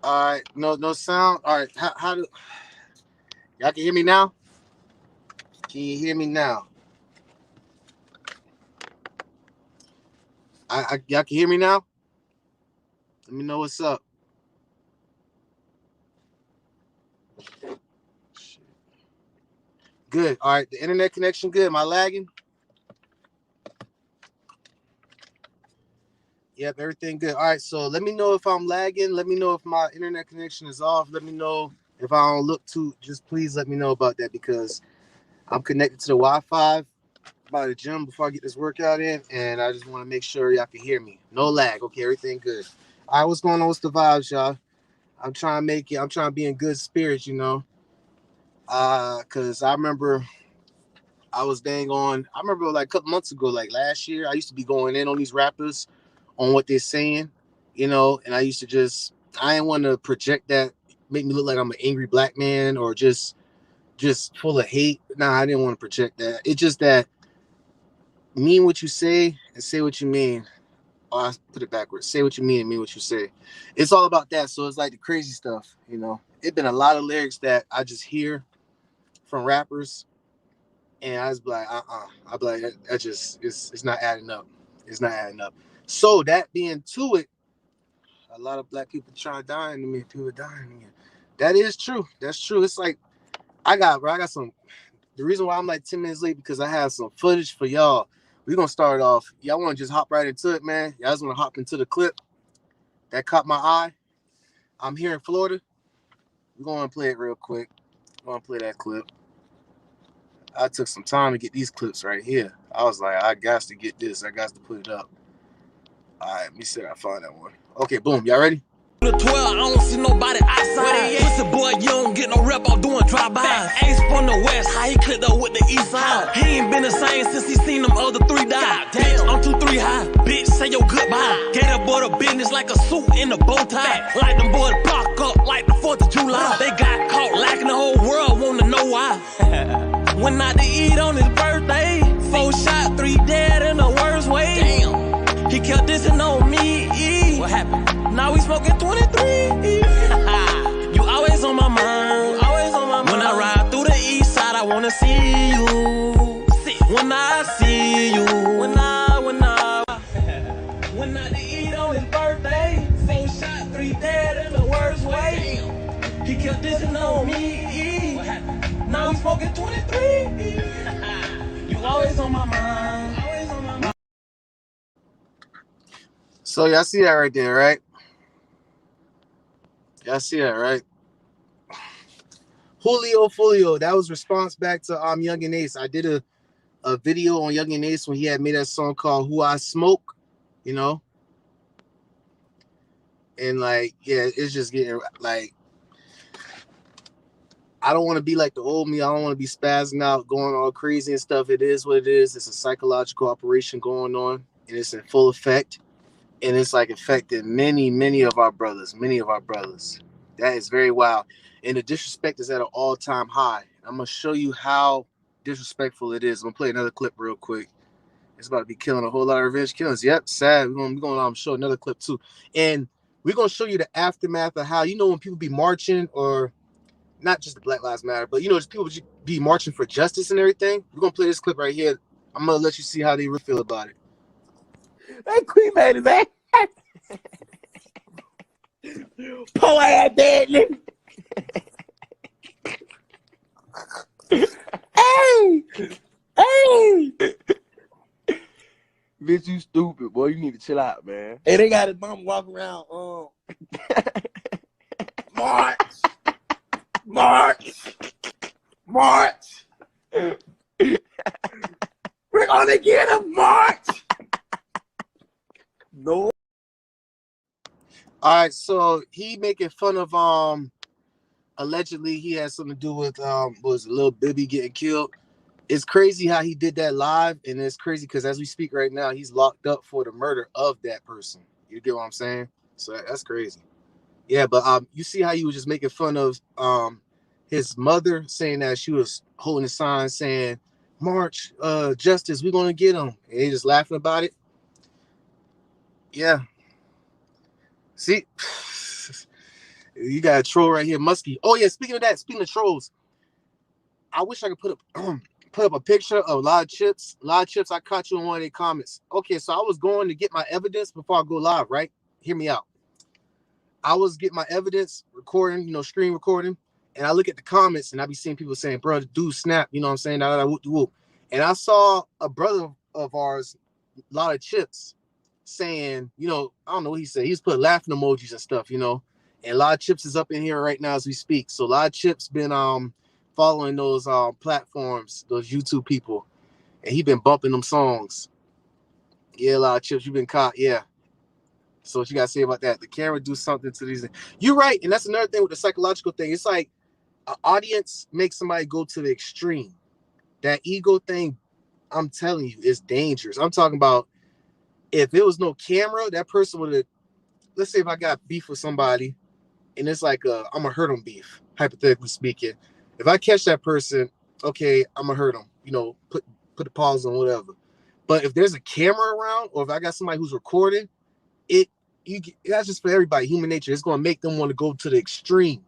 All right, no sound. All right, how do y'all can hear me now? Can you hear me now? Y'all can hear me now? Let me know what's up. Good. All right, the internet connection good. Am I lagging? Yep, everything good. All right, so let me know if I'm lagging. Let me know if my internet connection is off. Let me know if I don't look too. Just please let me know about that because I'm connected to the Wi-Fi by the gym before I get this workout in, and I just want to make sure y'all can hear me. No lag. Okay, everything good. All right, what's going on? What's the vibes, y'all? I'm trying to make it. I'm trying to be in good spirits, you know. Cause I remember I was dang on. I remember like a couple months ago, like last year, I used to be going in on these rappers on what they're saying, you know, and I used to just I didn't want to project that, make me look like I'm an angry black man or just full of hate. Nah, I didn't want to project that. It's just that mean what you say and say what you mean. Oh, I put it backwards. Say what you mean and mean what you say. It's all about that. So it's like the crazy stuff, you know. It's been a lot of lyrics that I just hear from rappers, and I was like, I'd be like, that just it's not adding up. It's not adding up. So that being to it, a lot of black people trying to die to me. People dying to me. That is true. That's true. It's like I got some. The reason why I'm like 10 minutes late because I have some footage for y'all. We're gonna start off. Y'all want to just hop right into it, man? Y'all just want to hop into the clip that caught my eye. I'm here in Florida. We're gonna play it real quick. We're gonna play that clip. I took some time to get these clips right here. I was like, I got to get this. I got to put it up. All right, let me see if I find that one. Okay, boom. Y'all ready? The 12, I don't see nobody outside. Pussy boy, you don't get no rep off doing drive-bys. Ace from the west, how he clicked up with the east side. He ain't been the same since he seen them other three die. Damn, I'm 2-3 high. Bitch, say your goodbye. Gave that boy the business like a suit in a bow tie. Like them boys block up like the 4th of July. They got caught lacking, the whole world wanna know why. Went out to eat on his birthday. 4 shot, 3 dead in the worst way. Damn, he kept dissing on me. What happened? Now we smoking 23. You always on my mind. Always on my mind. When I ride through the east side, I wanna see you. When I see you. When I to eat on his birthday. 4 shot, 3 dead in the worst way. Damn. He kept dissing on me. What happened? Now we smoking 23. You always on my mind. Always on my mind. So y'all see that right there, right? Y'all see that, right? Julio, that was response back to Young and Ace. I did a video on Young and Ace when he had made that song called Who I Smoke, you know? And like, yeah, it's just getting like, I don't want to be like the old me. I don't want to be spazzing out, going all crazy and stuff. It is what it is. It's a psychological operation going on, and it's in full effect. And it's like affecting many of our brothers. That is very wild. And the disrespect is at an all-time high. I'm going to show you how disrespectful it is. I'm going to play another clip real quick. It's about to be killing a whole lot of revenge killings. Yep, sad. We're going to show another clip too. And we're going to show you the aftermath of how, you know, when people be marching, or not just the Black Lives Matter, but, you know, just people be marching for justice and everything. We're going to play this clip right here. I'm going to let you see how they really feel about it. That queen made his ass. Poor ass dead nigga. Hey! Bitch, you stupid, boy. You need to chill out, man. Hey, they got his mama walking around. March. We're gonna get him, March. No. All right, so he making fun of allegedly he had something to do with was a little Bibby getting killed. It's crazy how he did that live, and it's crazy because as we speak right now, he's locked up for the murder of that person. You get what I'm saying? So that's crazy. Yeah, but you see how he was just making fun of his mother, saying that she was holding a sign saying, "March, justice, we're gonna get him," and he just laughing about it. Yeah. See, You got a troll right here, Muskie. Oh yeah, speaking of that, speaking of trolls, I wish I could put up a picture of Lotta Chips. Lotta Chips, I caught you in one of their comments. Okay, so I was going to get my evidence before I go live, right? Hear me out. I was getting my evidence recording, you know, screen recording, and I look at the comments and I be seeing people saying, bro, dude, snap, you know what I'm saying? And I saw a brother of ours, Lotta Chips, saying, you know, I don't know what he said. He's put laughing emojis and stuff, you know. And Lotta Chips is up in here right now as we speak. So Lotta Chips been following those platforms, those YouTube people, and he been bumping them songs. Yeah, Lotta Chips, you've been caught. Yeah. So what you gotta say about that? The camera do something to these. You're right, and that's another thing with the psychological thing. It's like an audience makes somebody go to the extreme. That ego thing, I'm telling you, is dangerous. I'm talking about if there was no camera, that person would have. Let's say if I got beef with somebody, and it's like I'm gonna hurt them beef, hypothetically speaking. If I catch that person, okay, I'm gonna hurt them. You know, put the pause on whatever. But if there's a camera around, or if I got somebody who's recording, that's just for everybody. Human nature. It's gonna make them want to go to the extreme.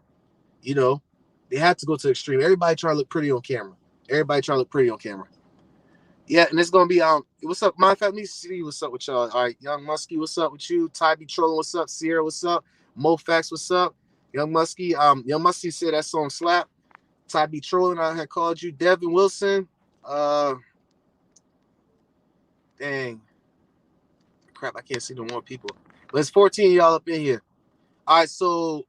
You know, they have to go to the extreme. Everybody trying to look pretty on camera. Yeah, and it's gonna be what's up, my family? See what's up with y'all. All right, Young Muskie, what's up with you? Ty be trolling, what's up? Sierra, what's up? Moe Factz, what's up? Young Muskie, Young Muskie said that song slap. Ty be trolling, I had called you. Devin Wilson, dang, crap, I can't see no more people. But it's 14 of y'all up in here. All right, so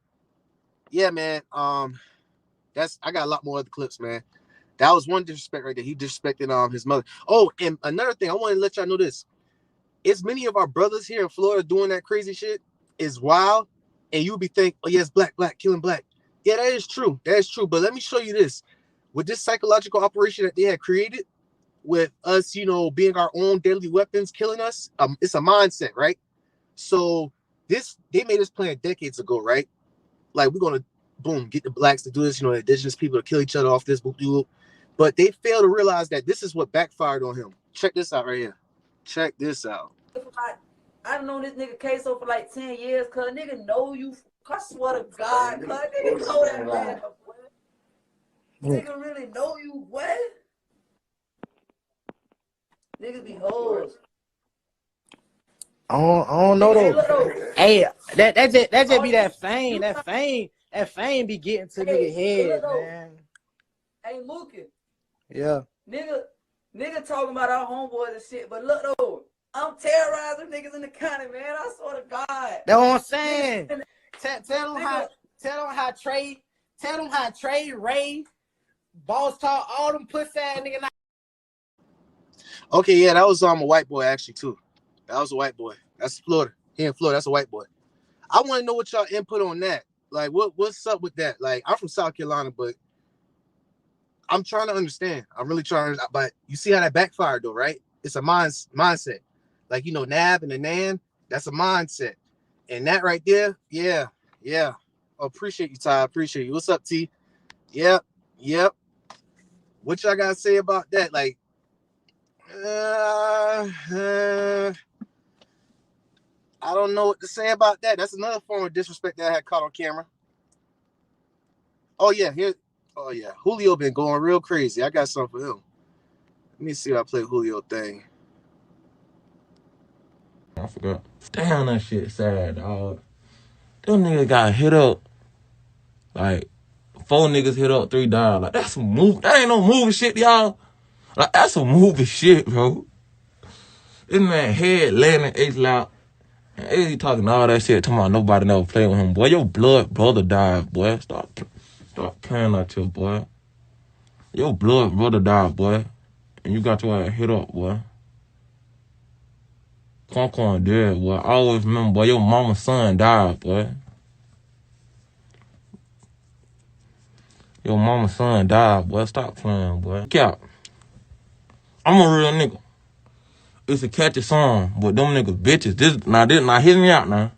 yeah, man. I got a lot more other clips, man. That was one disrespect right there. He disrespected his mother. Oh, and another thing, I want to let y'all know this. It's many of our brothers here in Florida doing that crazy shit is wild. And you'll be thinking, oh yes, black, killing black. Yeah, that is true. That is true. But let me show you this. With this psychological operation that they had created, with us, you know, being our own deadly weapons, killing us, it's a mindset, right? So they made this plan decades ago, right? Like, we're gonna boom, get the blacks to do this, you know, indigenous people to kill each other off this, but they failed to realize that this is what backfired on him. Check this out right here. Check this out. I've known this nigga Queso for like 10 years, cuz nigga know you. I swear to God, cuz nigga know that man, boy. Nigga really know you, boy. Niggas be hoes. I don't know though. Hey, that just be that fame. That fame be getting to nigga head, man. Hey, Mookie. Yeah. Nigga talking about our homeboys and shit, but look though, I'm terrorizing niggas in the county, man. I swear to God. That's what I'm saying. Tell them how Trey, Ray, Boss Talk, all them pussy ass niggas. Okay, yeah, that was a white boy actually too. That was a white boy. That's Florida. Here in Florida, that's a white boy. I want to know what y'all input on that. Like, what's up with that? Like, I'm from South Carolina, but I'm trying to understand. I'm really trying to, but you see how that backfired though, right? It's a mindset. Like, you know, Nab and the Nan, that's a mindset. And that right there, yeah. Oh, appreciate you, Ty. Appreciate you. What's up, T? Yep. What y'all gotta say about that? Like, I don't know what to say about that. That's another form of disrespect that I had caught on camera. Oh yeah, Julio been going real crazy. I got something for him. Let me see if I play Julio thing. I forgot. Damn, that shit sad, dog. Them niggas got hit up. Like, 4 niggas hit up, 3 died. Like, that's some movie. That ain't no movie shit, y'all. Like, that's some movie shit, bro. This man head landing H-Loud. And he talking all that shit, talking about nobody never played with him. Boy, your blood brother died, boy. Stop playing out here, boy. Your blood brother died, boy. And you got your ass hit up, boy. Concord dead, boy. I always remember, boy, your mama's son died, boy. Your mama's son died, boy. Stop playing, boy. Cap. I'm a real nigga. It's a catchy song, but them niggas bitches. Now hear me out now.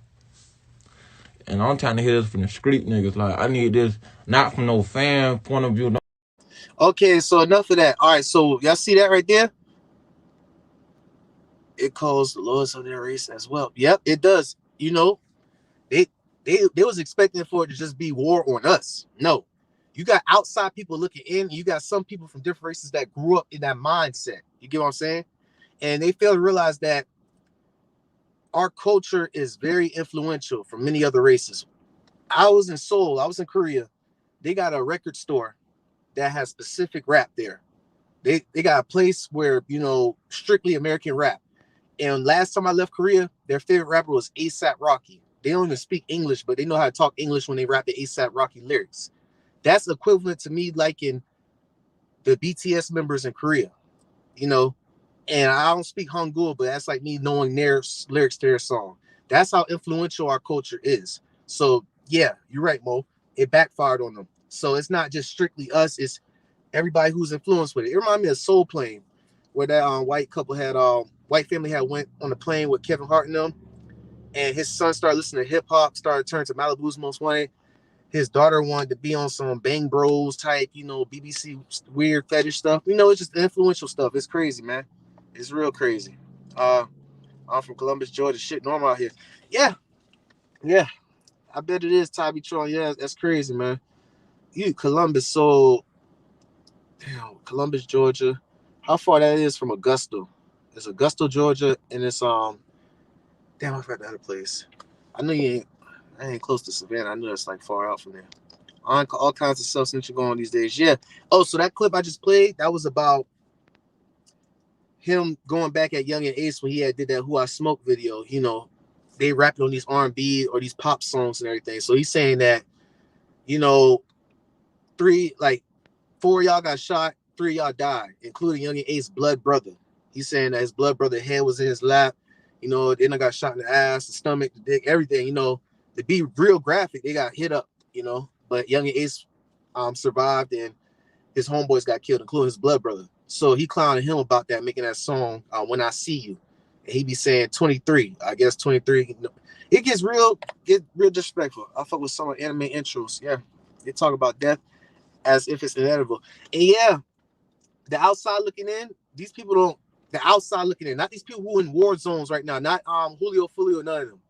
And I'm trying to hear this from the street niggas. Like, I need this not from no fan point of view. Okay, so enough of that. All right, so y'all see that right there? It calls the lowest of their race as well. Yep, it does. You know, They was expecting for it to just be war on us. No, you got outside people looking in. You got some people from different races that grew up in that mindset. You get what I'm saying? And they fail to realize that our culture is very influential from many other races. I was in Seoul. I was in Korea. They got a record store that has specific rap there. They got a place where, you know, strictly American rap. And last time I left Korea, their favorite rapper was ASAP Rocky. They don't even speak English, but they know how to talk English when they rap the ASAP Rocky lyrics. That's equivalent to me liking the BTS members in Korea, you know. And I don't speak Hangul, but that's like me knowing their lyrics to their song. That's how influential our culture is. So yeah, you're right, Mo. It backfired on them. So it's not just strictly us, it's everybody who's influenced with it. It reminds me of Soul Plane, where that white couple had white family had went on a plane with Kevin Hart and them, and his son started listening to hip hop, started turning to Malibu's Most Wanted. His daughter wanted to be on some Bang Bros type, you know, BBC weird fetish stuff. You know, it's just influential stuff. It's crazy, man. It's real crazy. I'm from Columbus, Georgia. Shit normal out here. Yeah. Yeah. I bet it is, Tommy Tron. Yeah, that's crazy, man. You Columbus, so damn, Columbus, Georgia. How far that is from Augusta? It's Augusta, Georgia, and it's damn, I forgot the other place. I ain't close to Savannah. I know that's like far out from there. All kinds of stuff since you're going these days. Yeah. Oh, so that clip I just played, that was about him going back at Young and Ace when he had did that Who I Smoke video. You know, they rapping on these R&B or these pop songs and everything. So he's saying that, you know, 4 of y'all got shot, 3 of y'all died, including Young and Ace's blood brother. He's saying that his blood brother head was in his lap. You know, then I got shot in the ass, the stomach, the dick, everything. You know, to be real graphic, they got hit up. You know, but Young and Ace survived, and his homeboys got killed, including his blood brother. So he clowning him about that, making that song When I See You. And he be saying 23. I guess 23. It gets real disrespectful. I fuck with some of anime intros. Yeah, they talk about death as if it's inevitable. And yeah, the outside looking in, these people don't. The outside looking in, not these people who in war zones right now, not Julio, none of them.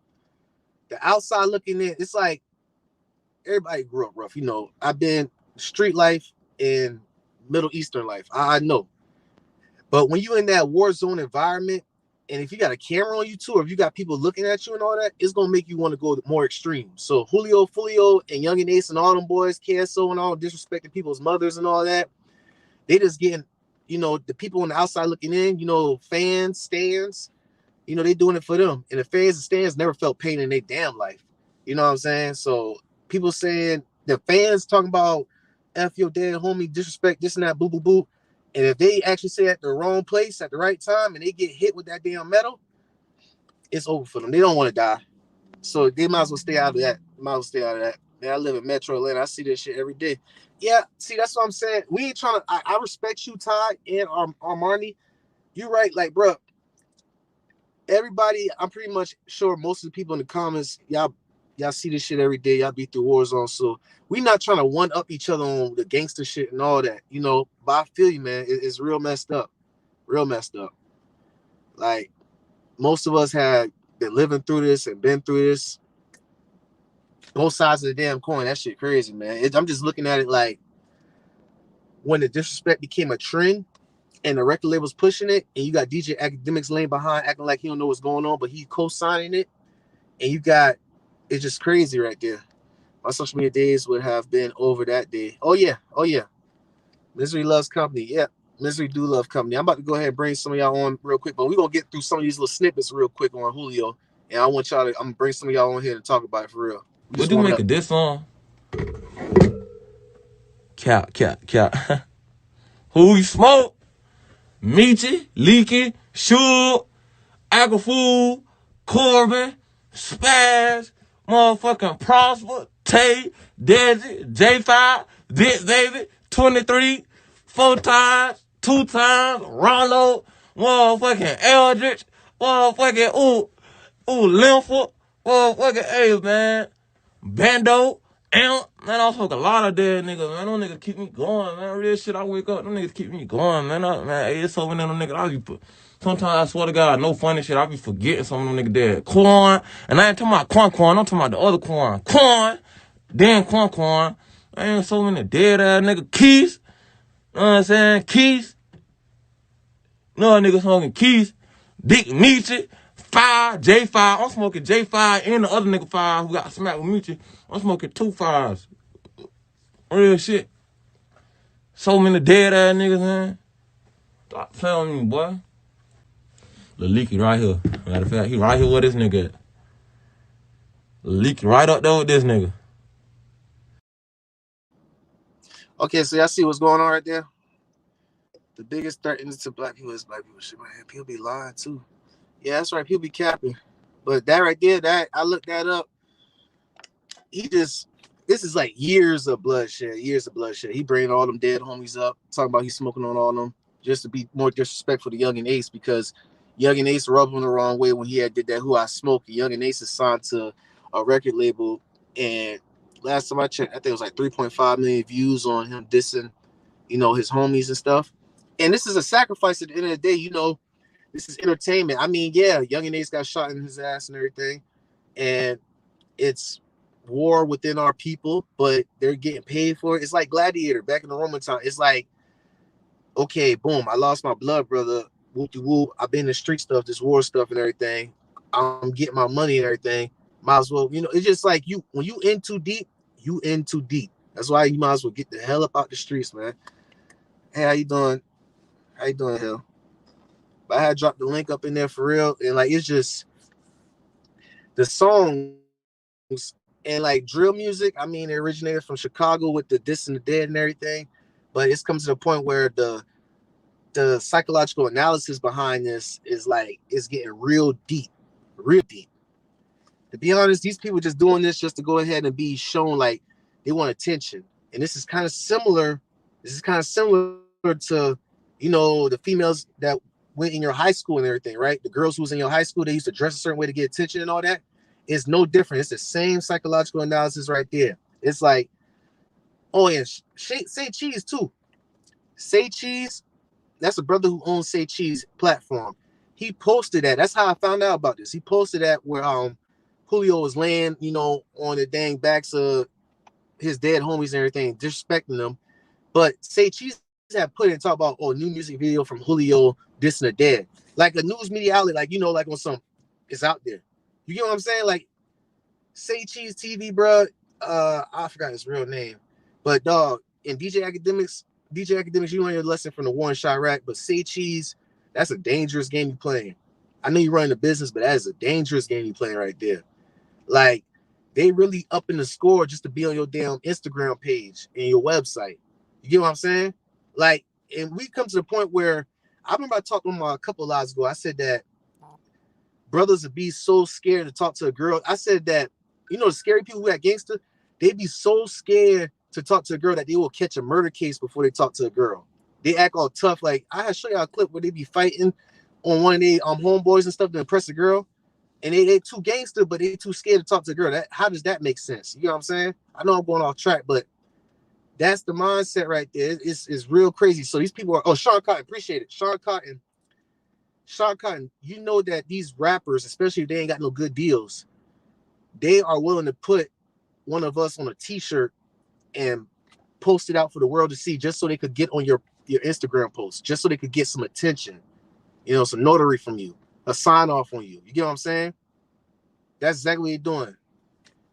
The outside looking in, it's like everybody grew up rough. You know, I've been street life and Middle Eastern life. I know. But when you're in that war zone environment, and if you got a camera on you too, or if you got people looking at you and all that, it's gonna make you want to go more extreme. So Julio, and Young and Ace and all them boys, KSO and all disrespecting people's mothers and all that, they just getting, you know, the people on the outside looking in, you know, fans, stands, you know, they doing it for them. And the fans and stands never felt pain in their damn life. You know what I'm saying? So people saying the fans talking about F your dead homie, disrespect, this and that, boo, boo, boo. And if they actually say at the wrong place at the right time and they get hit with that damn metal, it's over for them. They don't want to die. So they might as well stay out of that. Man, I live in Metro Atlanta. I see this shit every day. Yeah, see, that's what I'm saying. We ain't trying to. I respect you, Ty, and Armani. You're right. Like, bro, everybody, I'm pretty much sure most of the people in the comments, y'all see this shit every day. Y'all be through war zones. So we not trying to one up each other on the gangster shit and all that, you know. But I feel you, man. It's real messed up. Real messed up. Like, most of us had been living through this and been through this. Both sides of the damn coin. That shit crazy, man. I'm just looking at it like when the disrespect became a trend and the record label's pushing it, and you got DJ Academics laying behind acting like he don't know what's going on, but he co-signing it, and you got, it's just crazy right there. My social media days would have been over that day. Oh yeah. Misery loves company. Yeah, Misery do love company. I'm about to go ahead and bring some of y'all on real quick, but we're gonna get through some of these little snippets real quick on Julio, and I want y'all to, I'm gonna bring some of y'all on here to talk about it for real. What do you make of this song? Cap. Who you smoke? Meechy, Leaky, Shug, Aquafool, Corbin, Spaz, motherfucking Prosper, Tay, Desi, J5, Dick David, 23, 4 times, 2 times, Ronald, motherfucking Eldritch, motherfucking Lympha, motherfucking, hey, man, Bando, And man, I smoke a lot of dead niggas, man. Them niggas keep me going, man. Real shit, I wake up, them niggas keep me going, man. Man, it's so many of them niggas. Sometimes I swear to God, no funny shit. I be forgetting some of them niggas dead. Corn, and I ain't talking about corn. I'm talking about the other corn. Corn, then corn. I ain't so many dead ass niggas. Keys, you know what I'm saying? Keys. No niggas smoking Keys. Dick Meechie. J5. I'm smoking J5 and the other nigga 5 who got smacked with Meechie. I'm smoking 2 5s. Real shit. So many dead ass niggas, man. Stop telling me, boy. Lowkey right here. Matter of fact, he right here with this nigga at. Lowkey right up there with this nigga. Okay, so y'all see what's going on right there? The biggest threat to black people is black people. Shit, man, people be lying too. Yeah, that's right. People be capping. But that right there, that I looked that up. This is like years of bloodshed. He bringing all them dead homies up, talking about he's smoking on all of them, just to be more disrespectful to Young and Ace, because Young and Ace rubbed him the wrong way when he had did that Who I Smoke. Young and Ace is signed to a record label, and last time I checked, I think it was like 3.5 million views on him dissing, his homies and stuff. And this is a sacrifice at the end of the day, this is entertainment. I mean, yeah, Young and Ace got shot in his ass and everything, and it's war within our people, but they're getting paid for it. It's like Gladiator back in the Roman time. It's like, okay, boom, I lost my blood brother. Whoop-de-whoop. I've been in the street stuff, this war stuff and everything. I'm getting my money and everything. Might as well, it's just like when you in too deep, you in too deep. That's why you might as well get the hell up out the streets, man. Hey, how you doing? How you doing, hell? But I had dropped the link up in there for real, and like it's just the songs and like drill music. I mean, it originated from Chicago with the Diss and the Dead and everything, but it's come to the point where the psychological analysis behind this is like it's getting real deep. To be honest, these people just doing this just to go ahead and be shown like they want attention, and this is kind of similar. To the females that went in your high school and everything, right? The girls who was in your high school, they used to dress a certain way to get attention and all that. It's no different. It's the same psychological analysis right there. It's like, oh yeah, Say Cheese too. Say Cheese, that's a brother who owns Say Cheese platform. He posted that. That's how I found out about this. He posted that where Julio was laying, on the dang backs of his dead homies and everything, disrespecting them. But Say Cheese had put it and talk about new music video from Julio dissing the dead, like a news media outlet, like like on some, it's out there. You get what I'm saying? Like Say Cheese TV, bro. I forgot his real name, but dog, in DJ Academics, you learn your lesson from the war in Chirac. But Say Cheese, that's a dangerous game you playing. I know you're running a business, but that is a dangerous game you playing right there. Like they really upping the score just to be on your damn Instagram page and your website. You get what I'm saying? Like, and we come to the point where I remember I talked to him a couple of lives ago. I said that brothers would be so scared to talk to a girl. I said that, the scary people who got gangster, they'd be so scared to talk to a girl that they will catch a murder case before they talk to a girl. They act all tough. Like, I had show y'all a clip where they be fighting on one of their homeboys and stuff to impress a girl. And they too gangster, but they too scared to talk to a girl. How does that make sense? You know what I'm saying? I know I'm going off track, but that's the mindset right there. It's real crazy. So these people are, Sean Cotton, appreciate it. Sean Cotton, you know that these rappers, especially if they ain't got no good deals, they are willing to put one of us on a t-shirt and post it out for the world to see just so they could get on your Instagram post, just so they could get some attention, some notary from you, a sign off on you. You get what I'm saying? That's exactly what you're doing.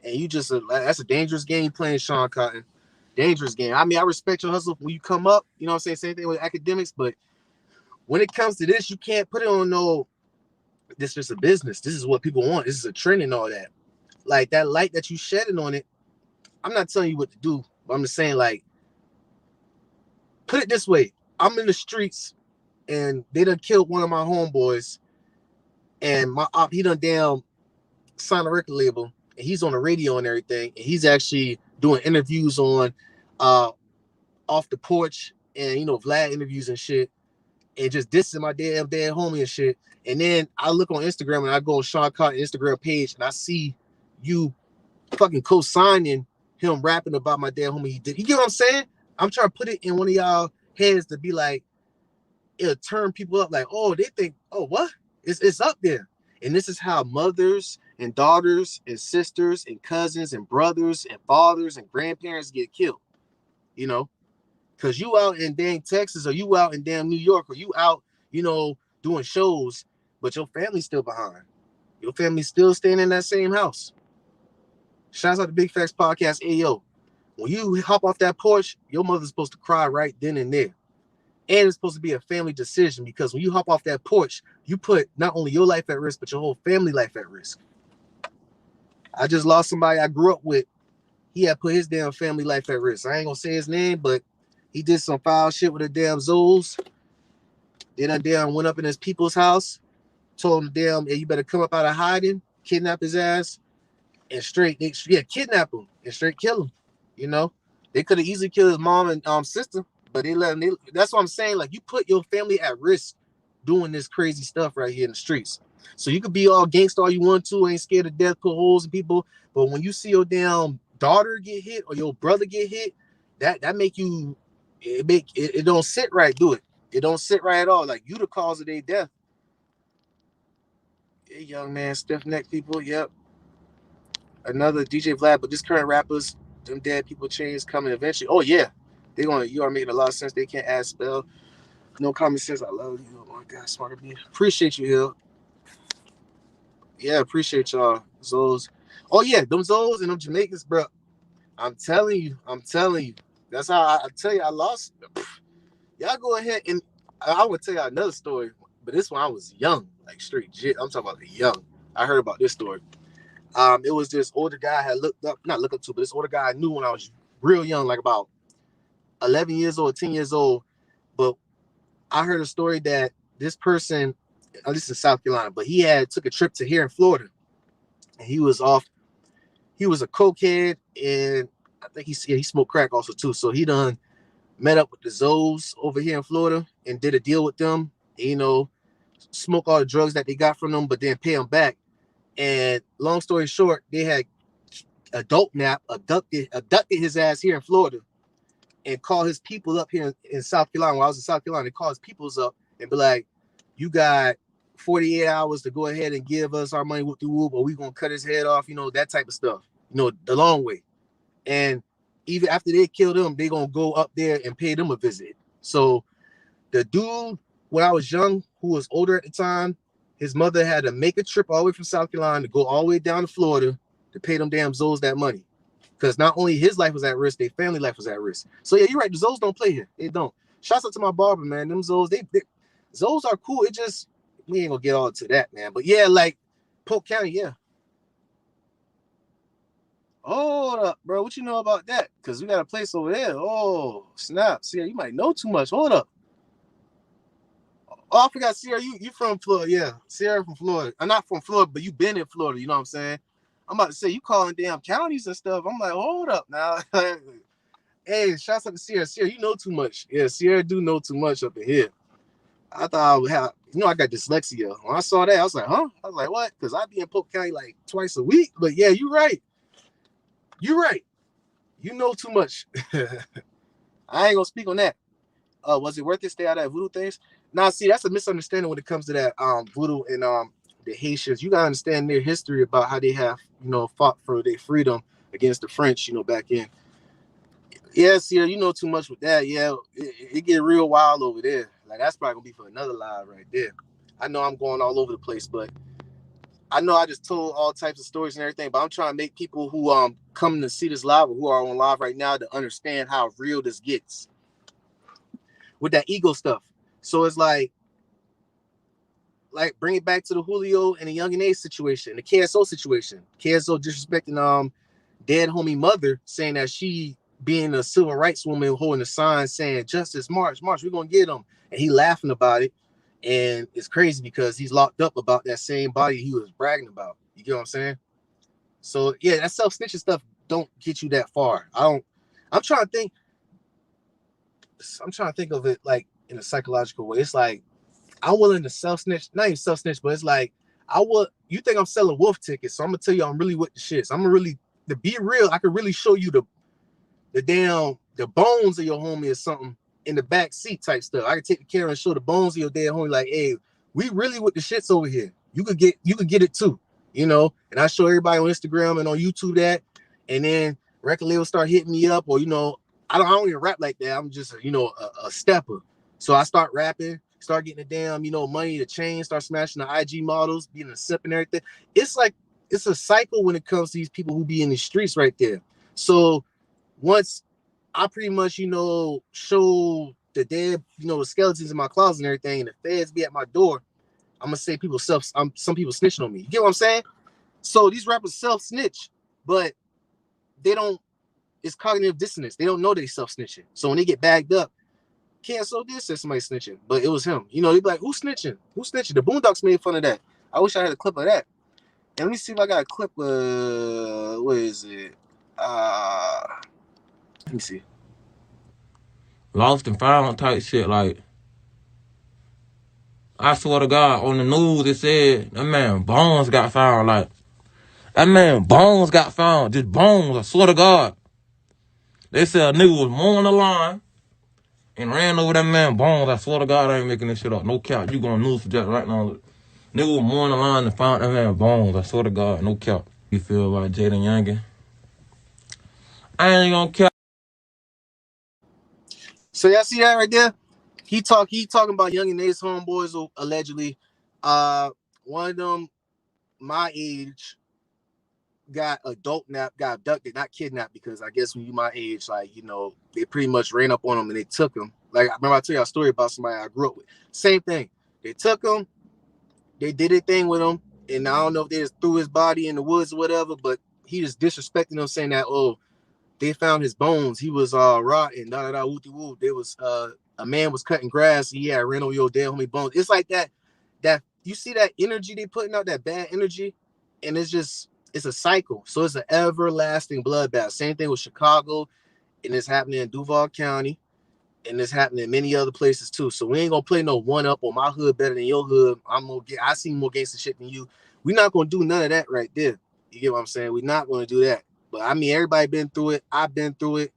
And you just, that's a dangerous game you're playing, Sean Cotton. Dangerous game. I mean, I respect your hustle when you come up, you know what I'm saying? Same thing with academics, but when it comes to this, you can't put it on this is just a business. This is what people want. This is a trend and all that. Like that light that you shedding on it, I'm not telling you what to do, but I'm just saying, like, put it this way. I'm in the streets and they done killed one of my homeboys, and my op, he done damn signed a record label, and he's on the radio and everything, and he's actually doing interviews on Off the Porch and Vlad interviews and shit, and just dissing my damn homie and shit. And then I look on Instagram and I go on Sean Cotton Instagram page and I see you fucking co-signing him rapping about my damn homie. You get what I'm saying? I'm trying to put it in one of y'all heads to be like, it'll turn people up like, oh, they think, oh, what? It's up there. And this is how mothers and daughters and sisters and cousins and brothers and fathers and grandparents get killed, you know, because you out in damn Texas or you out in damn New York or you out, you know, doing shows, but your family's still behind. Your family's still staying in that same house. Shouts out to Big Facts Podcast. Ayo, when you hop off that porch, your mother's supposed to cry right then and there. And it's supposed to be a family decision because when you hop off that porch, you put not only your life at risk, but your whole family life at risk. I just lost somebody I grew up with. He had put his damn family life at risk. I ain't gonna say his name, but he did some foul shit with the damn Zoles. Then I damn went up in his people's house, told him damn, hey, you better come up out of hiding, kidnap his ass, and kidnap him and straight kill him. You know, they could have easily killed his mom and sister. But they let him. That's what I'm saying. Like, you put your family at risk doing this crazy stuff right here in the streets. So you could be all gangsta all you want to, ain't scared of death, put holes in people. But when you see your damn daughter get hit or your brother get hit, that make you it don't sit right. Do it. It don't sit right at all. Like, you the cause of their death. Hey, young man, stiff neck people. Yep. Another DJ Vlad, but this current rappers, them dead people chains coming eventually. Oh yeah. You are making a lot of sense. They can't add spell. No common sense. I love you. Oh my God, smarter than me. Appreciate you, Hill. Yeah, appreciate y'all. Zoles. Oh yeah, them Zoles and them Jamaicans, bro. I'm telling you. That's how I tell you I lost. Y'all go ahead and I would tell y'all another story, but this one I was young, like straight jit. I'm talking about young. I heard about this story. It was this older guy I had not looked up to, but this older guy I knew when I was real young, like about 11 years old, 10 years old. But I heard a story that this person, at least in South Carolina, but he took a trip to here in Florida. And he was a cokehead, and I think he smoked crack also too. So he done met up with the Zoes over here in Florida and did a deal with them, you know, smoke all the drugs that they got from them, but then pay them back. And long story short, they had abducted his ass here in Florida. And call his people up here in South Carolina. When I was in South Carolina, they call his peoples up and be like, you got 48 hours to go ahead and give us our money with the whoop, or we gonna cut his head off, you know, that type of stuff, you know, the long way. And even after they kill them, they gonna go up there and pay them a visit. So the dude, when I was young, who was older at the time, his mother had to make a trip all the way from South Carolina to go all the way down to Florida to pay them damn Zoes that money. Because not only his life was at risk, their family life was at risk. So yeah, you're right. The Zoes don't play here. They don't. Shouts out to my barber, man. Them Zoes, Zoes are cool. It just, we ain't gonna get all into that, man. But yeah, like Polk County, yeah. Hold up, bro. What you know about that? Because we got a place over there. Oh, snap. Sierra, you might know too much. Hold up. Oh, I forgot, Sierra, you from Florida. Yeah, Sierra from Florida. I'm not from Florida, but you been in Florida. You know what I'm saying? I'm about to say, you calling damn counties and stuff. I'm like, hold up now. Hey, shouts out to Sierra. Sierra, you know too much. Yeah, Sierra do know too much up in here. I thought I would have, you know, I got dyslexia. When I saw that, I was like, huh? I was like, what? Because I be in Polk County like twice a week. But yeah, you're right. You're right. You know too much. I ain't gonna speak on that. Was it worth it? Stay out of that voodoo things? Now, see, that's a misunderstanding when it comes to that voodoo and the Haitians. You gotta understand their history about how they have, you know, fought for their freedom against the French, you know, back in. Yes, yeah, you know too much with that. Yeah, it get real wild over there. Like, that's probably gonna be for another live right there. I know I'm going all over the place, but I know I just told all types of stories and everything, but I'm trying to make people who come to see this live or who are on live right now to understand how real this gets with that ego stuff. So it's like bring it back to the Julio and the Young and A situation, the KSO situation. KSO disrespecting dead homie mother, saying that she being a civil rights woman holding a sign saying justice, march, we're gonna get him, and he laughing about it. And it's crazy because he's locked up about that same body he was bragging about. You get what I'm saying? So yeah, that self-snitching stuff don't get you that far. I'm trying to think of it like in a psychological way. It's like I'm willing to self-snitch, not even self-snitch, but it's like you think I'm selling wolf tickets, so I'm gonna tell you I'm really with the shits. I'm gonna really to be real, I could really show you the bones of your homie or something in the back seat type stuff. I could take the camera and show the bones of your dead homie, like, hey, we really with the shits over here. You could get it too, you know. And I show everybody on Instagram and on YouTube that, and then record label start hitting me up, or you know, I don't even rap like that. I'm just a stepper. So I start rapping, start getting the damn money, the chain, start smashing the IG models, being a simp and everything. It's like it's a cycle when it comes to these people who be in the streets right there. So once I pretty much show the dead the skeletons in my closet and everything, and the feds be at my door, I'm gonna say some people snitching on me. You get what I'm saying? So these rappers self-snitch, but they don't. It's cognitive dissonance. They don't know they self-snitching. So when they get bagged up, cancel this, said somebody snitching, but it was him. They be like, who's snitching? Who's snitching? The Boondocks made fun of that. I wish I had a clip of that. And let me see if I got a clip. What is it? Let me see. Lost and found type shit. Like, I swear to God, on the news it said that man bones got found. Like, that man bones got found. Just bones. I swear to God. They said a nigga was mowing the line and ran over that man bones. I swear to God, I ain't making this shit up. No cap. You going news for that right now. Nigga was mowing the line and found that man bones. I swear to God, no cap. You feel like Jaden Youngin? I ain't gonna cap. So y'all see that right there? He talking about Young and Ace homeboys allegedly. One of them, my age, got abducted, not kidnapped, because I guess when you my age, like they pretty much ran up on him and they took him. Like I remember I told you a story about somebody I grew up with. Same thing. They took him, they did a thing with him, and I don't know if they just threw his body in the woods or whatever, but he just disrespecting them, saying that they found his bones. He was rotten. Woo. There was a man was cutting grass. He had ran over your dead homie bones. It's like that you see that energy they putting out, that bad energy, and it's a cycle. So it's an everlasting bloodbath. Same thing with Chicago, and it's happening in Duval County, and it's happening in many other places too. So we ain't gonna play no one up on my hood better than your hood. I see more gangster shit than you. We're not gonna do none of that right there. You get what I'm saying? We're not gonna do that. But I mean, everybody been through it. I've been through it.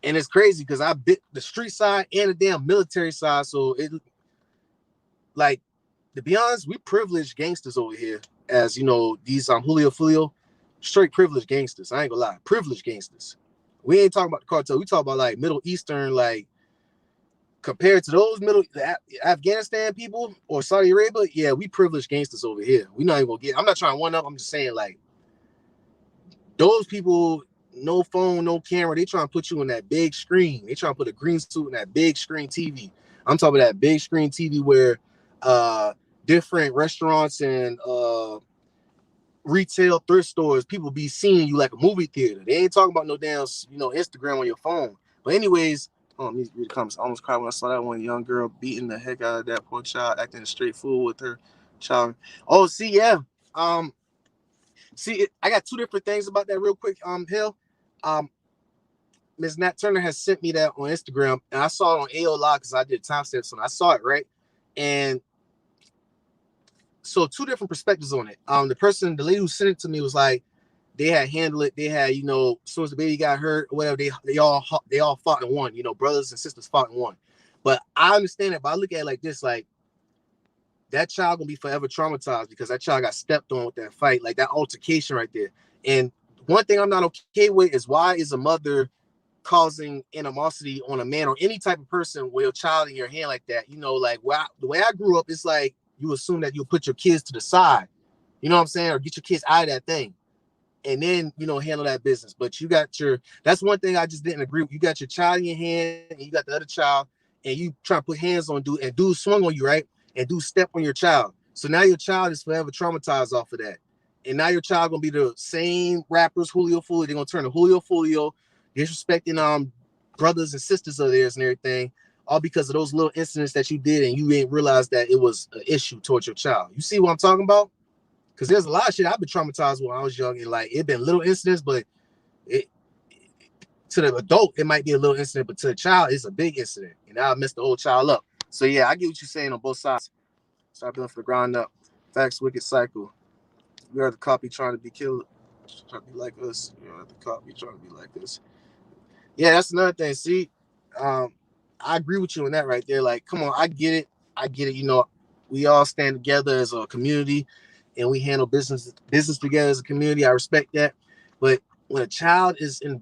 And it's crazy because I bit the street side and the damn military side. So it, like, to be honest, we privileged gangsters over here. As these Julio Fulio, straight privileged gangsters. I ain't gonna lie, privileged gangsters. We ain't talking about the cartel. We talk about like Middle Eastern, like compared to those Afghanistan people or Saudi Arabia. Yeah, we privileged gangsters over here. We not even gonna get. I'm not trying to one up. I'm just saying, like, those people, no phone, no camera. They trying to put you on that big screen. They trying to put a green suit in that big screen TV. I'm talking about that big screen TV where different restaurants and retail thrift stores, people be seeing you like a movie theater. They ain't talking about no damn Instagram on your phone. But anyways, let me read the comments. I almost cried when I saw that one young girl beating the heck out of that poor child, acting a straight fool with her child. Oh, see, yeah. I got two different things about that real quick. Hill. Ms. Nat Turner has sent me that on Instagram, and I saw it on AyoNation because I did timestamps on it. I saw it, right? And so two different perspectives on it. The lady who sent it to me was like, they had handled it. They had, as soon as the baby got hurt or whatever, they all fought and won. Brothers and sisters fought and won. But I understand it. But I look at it like this, like, that child gonna be forever traumatized because that child got stepped on with that fight, like that altercation right there. And one thing I'm not okay with is, why is a mother causing animosity on a man or any type of person with a child in your hand like that? Like, the way I grew up, it's like you assume that you'll put your kids to the side, you know what I'm saying, or get your kids out of that thing, and then handle that business. But that's one thing I just didn't agree with. You got your child in your hand and you got the other child, and you try to put hands on dude, and dude swung on you, right? And do step on your child. So now your child is forever traumatized off of that. And now your child gonna be the same rappers, Julio Fulio. They're gonna turn to Julio Fulio, disrespecting brothers and sisters of theirs and everything, all because of those little incidents that you did, and you didn't realize that it was an issue towards your child. You see what I'm talking about? Because there's a lot of shit I've been traumatized when I was young, and like, it been little incidents, but to the adult it might be a little incident, but to the child it's a big incident, and I messed the whole child up. So yeah, I get what you're saying on both sides. Start building for the ground up. Facts, wicked cycle. We are the copy trying to be killed. trying to be like us. You know, the cop be trying to be like us. Yeah, that's another thing. See, I agree with you on that right there. Like, come on, I get it. You know, we all stand together as a community, and we handle business together as a community. I respect that. But when a child is in,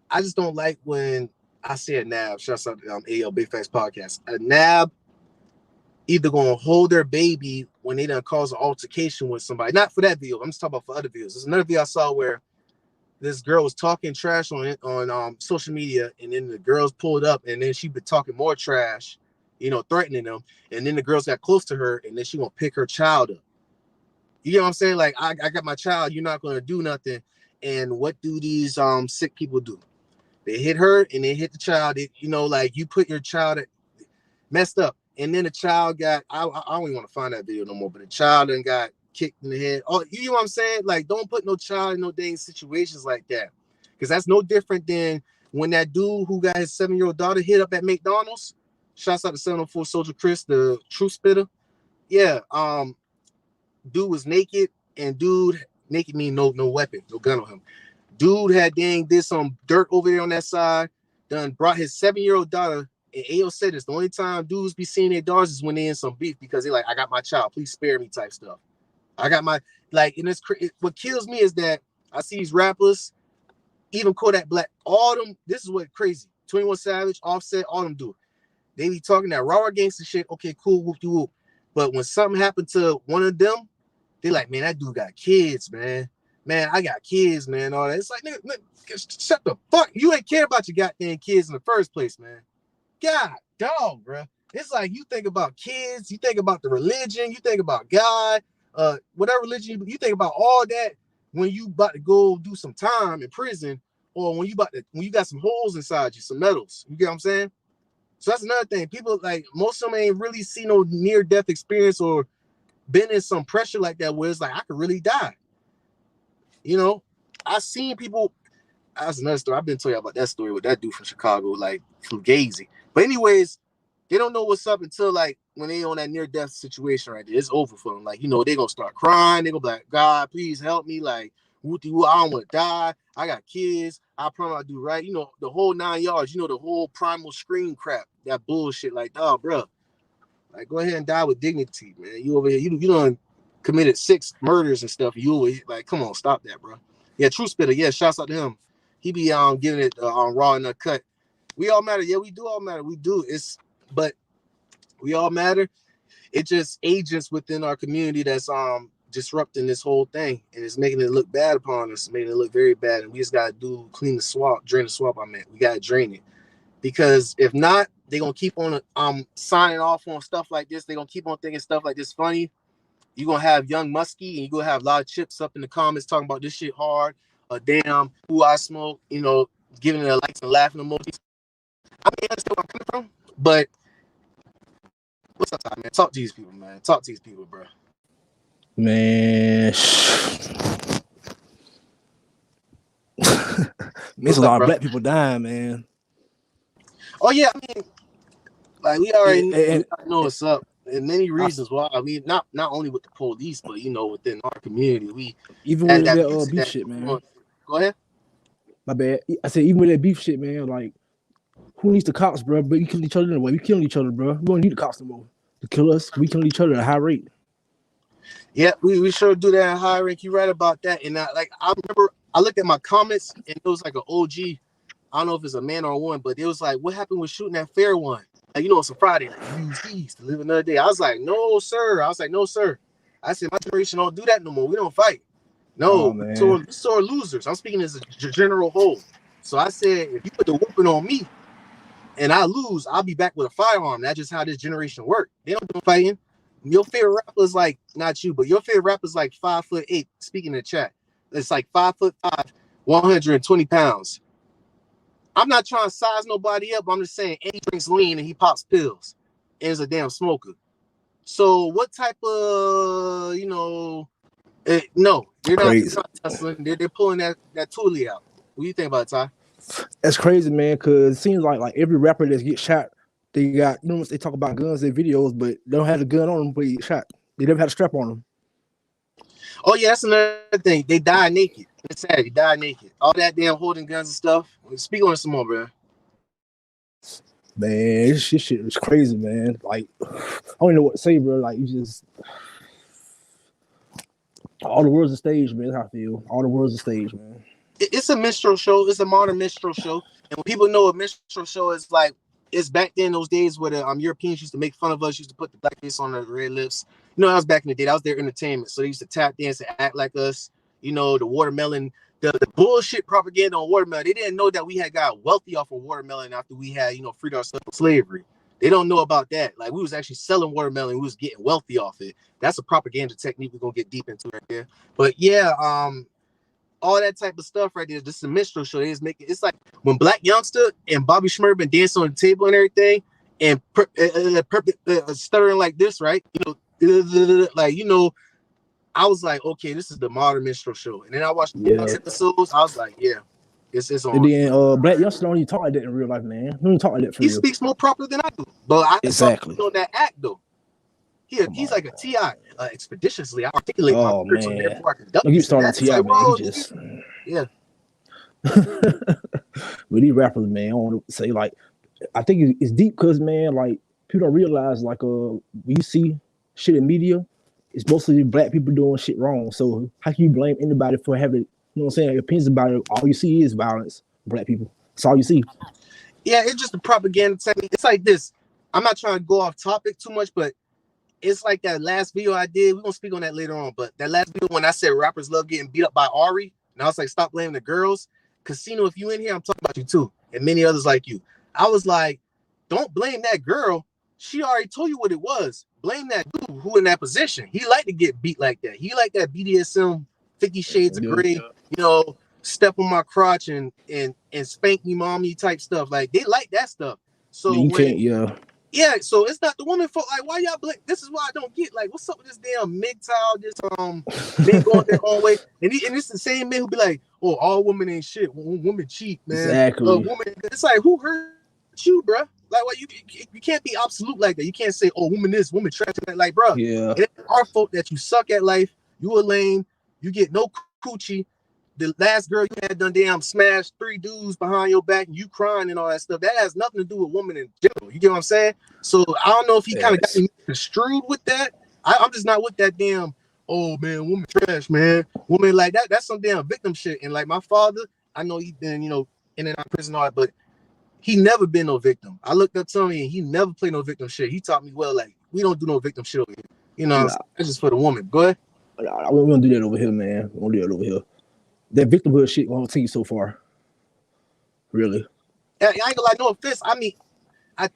I just don't like when I see a nab. Shouts out to Ayo Big Facts Podcast. A nab either gonna hold their baby when they done cause an altercation with somebody. Not for that video. I'm just talking about for other videos. There's another video I saw where this girl was talking trash on social media, and then the girls pulled up, and then she been talking more trash, you know, threatening them, and then the girls got close to her, and then she gonna pick her child up. You know what I'm saying? Like, I got my child, you're not gonna do nothing. And what do these sick people do? They hit her and they hit the child. You know, like, you put your child messed up, and then the child got, I don't even want to find that video no more, but the child then got kicked in the head. Oh, you know what I'm saying? Like, don't put no child in no dang situations like that, because that's no different than when that dude who got his 7-year-old daughter hit up at McDonald's. Shouts out to 704 Soldier Chris, the truth spitter. Yeah, dude was naked, and dude naked mean no weapon, no gun on him. Dude had did some dirt over there on that side, done brought his 7-year-old daughter. And Ayo said this, the only time dudes be seeing their daughters is when they in some beef, because they like, I got my child, please spare me type stuff. I got my, like, and what kills me is that I see these rappers, even Kodak Black, all them, this is what crazy. 21 Savage, Offset, all them do. They be talking that raw gangster shit, okay, cool, whoop-de-whoop. But when something happened to one of them, they like, man, that dude got kids, man. Man, I got kids, man, all that. It's like, nigga, shut the fuck. You ain't care about your goddamn kids in the first place, man. God, dog, bro. It's like, you think about kids, you think about the religion, you think about God, whatever religion you think about all that when you about to go do some time in prison, or when you got some holes inside you, some metals. You get what I'm saying? So that's another thing. People, like, most of them ain't really seen no near-death experience or been in some pressure like that where it's like, I could really die. You know, I've seen people. That's another story. I've been telling you about that story with that dude from Chicago, like Fugazi. But anyways, they don't know what's up until, like, when they on that near-death situation right there. It's over for them. Like, you know, they're going to start crying. They're going to be like, God, please help me. Like, I don't want to die. I got kids. I promise I'll do right. You know, the whole 9 yards. You know, the whole primal scream crap. That bullshit. Like, oh, bro. Like, go ahead and die with dignity, man. You over here. You done committed 6 murders and stuff. You over here. Like, come on, stop that, bro. Yeah, True Spitter. Yeah, shouts out to him. He be giving it raw and uncut. We all matter. Yeah, we do all matter. We do. But we all matter. It's just agents within our community that's disrupting this whole thing, and it's making it look bad upon us, making it look very bad. And we just gotta drain the swamp. We gotta drain it, because if not, they're gonna keep on signing off on stuff like this. They're gonna keep on thinking stuff like this funny. You're gonna have young Muskie, and you're gonna have Lotta Chips up in the comments talking about this shit hard. Damn, who I smoke, you know, giving it a likes and laughing emojis. I mean, I understand where I'm coming from, but what's up, man? Talk to these people, man. Talk to these people, bro. Man, there's a lot of black people dying, man. Oh yeah, I mean, like, we already know what's up, and many reasons why. I mean, not only with the police, but, you know, within our community, we even with that beef shit, man. Go ahead. My bad. I said, even with that beef shit, man. Like, who needs the cops, bro? But we kill each other anyway. We killing each other, bro. We don't need the cops no more to kill us. We killing each other at a high rate. Yeah, we sure do that at high rate. You're right about that. And I remember I looked at my comments, and it was like an OG. I don't know if it's a man or a woman, but it was like, what happened with shooting that fair one? Like, you know, it's a Friday. Like, use these to live another day. I was like, no, sir. I said, my generation don't do that no more. We don't fight. No, sore losers. I'm speaking as a general whole. So I said, if you put the whooping on me and I lose, I'll be back with a firearm. That's just how this generation works. They don't do fighting. Your favorite rapper is like, not you, but your favorite rapper is like 5'8". Speaking in the chat, it's like 5'5", 120 pounds. I'm not trying to size nobody up. I'm just saying, Eddie drinks lean and he pops pills and is a damn smoker. So what type of, you know, no, they're not tussling. They're pulling that toolie out. What do you think about it, Ty? That's crazy, man, because it seems like every rapper that gets shot, they got, you know, they talk about guns in videos, but they don't have the gun on them, but they get shot. They never had a strap on them. Oh yeah, that's another thing. They die naked. It's sad. They die naked. All that damn holding guns and stuff. Speak on it some more, bro. Man, this shit was crazy, man. Like, I don't even know what to say, bro. Like, you just all the world's a stage, man. That's how I feel. All the world's a stage, man. It's a minstrel show. It's a modern minstrel show. And when people know a minstrel show is like, it's back then those days where the Europeans used to make fun of us, used to put the black face on the red lips. You know, that was back in the day. That was their entertainment. So they used to tap dance and act like us. You know, the watermelon, the bullshit propaganda on watermelon. They didn't know that we had got wealthy off of watermelon after we had, you know, freed ourselves from slavery. They don't know about that. Like, we was actually selling watermelon. We was getting wealthy off it. That's a propaganda technique we're going to get deep into right there. But yeah, all that type of stuff right there. This is a minstrel show. They just make it. It's like when Black Youngster and Bobby Shmurda been dancing on the table and everything, and stuttering like this, right? You know, like, you know, I was like, okay, this is the modern minstrel show. And then I watched the episodes. I was like, yeah, it's on. And then Black Youngster don't even talk like that in real life, man. He don't talk like that for real. He speaks more proper than I do, but I exactly saw that act though. He's like a T.I. Expeditiously. I articulate my words, so therefore I can don't get started on T.I., man. He just yeah. With these rappers, man, I want to say, like, I think it's deep because, man, like, people don't realize, like, when you see shit in media, it's mostly black people doing shit wrong. So how can you blame anybody for having, you know what I'm saying, opinions about it? All you see is violence, black people. That's all you see. Yeah, it's just a propaganda technique. It's like this. I'm not trying to go off topic too much, but it's like that last video I did. We're going to speak on that later on. But that last video when I said rappers love getting beat up by Ari, and I was like, stop blaming the girls. Casino, if you in here, I'm talking about you too. And many others like you. I was like, don't blame that girl. She already told you what it was. Blame that dude who in that position. He like to get beat like that. He like that BDSM 50 Shades of Grey, you know, step on my crotch and spank me, mommy type stuff. Like, they like that stuff. So you can't, yeah, so it's not the woman fault. Like, why y'all blame? This is why I don't get. Like, what's up with this damn MGTOW? This men going their own way, and it's the same men who be like, "Oh, all women ain't shit. Women cheat, man." Exactly. Woman, it's like, who hurt you, bro? Like, why you can't be absolute like that. You can't say, "Oh, woman this, woman trash." Like, bro, yeah, it's our fault that you suck at life. You a lame. You get no coochie. The last girl you had done damn smashed 3 dudes behind your back and you crying and all that stuff. That has nothing to do with women in general. You get what I'm saying? So I don't know if he kind of got me construed with that. I'm just not with that damn, oh man, woman trash, man. Woman like that. That's some damn victim shit. And like my father, I know he's been, you know, in and out of prison, all that, but he never been no victim. I looked up to him and he never played no victim shit. He taught me, well, like, we don't do no victim shit over here. You know, that's just for the woman. Go ahead. We don't do that over here, man. We don't do that over here. That victimhood shit won't take you so far. Really. I ain't gonna lie, no offense. I mean,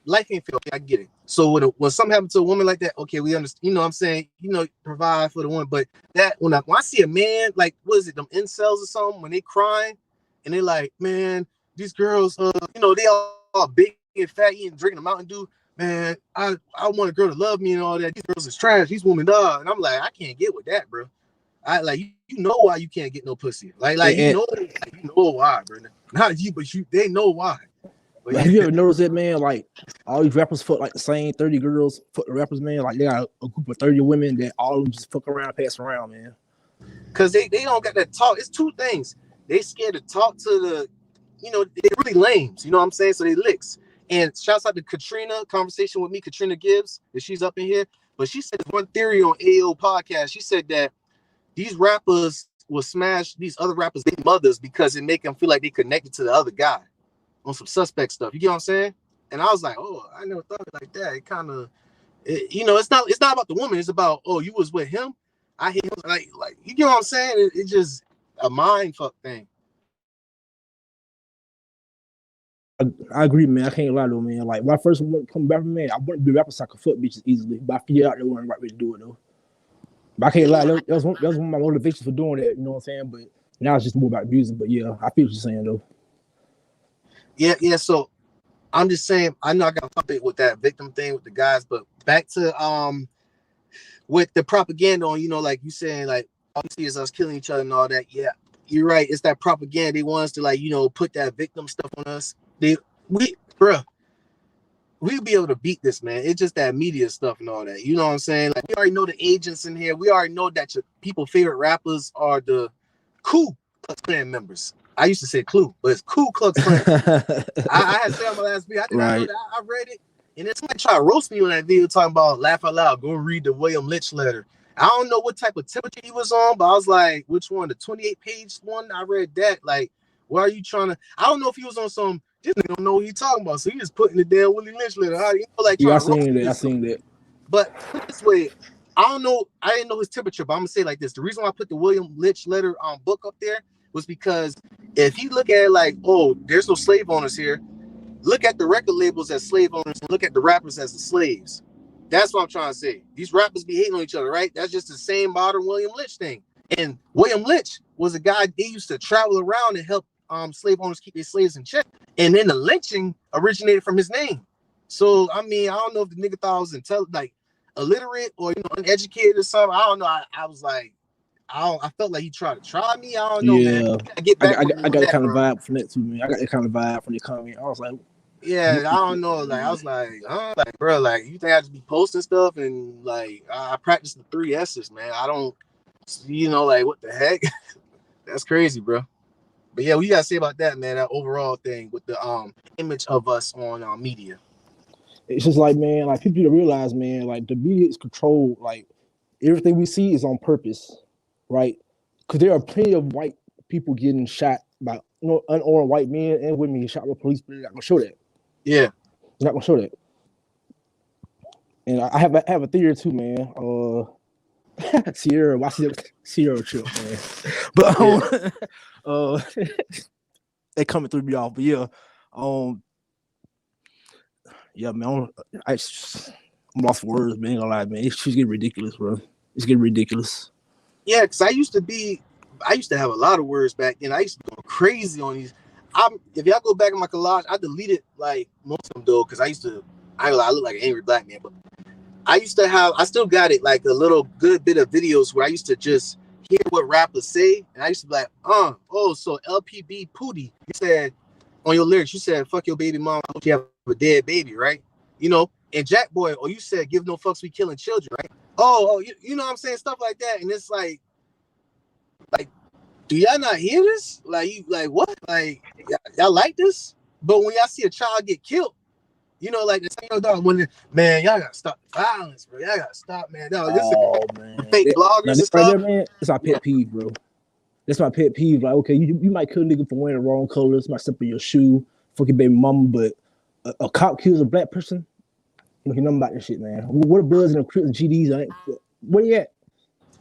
life ain't fair. I get it. So when something happens to a woman like that, okay, we understand. You know what I'm saying? You know, provide for the woman. But that when I see a man, like, what is it, them incels or something, when they crying and they like, man, these girls, you know, they all big and fat, eating, drinking a Mountain Dew. Man, I want a girl to love me and all that. These girls is trash. These women, dog. And I'm like, I can't get with that, bro. I like you know why you can't get no pussy. Like you know why, bro. Not you, but they know why. But have you ever noticed that, man? Like all these rappers fuck like the same 30 girls. Fuck the rappers, man. Like they got a group of 30 women that all of them just fuck around, pass around, man. Cause they don't got that talk. It's 2 things. They scared to talk to the, you know, they really lames. You know what I'm saying? So they licks. And shouts out to Katrina, conversation with me, Katrina Gibbs, that she's up in here. But she said one theory on AO podcast. She said that these rappers will smash these other rappers' their mothers because it make them feel like they connected to the other guy on some suspect stuff. You get what I'm saying? And I was like, oh, I never thought of it like that. It kind of, you know, it's not about the woman. It's about, oh, you was with him. I hit him. Like you get what I'm saying? It's just a mind fuck thing. I agree, man. I can't lie though, man. Like when I first come back from, man, I wouldn't be rapping so I could fuck bitches easily, but I figured out they weren't the right way to do it though. But I can't lie, that was one of my motivations for doing that, you know what I'm saying? But now it's just more about music. But yeah, I feel what you're saying though. Yeah. So I'm just saying, I know I got a with that victim thing with the guys, but back to with the propaganda on, you know, like you saying, like all you see is us killing each other and all that. Yeah, you're right. It's that propaganda. They want us to, like, you know, put that victim stuff on us. We we'll be able to beat this, man. It's just that media stuff and all that. You know what I'm saying? Like, we already know the agents in here. We already know that your people's favorite rappers are the Ku Klux Klan members. I used to say Clue, but it's Ku Klux Klan. I had said on my last video. I did not know that. I read it, and then somebody tried to roast me on that video talking about laugh out loud. Go read the William Lynch letter. I don't know what type of temperature he was on, but I was like, which one? The 28-page one? I read that. Like, why are you trying to? I don't know if he was on some. This nigga don't know what he's talking about, so he just putting the damn Willie Lynch letter. How you know, like, yeah, I seen that. But this way, I don't know. I didn't know his temperature, but I'm gonna say it like this: the reason why I put the William Lynch letter book up there was because if you look at it like, oh, there's no slave owners here, look at the record labels as slave owners and look at the rappers as the slaves. That's what I'm trying to say. These rappers be hating on each other, right? That's just the same modern William Lynch thing. And William Lynch was a guy, they used to travel around and help slave owners keep their slaves in check. And then the lynching originated from his name. So, I mean, I don't know if the nigga thought I was like illiterate or, you know, uneducated or something. I don't know. I was like, I felt like he tried to try me. I don't know, man. I got that kind of vibe from that too, man. I got that kind of vibe from the comment. I was like, yeah, I don't know. Like, I was like, bro, like, you think I just be posting stuff? And like, I practice the 3 S's, man. I don't, you know, like, what the heck? That's crazy, bro. But yeah, what you gotta say about that, man? That overall thing with the image of us on media. It's just like, man, like, people need to realize, man, like, the media is controlled. Like, everything we see is on purpose, right? Because there are plenty of white people getting shot by, you know, unarmed white men and women getting shot by police, but they're not gonna show that. Yeah, they're not gonna show that. And I have a theory too, man. Sierra, watch it, Sierra trip, man. But they coming through me off. But yeah, yeah, man. I'm lost for words, man. Ain't gonna lie, man. It's just getting ridiculous, bro. It's getting ridiculous. Yeah, because I used to have a lot of words back then. I used to go crazy on these. If y'all go back in my collage, I deleted like most of them though, because I look like an angry black man, but I still got it, like a little good bit of videos where I used to just hear what rappers say, and I used to be like, oh, so LPB Pootie, you said on your lyrics, you said, fuck your baby mom, I hope you have a dead baby, right? You know, and Jack Boy, or you said, give no fucks, we killing children, right? Oh, you know what I'm saying? Stuff like that, and it's like, do y'all not hear this? Like, you like what? Like, y'all like this? But when y'all see a child get killed, you know, like, man, y'all gotta stop the violence, bro. Y'all gotta stop, man. No, this is fake bloggers and stuff. Right there, man, it's my pet peeve, bro. That's my pet peeve. Like, okay, you might kill a nigga for wearing the wrong colors, might step in your shoe, fucking baby mama, but a cop kills a black person. You know nothing about this shit, man. What are Bloods and the Crips and GDs? Where you at?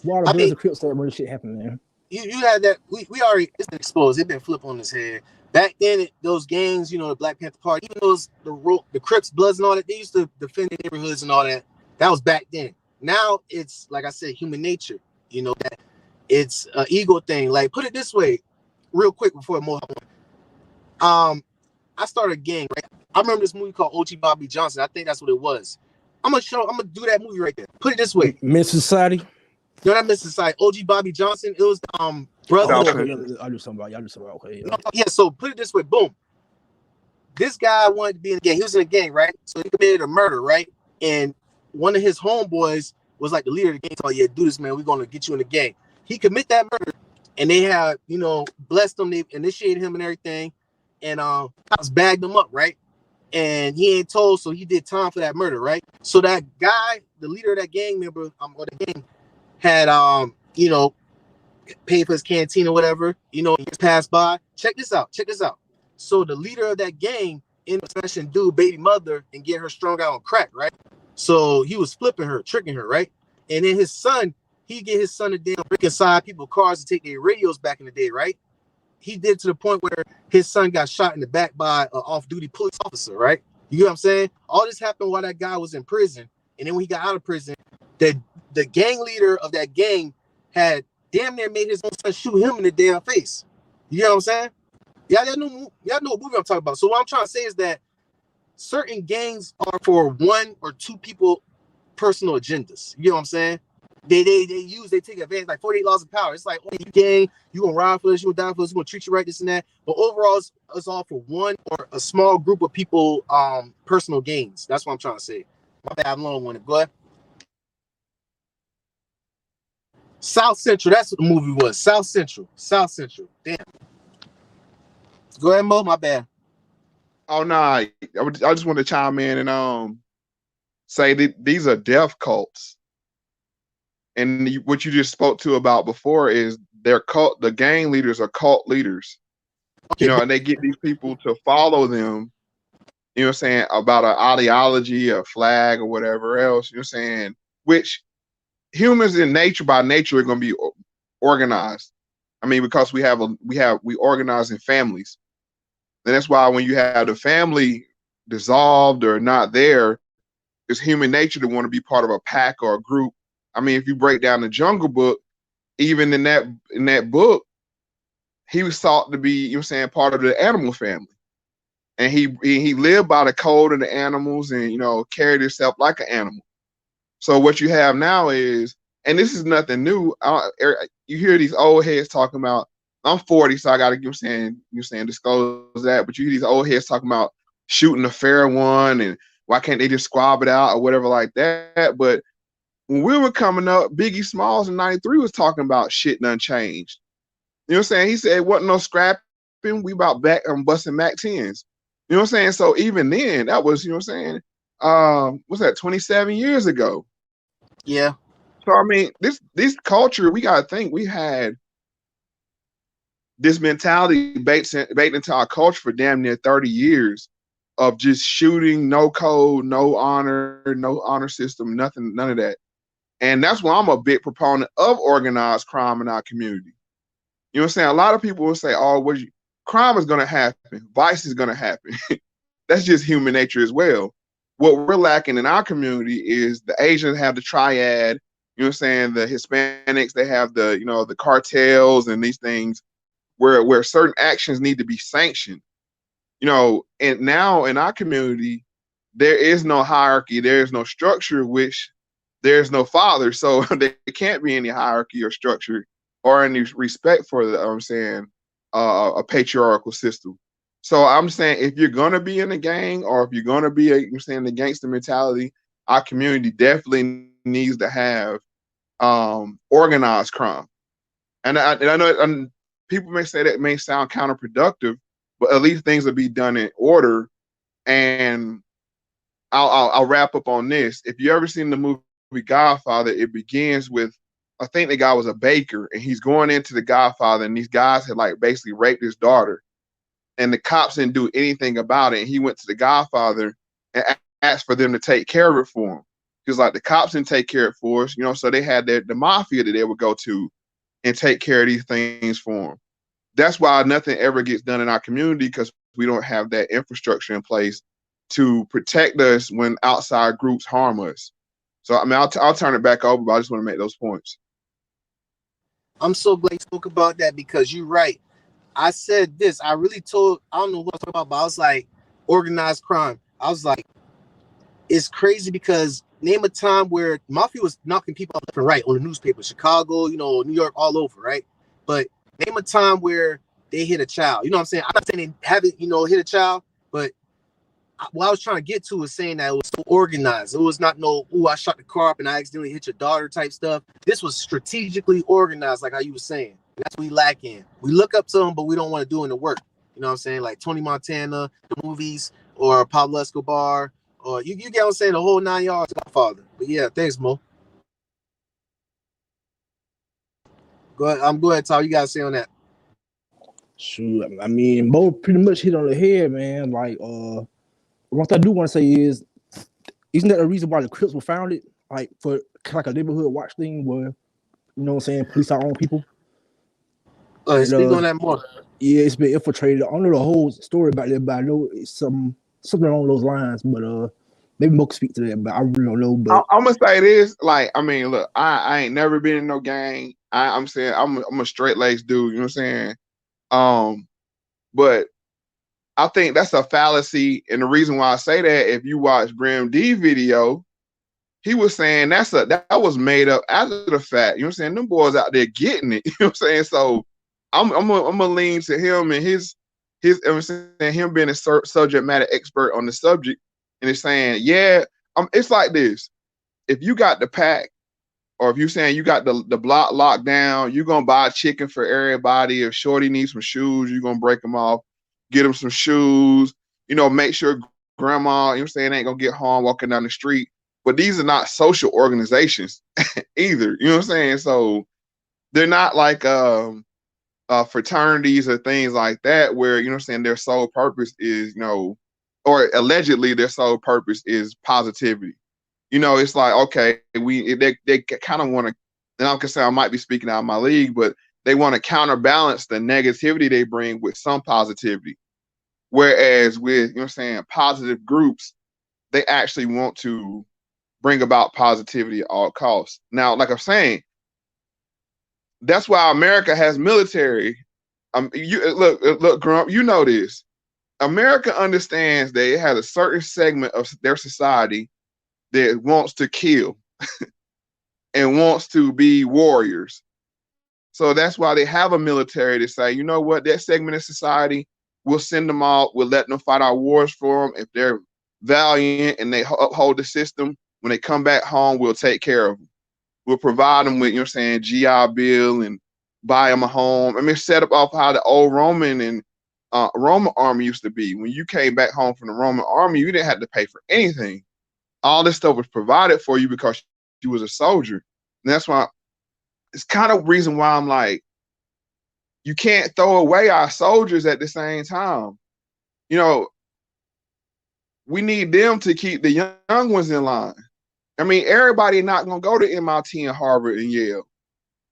Why are the Bloods and Crips starting when this shit happened, man? You had that. We already, it's been exposed. It's been flipped on his head. Back then, those gangs, you know, the Black Panther Party, even those the Crips, Bloods, and all that, they used to defend the neighborhoods and all that. That was back then. Now it's, like I said, human nature. You know, that it's an ego thing. Like, put it this way, real quick before I move on. I started a gang, right? I remember this movie called OG Bobby Johnson. I think that's what it was. I'm gonna do that movie right there. Put it this way. Men's Society. No, not Men's Society. OG Bobby Johnson. It was brother. I do something about. Okay. Yeah. Yeah. So put it this way. Boom. This guy wanted to be in a gang. He was in a gang, right? So he committed a murder, right? And one of his homeboys was like the leader of the gang. So yeah, do this, man. We're gonna get you in the gang. He commit that murder, and they had, you know, blessed him. They initiated him and everything, and cops bagged him up, right? And he ain't told, so he did time for that murder, right? So that guy, the leader of that gang member, or the gang, had you know, paid for his canteen or whatever, you know, years passed by. Check this out. So the leader of that gang ended up smashing dude baby mother and getting her strung out on crack, right? So he was flipping her, tricking her, right? And then his son, he get his son to damn break inside people's cars to take their radios back in the day, right? He did to the point where his son got shot in the back by an off-duty police officer, right? You know what I'm saying? All this happened while that guy was in prison. And then when he got out of prison, the gang leader of that gang had damn near made his own son shoot him in the damn face. You know what I'm saying? Y'all know what movie I'm talking about. So what I'm trying to say is that certain gangs are for one or two people personal agendas. You know what I'm saying? they take advantage, like 48 laws of power. It's like, oh, you gang, you gonna ride for us, you gonna die for us, we gonna treat you right, this and that. But overall, it's all for one or a small group of people, personal gains. That's what I'm trying to say. My bad, I'm long one. Go ahead. South Central, that's what the movie was. South Central. Damn. Go ahead, Mo. My bad. Oh no, I just want to chime in and say that these are death cults. And what you just spoke to about before is their cult. The gang leaders are cult leaders, Okay, you know, and they get these people to follow them. You know what I'm saying, about an ideology, a flag, or whatever else. You know what I'm saying, which humans in nature by nature are going to be organized. I mean, because we organize in families, and that's why when you have the family dissolved or not there, it's human nature to want to be part of a pack or a group. I mean, if you break down the Jungle Book, even in that book, he was thought to be, you know what I'm saying, part of the animal family. And he lived by the code of the animals and, you know, carried himself like an animal. So what you have now is, and this is nothing new, you hear these old heads talking about, I'm 40, so I got to, you know saying, disclose that, but you hear these old heads talking about shooting a fair one and why can't they just squab it out or whatever like that. But when we were coming up, Biggie Smalls in 93 was talking about shit done changed. You know what I'm saying? He said, wasn't no scrapping, we about back busting Mac 10s. You know what I'm saying? So even then, that was, you know what I'm saying, what's that, 27 years ago? Yeah. So I mean, this culture, we gotta think we had this mentality baked into our culture for damn near 30 years of just shooting, no code, no honor system, nothing, none of that. And that's why I'm a big proponent of organized crime in our community. You know what I'm saying? A lot of people will say, oh, crime is gonna happen, vice is gonna happen. That's just human nature as well. What we're lacking in our community is the Asians have the triad, you know what I'm saying? The Hispanics, they have the, you know, the cartels and these things where certain actions need to be sanctioned. You know, and now in our community, there is no hierarchy, there is no structure, which there's no father. So there can't be any hierarchy or structure or any respect for the, I'm saying, a patriarchal system. So I'm saying if you're gonna be in a gang or if you're gonna be you're saying the gangster mentality, our community definitely needs to have organized crime. And I know people may say that may sound counterproductive, but at least things will be done in order. And I'll wrap up on this. If you ever seen the movie Godfather, it begins with, I think the guy was a baker and he's going into the Godfather and these guys had like basically raped his daughter. And the cops didn't do anything about it. And he went to the Godfather and asked for them to take care of it for him. Because like the cops didn't take care of it for us, you know, so they had the mafia that they would go to and take care of these things for them. That's why nothing ever gets done in our community, because we don't have that infrastructure in place to protect us when outside groups harm us. So I mean, I'll turn it back over, but I just want to make those points. I'm so glad you spoke about that because you're right. I said this. I really told, I don't know what I'm talking about, but I was like, organized crime. I was like, it's crazy because name a time where mafia was knocking people left and right on the newspaper, Chicago, you know, New York, all over, right? But name a time where they hit a child. You know what I'm saying? I'm not saying they haven't, you know, hit a child, but what I was trying to get to was saying that it was so organized. It was not no, oh, I shot the car up and I accidentally hit your daughter type stuff. This was strategically organized, like how you were saying. That's what we lack in. We look up to them, but we don't want to do in the work. You know what I'm saying? Like Tony Montana, the movies, or Pablo Escobar, or you get what I'm saying, the whole 9 yards, Godfather. But yeah, thanks, Mo. Go ahead. I'm going to talk. You got to say on that. Shoot, I mean, Mo pretty much hit on the head, man. Like, what I do want to say is, isn't that the reason why the Crips were founded? Like, for like a neighborhood watch thing where, you know what I'm saying, police our own people? Speak on that more. Yeah, it's been infiltrated. I don't know the whole story about that, but I know it's something along those lines. But maybe Mo can speak to that, but I really don't know. But I'm gonna say this, like, I mean, look, I ain't never been in no gang. I'm saying I'm a straight laced dude, you know what I'm saying? But I think that's a fallacy, and the reason why I say that, if you watch Grim D video, he was saying that was made up after the fact. You know what I'm saying? Them boys out there getting it. You know what I'm saying? So I'm gonna lean to him and his you know what I'm saying, him being a subject matter expert on the subject, and it's saying, yeah, it's like this. If you got the pack, or if you're saying you got the block locked down, you're gonna buy chicken for everybody. If Shorty needs some shoes, you're gonna break them off, get him some shoes, you know, make sure grandma, you know what I'm saying, ain't gonna get harmed walking down the street. But these are not social organizations either. You know what I'm saying? So they're not like fraternities or things like that where, you know what I'm saying, their sole purpose is, you know, or allegedly their sole purpose is positivity. You know, it's like, okay, they kind of want to, and I'm gonna say I might be speaking out of my league, but they want to counterbalance the negativity they bring with some positivity. Whereas with, you know what I'm saying, positive groups, they actually want to bring about positivity at all costs. Now, like I'm saying, that's why America has military. You look, Grump, you know this. America understands that it has a certain segment of their society that wants to kill and wants to be warriors. So that's why they have a military to say, you know what, that segment of society, we'll send them out, we'll let them fight our wars for them. If they're valiant and they uphold the system, when they come back home, we'll take care of them. We'll provide them with, you know what I'm saying, GI Bill and buy them a home. I mean, set up off how the old Roman and Roman army used to be. When you came back home from the Roman army, you didn't have to pay for anything. All this stuff was provided for you because you was a soldier. And that's why it's kind of reason why I'm like, you can't throw away our soldiers at the same time. You know, we need them to keep the young ones in line. I mean, everybody not going to go to MIT and Harvard and Yale,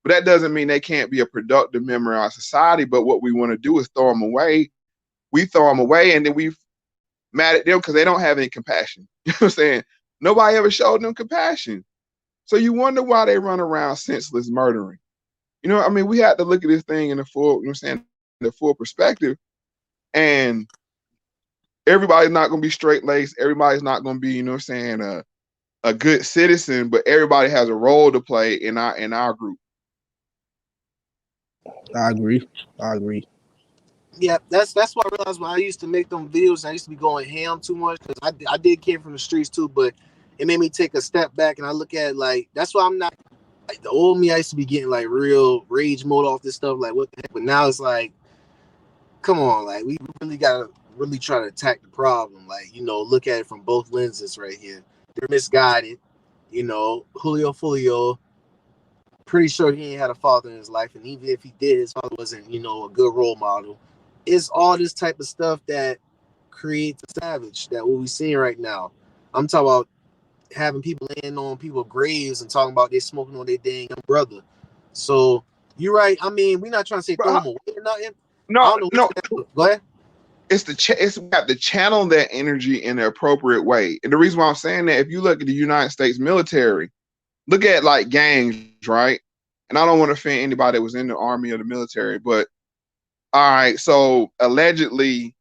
but that doesn't mean they can't be a productive member of our society. But what we want to do is throw them away. We throw them away, and then we mad at them because they don't have any compassion. You know what I'm saying? Nobody ever showed them compassion. So you wonder why they run around senseless murdering. You know, I mean, we had to look at this thing in the full, you know what I'm saying, the full perspective. And everybody's not going to be straight-laced. Everybody's not going to be, you know what I'm saying, a good citizen, but everybody has a role to play in our group. I agree. Yeah, that's what I realized when I used to make them videos. I used to be going ham too much because I did came from the streets too, but it made me take a step back and I look at it like, that's why I'm not like the old me. I used to be getting like real rage mode off this stuff, like what the heck? But now it's like, come on, like we really gotta really try to attack the problem. Like, you know, look at it from both lenses right here. They're misguided, you know. Julio, pretty sure he ain't had a father in his life, and even if he did, his father wasn't, you know, a good role model. It's all this type of stuff that creates a savage that what we're seeing right now. I'm talking about having people laying on people's graves and talking about they smoking on their dang young brother. So you're right. I mean, we're not trying to say throw them away or nothing. No. Go ahead. It's we have to channel that energy in the appropriate way. And the reason why I'm saying that, if you look at the United States military, look at like gangs, right? And I don't want to offend anybody that was in the army or the military, but all right, so allegedly,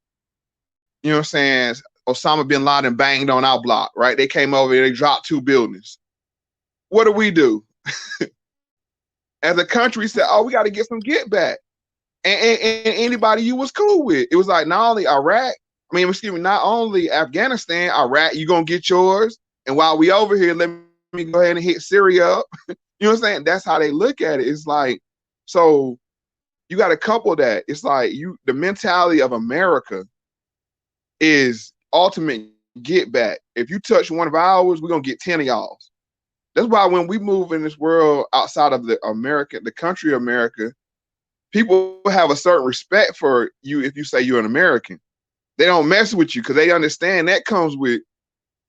you know what I'm saying, Osama bin Laden banged on our block, right? They came over here, they dropped 2 buildings. What do? As a country said, oh, we got to get some get back. And anybody you was cool with. It was like not only not only Afghanistan, Iraq, you gonna get yours. And while we over here, let me go ahead and hit Syria up. You know what I'm saying? That's how they look at it. It's like, so you got to couple that. It's like the mentality of America is ultimate get back. If you touch one of ours, we're gonna get 10 of y'all's. That's why when we move in this world outside of the country of America, people have a certain respect for you if you say you're an American. They don't mess with you because they understand that comes with,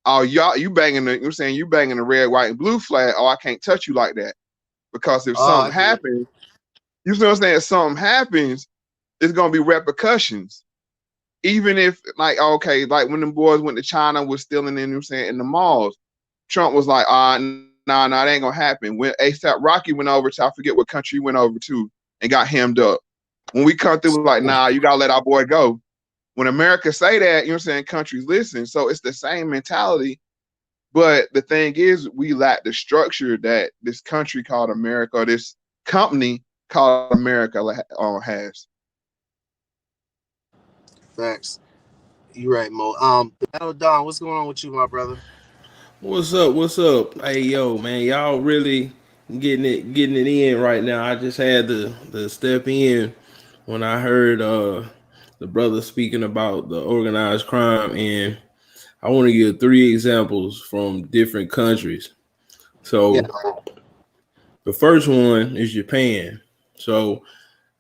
oh, you banging the, you know what I'm saying, you banging the red, white, and blue flag. Oh, I can't touch you like that. Because if something happens, you know what I'm saying, if something happens, it's gonna be repercussions. Even if, like, okay, like when them boys went to China, was stealing in, you know what I'm saying, in the malls, Trump was like, nah, it ain't gonna happen. When ASAP Rocky went over to, I forget what country he went over to, and got hemmed up. When we come through, like, nah, you gotta let our boy go. When America say that, you know what I'm saying, countries listen. So it's the same mentality But the thing is, we lack the structure that this country called America, or this company called America has. Facts. You right, Mo. The BattleDon, what's going on with you, my brother? What's up? What's up? Hey, yo, man, y'all really getting it in right now. I just had to step in when I heard the brother speaking about the organized crime, and I want to give 3 examples from different countries. Yeah. So the first one is Japan. So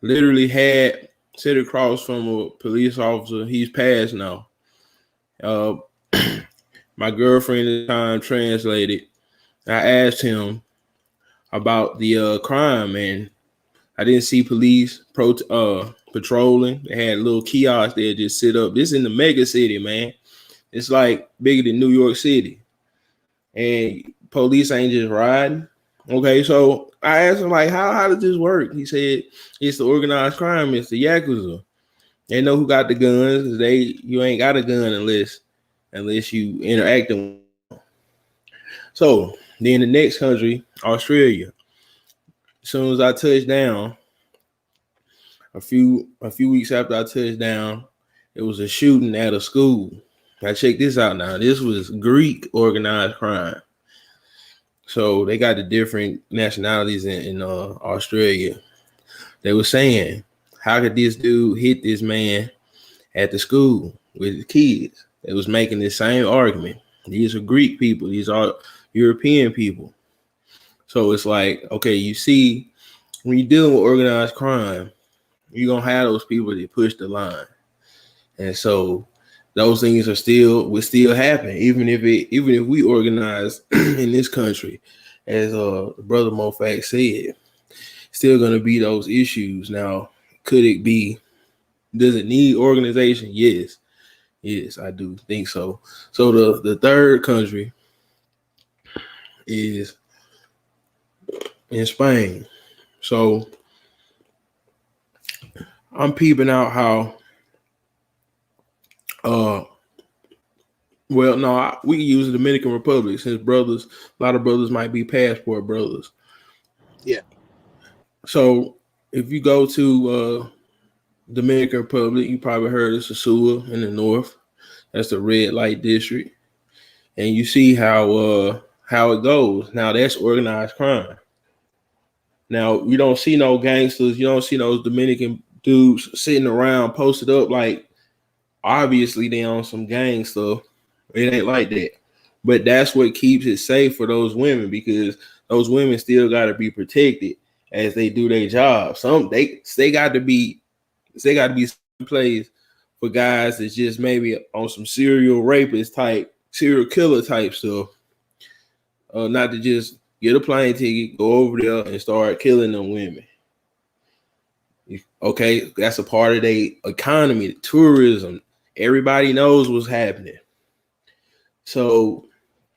literally had sit across from a police officer. He's passed now. Uh, my girlfriend at the time translated. I asked him about the crime, and I didn't see police patrolling. They had little kiosks there just sit up. This in the mega city, man. It's like bigger than New York City, and police ain't just riding. Okay, so I asked him like, how does this work? He said it's the organized crime. It's the yakuza. They know who got the guns. You ain't got a gun unless you interacting. So then the next country, Australia. As soon as I touched down, a few weeks after I touched down, it was a shooting at a school. Now check this out now. This was Greek organized crime. So they got the different nationalities in Australia. They were saying, how could this dude hit this man at the school with the kids? They was making the same argument. These are Greek people. These are European people. So it's like, okay, you see, when you're dealing with organized crime, you're going to have those people that push the line. And so those things will still happen, even if we organize in this country, as brother Moe Factz said, still going to be those issues. Now, could it be? Does it need organization? Yes, I do think so. So the third country is in Spain. So I'm peeping out how. Well, no, we can use the Dominican Republic since a lot of brothers might be passport brothers. Yeah. So if you go to Dominican Republic, you probably heard of Sosua in the north. That's the red light district, and you see how it goes. Now that's organized crime. Now you don't see no gangsters. You don't see those Dominican dudes sitting around posted up like obviously they on some gang stuff. It ain't like that. But that's what keeps it safe for those women, because those women still got to be protected as they do their job. They got to be place for guys that's just maybe on some serial killer type stuff. Not to just get a plane ticket, go over there and start killing them women. Okay, that's a part of their economy, the tourism. Everybody knows what's happening. So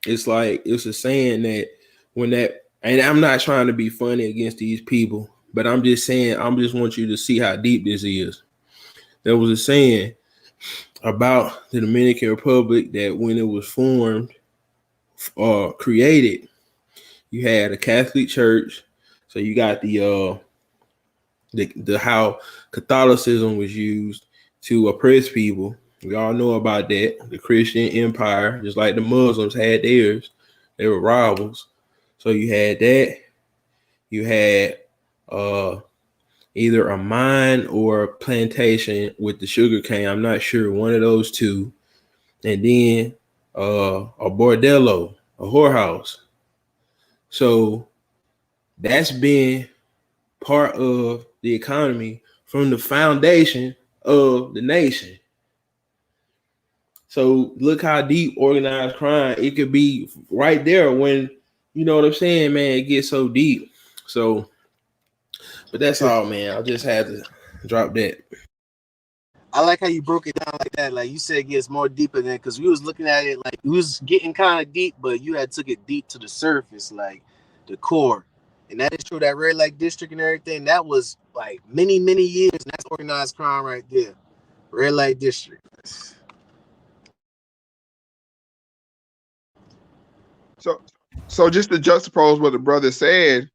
it's like, it's a saying that and I'm not trying to be funny against these people, but I'm just saying, I just want you to see how deep this is. There was a saying about the Dominican Republic that when it was formed or created, you had a Catholic Church. So you got the how Catholicism was used to oppress people. We all know about that. The Christian empire, just like the Muslims had theirs, they were rivals. So you had that. You had either a mine or a plantation with the sugar cane. I'm not sure, one of those two. And then a bordello, a whorehouse. So that's been part of the economy from the foundation of the nation. So look how deep organized crime it could be right there when, you know what I'm saying, man, it gets so deep. So, but that's all, man. I just had to drop that. I like how you broke it down like that. Like you said, it gets more deeper than, because we was looking at it like it was getting kind of deep, but you had took it deep to the surface, like the core. And that is true. That red light district and everything, that was like many years. And that's organized crime right there. Red light district. So just to juxtapose what the brother said,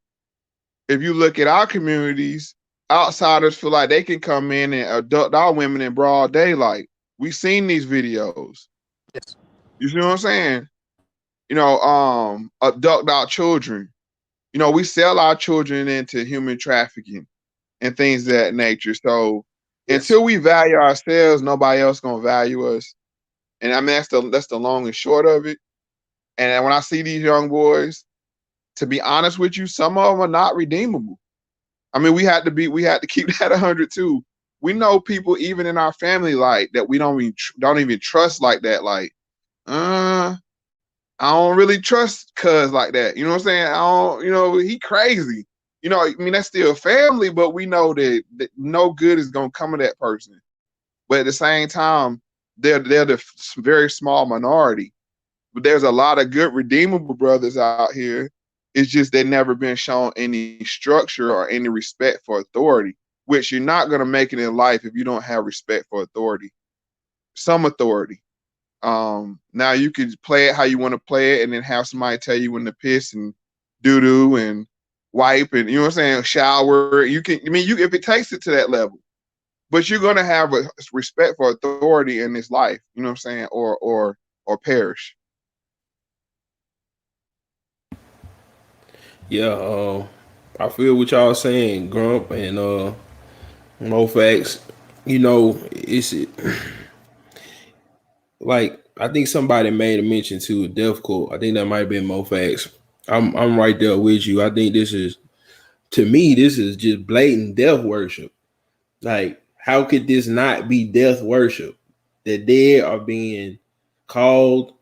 if you look at our communities, outsiders feel like they can come in and abduct our women in broad daylight. We've seen these videos. Yes. You see what I'm saying? You know, abduct our children. You know, we sell our children into human trafficking and things of that nature. So until we value ourselves, nobody else gonna value us. And I mean that's the long and short of it. And when I see these young boys, to be honest with you, some of them are not redeemable. I mean, we had to keep that 100 too. We know people even in our family like that we don't even trust like that. Like, I don't really trust cuz like that. You know what I'm saying? I don't, you know, he crazy. You know, I mean, that's still family, but we know that no good is gonna come of that person. But at the same time, they're the very small minority. But there's a lot of good redeemable brothers out here. It's just they've never been shown any structure or any respect for authority, which you're not gonna make it in life if you don't have respect for authority. Some authority. Now you can play it how you want to play it, and then have somebody tell you when to piss and doo-doo and wipe and, you know what I'm saying, shower. You can, I mean, you, if it takes it to that level, but you're gonna have a respect for authority in this life, you know what I'm saying, or perish. Yeah, I feel what y'all saying, Grump and Moe Factz. You know, it's like I think somebody made a mention to death cult. I think that might have been Moe Factz. I'm right there with you. I think this is, to me, this is just blatant death worship. Like, how could this not be death worship? The dead are being called.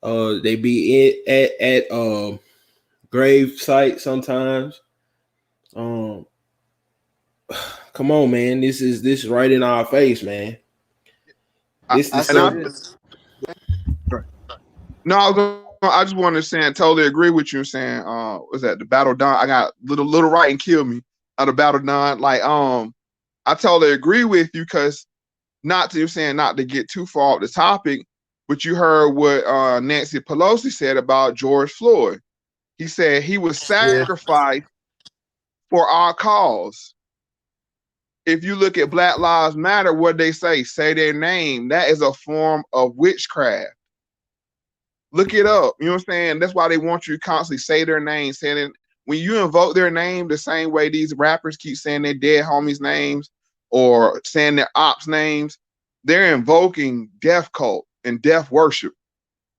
They be at grave sites sometimes. Come on, man. This is right in our face, man. This is I just want to say and totally agree with you saying, was that the BattleDon? I got little writing kill me out of BattleDon. Like, I totally agree with you, because not to get too far off the topic, but you heard what Nancy Pelosi said about George Floyd. He said he was sacrificed for our cause. If you look at Black Lives Matter, what they say their name. That is a form of witchcraft. Look it up. You know what I'm saying? That's why they want you to constantly say their name. Saying, when you invoke their name, the same way these rappers keep saying their dead homies' names or saying their ops' names, they're invoking death cult and death worship.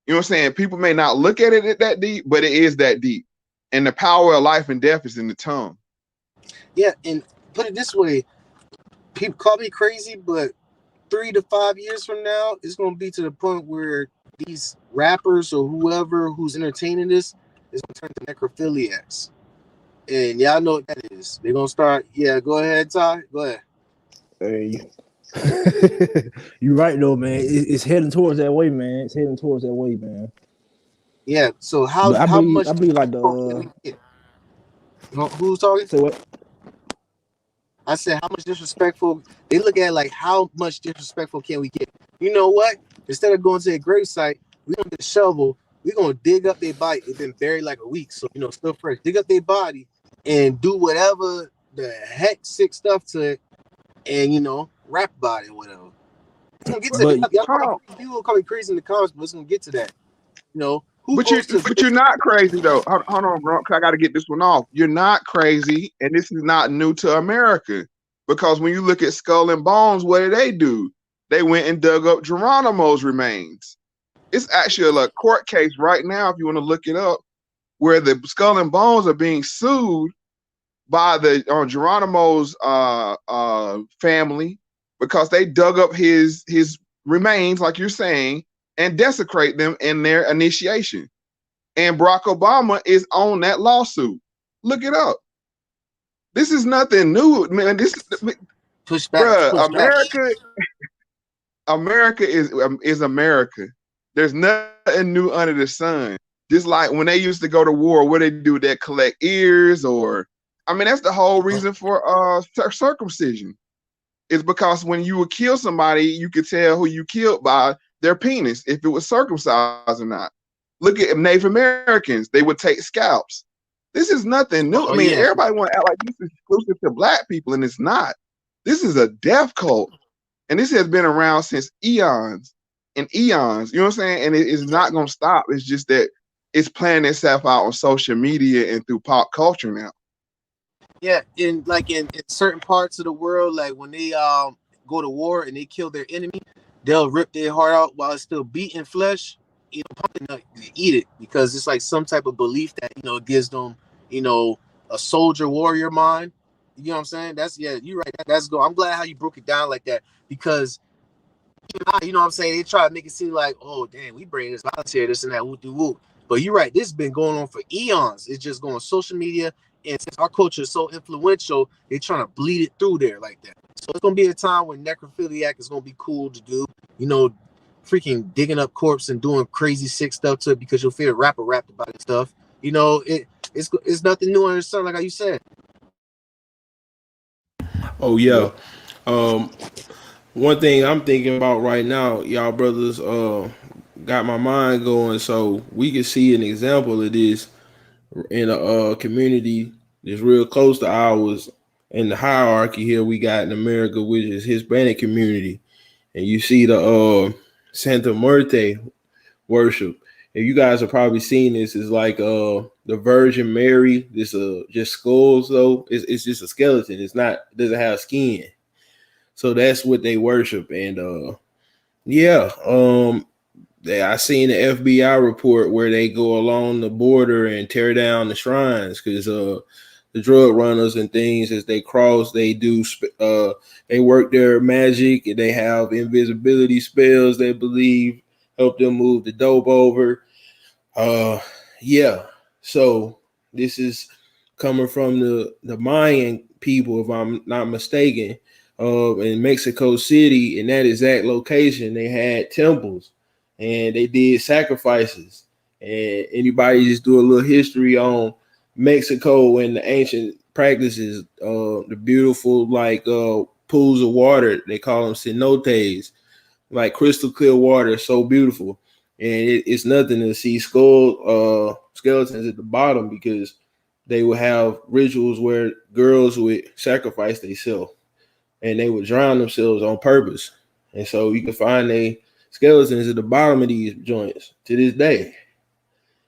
You know what I'm saying? People may not look at it that deep, but it is that deep. And the power of life and death is in the tongue. Yeah, and put it this way, people call me crazy, but 3 to 5 years from now, it's going to be to the point where these rappers or whoever who's entertaining this is going to turn to necrophiliacs. And y'all know what that is. They're going to start, go ahead, Ty. Go ahead. Hey. You're right, though, man. It's heading towards that way, man. It's heading towards that way, man. Yeah, so how much... I believe like the... Who's talking? Say what? I said, how much disrespectful? They look at it like, how much disrespectful can we get? You know what? Instead of going to a grave site, we're going to get a shovel. We're going to dig up their body. It's been buried like a week, so, still fresh. Dig up their body and do whatever the heck sick stuff to it and, rap about it or whatever. It's going to get to that. People call me crazy in the comments, but it's going to get to that. But you're not crazy, though. Hold on, bro, because I got to get this one off. You're not crazy, and this is not new to America. Because when you look at Skull and Bones, what do? They went and dug up Geronimo's remains. It's actually a court case right now, if you want to look it up, where the Skull and Bones are being sued by the Geronimo's family, because they dug up his remains, like you're saying, and desecrate them in their initiation. And Barack Obama is on that lawsuit. Look it up. This is nothing new, man. This is America is America. There's nothing new under the sun. Just like when they used to go to war, what they do, they collect ears, or that's the whole reason for circumcision. It's because when you would kill somebody, you could tell who you killed by their penis, if it was circumcised or not. Look at Native Americans. They would take scalps. This is nothing new. I mean, everybody want to act like this is exclusive to black people, and it's not. This is a death cult. And this has been around since eons and eons. You know what I'm saying? And it's not going to stop. It's just that it's playing itself out on social media and through pop culture now. Yeah, in certain parts of the world, like when they go to war and they kill their enemy, they'll rip their heart out while it's still beating flesh. Pumpkin nut, eat it, because it's like some type of belief that it gives them a soldier warrior mind. You know what I'm saying? That's you're right. That's good. I'm glad how you broke it down like that, because you know what I'm saying, they try to make it seem like, oh damn, we bring this violence here, this and that, whoop de whoop. But you're right, this has been going on for eons. It's just going on social media, and since our culture is so influential, they're trying to bleed it through there like that. So it's gonna be a time when necrophiliac is gonna be cool to do, freaking digging up corpse and doing crazy sick stuff to it because your favorite rapper rapped about it stuff. It's nothing new under the sun, like how you said. Oh yeah. One thing I'm thinking about right now, y'all brothers got my mind going, so we can see an example of this in a community that's real close to ours in the hierarchy here we got in America, which is Hispanic community. And you see the Santa Muerte worship. And you guys have probably seen this. It's like the Virgin Mary. This just skulls though. It's just a skeleton. It doesn't have skin. So that's what they worship. And I seen the FBI report where they go along the border and tear down the shrines because the drug runners and things, as they cross, they work their magic, and they have invisibility spells they believe help them move the dope over. So this is coming from the Mayan people, if I'm not mistaken, in Mexico City. In that exact location, they had temples and they did sacrifices. And anybody just do a little history on Mexico and the ancient practices, the beautiful pools of water, they call them cenotes, like crystal clear water, so beautiful. And it's nothing to see skeletons at the bottom, because they would have rituals where girls would sacrifice themselves and they would drown themselves on purpose. And so you can find they skeletons at the bottom of these joints to this day.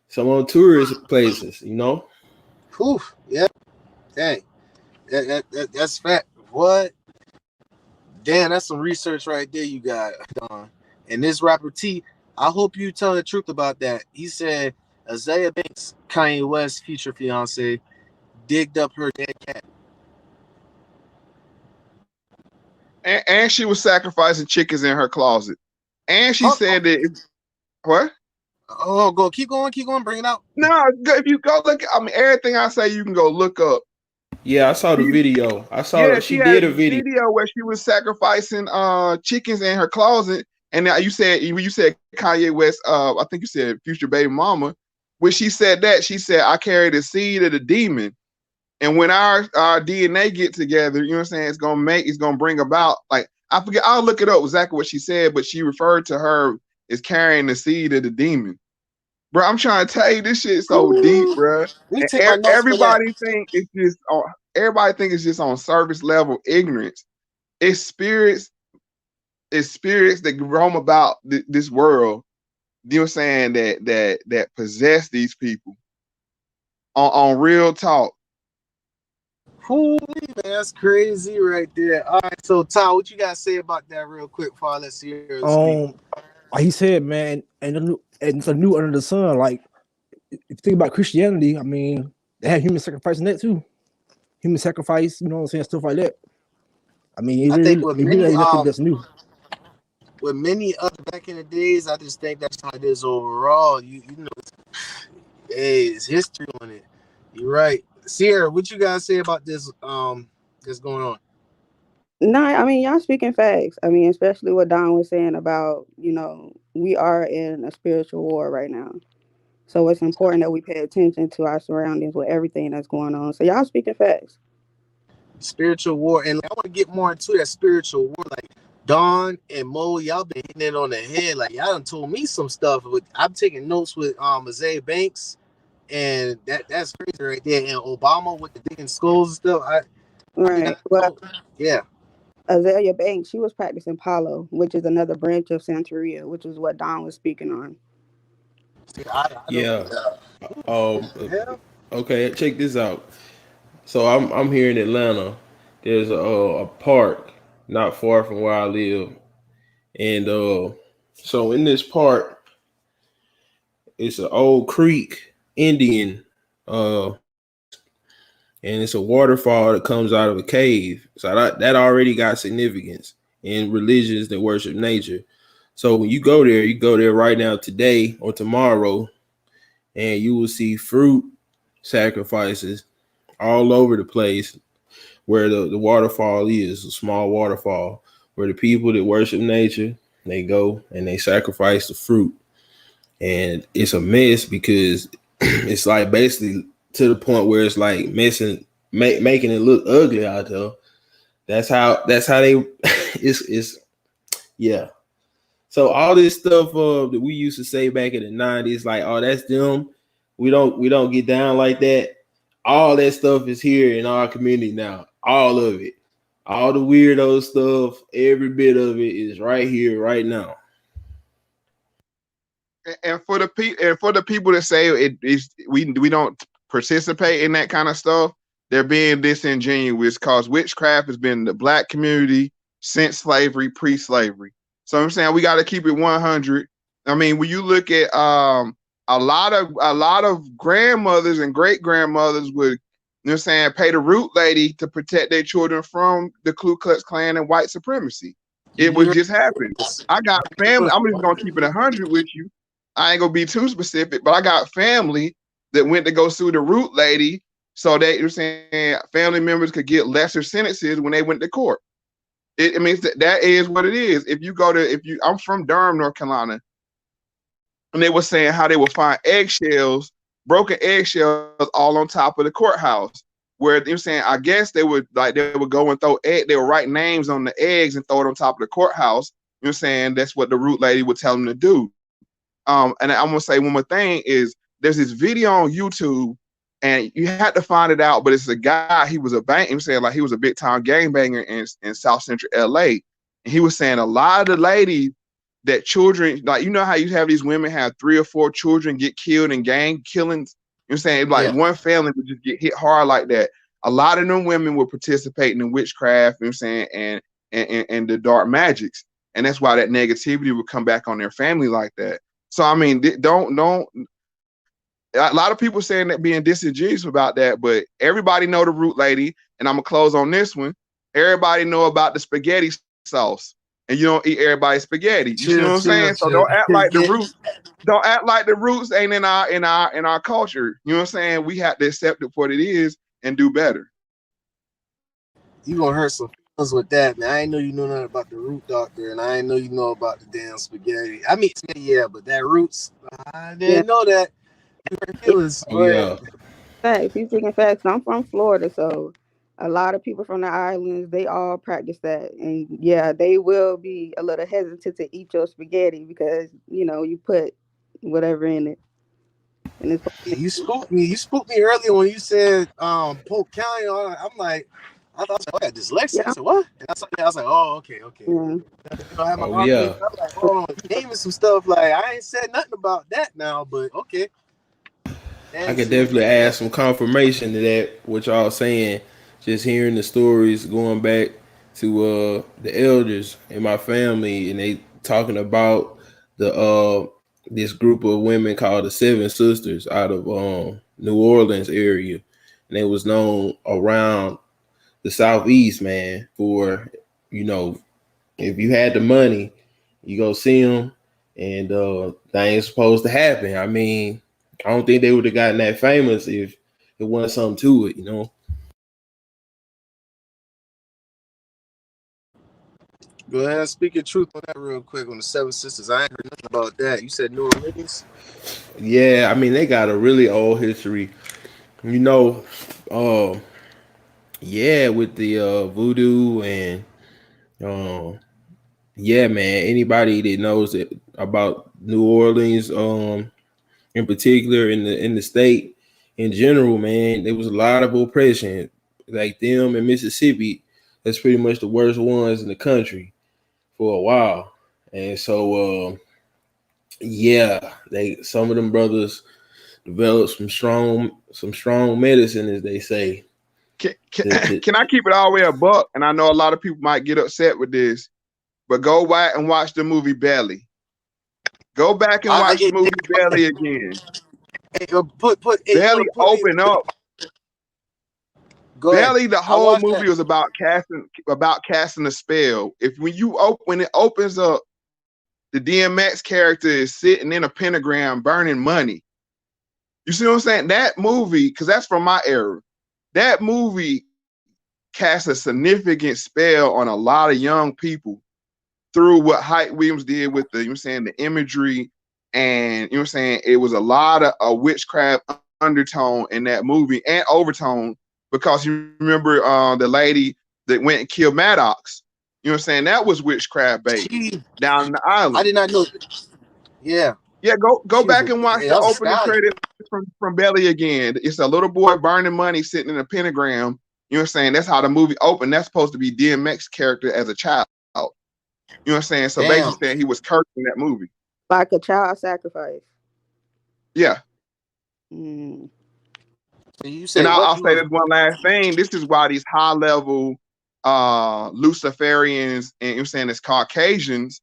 Some on tourist places, Whew, yeah. Dang. That's fact. What? Damn, that's some research right there you got, Don. And this rapper T, I hope you tell the truth about that. He said Isaiah Banks, Kanye West's future fiance, digged up her dead cat. And she was sacrificing chickens in her closet. And she said that. What? Oh, keep going, bring it out. No, if you go look, everything I say, you can go look up. Yeah, I saw the video. She did a video where she was sacrificing chickens in her closet. And now you said Kanye West, I think you said future baby mama. When she said that, she said, I carry the seed of the demon. And when our DNA get together, you know what I'm saying, it's gonna bring about, like, I forget, I'll look it up exactly what she said, but she referred to her as carrying the seed of the demon. Bro, I'm trying to tell you, this shit is so deep, bro. Everybody think it's just on surface level ignorance. It's spirits that roam about this world, you know what I'm saying, that possess these people on real talk. Holy man, that's crazy right there. All right, so Ty, what you gotta say about that real quick before I let Sierra speak? Like he said, man, and it's a new under the sun. Like, if you think about Christianity, I mean, they have human sacrifice in that too. Human sacrifice, you know what I'm saying, stuff like that. I mean, that's new. With many other back in the days, I just think that's how it is overall. You know, it's history on it. You're right. Sierra, what you guys say about this that's going on? No, I mean, y'all speaking facts. I mean, especially what Don was saying about, we are in a spiritual war right now. So it's important that we pay attention to our surroundings with everything that's going on. So y'all speaking facts. Spiritual war. And I want to get more into that spiritual war. Like, Don and Moe, y'all been hitting it on the head. Like y'all done told me some stuff. I'm taking notes with Isaiah Banks, and that's crazy right there. And Obama with the digging skulls and stuff. I did Right. not Well, know. Yeah. Azalea Banks, she was practicing Palo, which is another branch of Santeria, which is what Don was speaking on. See, I don't. Yeah. What Um. the hell? Okay. Check this out. So I'm here in Atlanta. There's a park not far from where I live, and so in this park, it's an old creek Indian place, and it's a waterfall that comes out of a cave. So that already got significance in religions that worship nature. So when you go there right now today or tomorrow, and you will see fruit sacrifices all over the place where the waterfall is, a small waterfall, where the people that worship nature, they go and they sacrifice the fruit. And it's a mess because it's like basically to the point where it's like making it look ugly out there. That's how they it's yeah. So all this stuff that we used to say back in the 90s, like, oh, that's them. We don't get down like that. All that stuff is here in our community now. All of it. All the weirdo stuff, every bit of it is right here, right now. And for the people that say it is we don't participate in that kind of stuff, they're being disingenuous because witchcraft has been the black community since slavery, pre-slavery. So I'm saying we got to keep it 100. I mean, when you look at a lot of grandmothers and great grandmothers would, you know what I'm saying, pay the root lady to protect their children from the Ku Klux Klan and white supremacy. It You was heard just happened. this. I got family. I'm just gonna keep it 100 with you. I ain't gonna be too specific, but I got family that went to go sue the root lady so that you're saying family members could get lesser sentences when they went to court. It means that is what it is. I'm from Durham, North Carolina, and they were saying how they would find eggshells, broken eggshells, all on top of the courthouse. Where they're saying, I guess they would go and they would write names on the eggs and throw it on top of the courthouse. You know what I'm saying? That's what the root lady would tell them to do. And I'm gonna say one more thing is there's this video on YouTube, and you had to find it out, but it's a guy, he was a bank, he was saying like he was a big time gangbanger in South Central LA. And he was saying a lot of the ladies that children, like you know how you have these women have 3 or 4 children get killed in gang killings. You know what I'm saying? Like Yeah. one family would just get hit hard like that. A lot of them women were participating in witchcraft, you know what I'm saying, and the dark magics. And that's why that negativity would come back on their family like that. So I mean, don't. A lot of people saying that being disingenuous about that, but everybody know the root lady, and I'm gonna close on this one. Everybody know about the spaghetti sauce, and you don't eat everybody's spaghetti. You see what Chill, I'm chill, saying? So chill. don't act like the Yeah. roots. Don't act like the roots ain't in our culture. You know what I'm saying? We have to accept it for what it is and do better. You gonna hurt some feelings with that, man. I ain't know you know nothing about the root doctor, and I ain't know you know about the damn spaghetti. I mean, yeah, but that roots, I Yeah. didn't know that. You hurt feelings. Oh Go ahead. yeah. Facts. He's speaking facts. I'm from Florida, so a lot of people from the islands, they all practice that. And yeah, they will be a little hesitant to eat your spaghetti because, you put whatever in it. And it's Yeah, you spooked me. You spooked me earlier when you said Polk County. I'm like, I thought I got dyslexia. I yeah. said what? And I was like, oh, okay, okay. Yeah. I had my Oh arm raised. yeah. I'm like, hold on, naming some stuff. Like I ain't said nothing about that now, but okay. I Dang, could serious. definitely add some confirmation to that, what y'all saying. Just hearing the stories going back to the elders in my family, and they talking about the this group of women called the Seven Sisters out of New Orleans area, and they was known around the southeast, man, for, you know, if you had the money, you go see them, and things supposed to happen. I mean, I don't think they would have gotten that famous if it wasn't something to it, you know. Go ahead, speak your truth on that real quick on the Seven Sisters. I ain't heard nothing about that. You said New Orleans. Yeah, I mean they got a really old history, you know. Uh, yeah, with the voodoo and uh, yeah, man. Anybody that knows that about New Orleans, in particular, in the state in general, man, there was a lot of oppression. Like them in Mississippi, that's pretty much the worst ones in the country for a while. And so, yeah, they some of them brothers developed some strong medicine, as they say. Can, To can I keep it all the way a buck? And I know a lot of people might get upset with this, but go back and watch the movie Belly. Go back and watch the movie Belly again. Belly open up. Go Belly, ahead. the whole movie was about casting a spell. When it opens up, the DMX character is sitting in a pentagram burning money. You see what I'm saying? That movie, because that's from my era, that movie cast a significant spell on a lot of young people through what Hype Williams did with the, the imagery, and it was a lot of a witchcraft undertone in that movie and overtone, because you remember the lady that went and killed Maddox. That was witchcraft based down in the island. I did not know. Yeah. Yeah, go back and watch the opening credits from Belly again. It's a little boy burning money sitting in a pentagram. That's how the movie opened. That's supposed to be DMX character as a child. So basically saying he was cursed in that movie. Like a child sacrifice. Yeah. Mm. So you say, and I'll say this one last thing. This is why these high level Luciferians and it's Caucasians,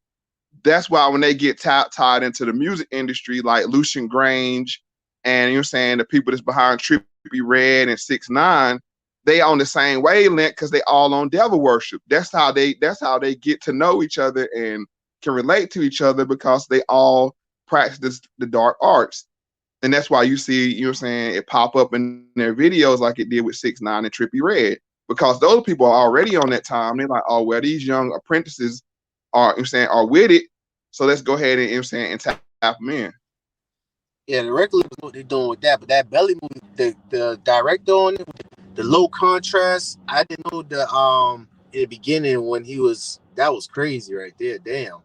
that's why when they get tied into the music industry, like Lucian Grange and the people that's behind Trippie Redd and 6ix9ine, they on the same wavelength because they all on devil worship. That's how they get to know each other and can relate to each other, because they all practice the dark arts. And that's why you see, it pop up in their videos like it did with 6ix9ine and Trippie Redd, because those people are already on that time. They're like, oh, well, these young apprentices are with it, so let's go ahead and tap them in. Yeah, the regular was what they're doing with that, but that Belly movie, the director on it, the low contrast, I didn't know the in the beginning when that was crazy right there. Damn.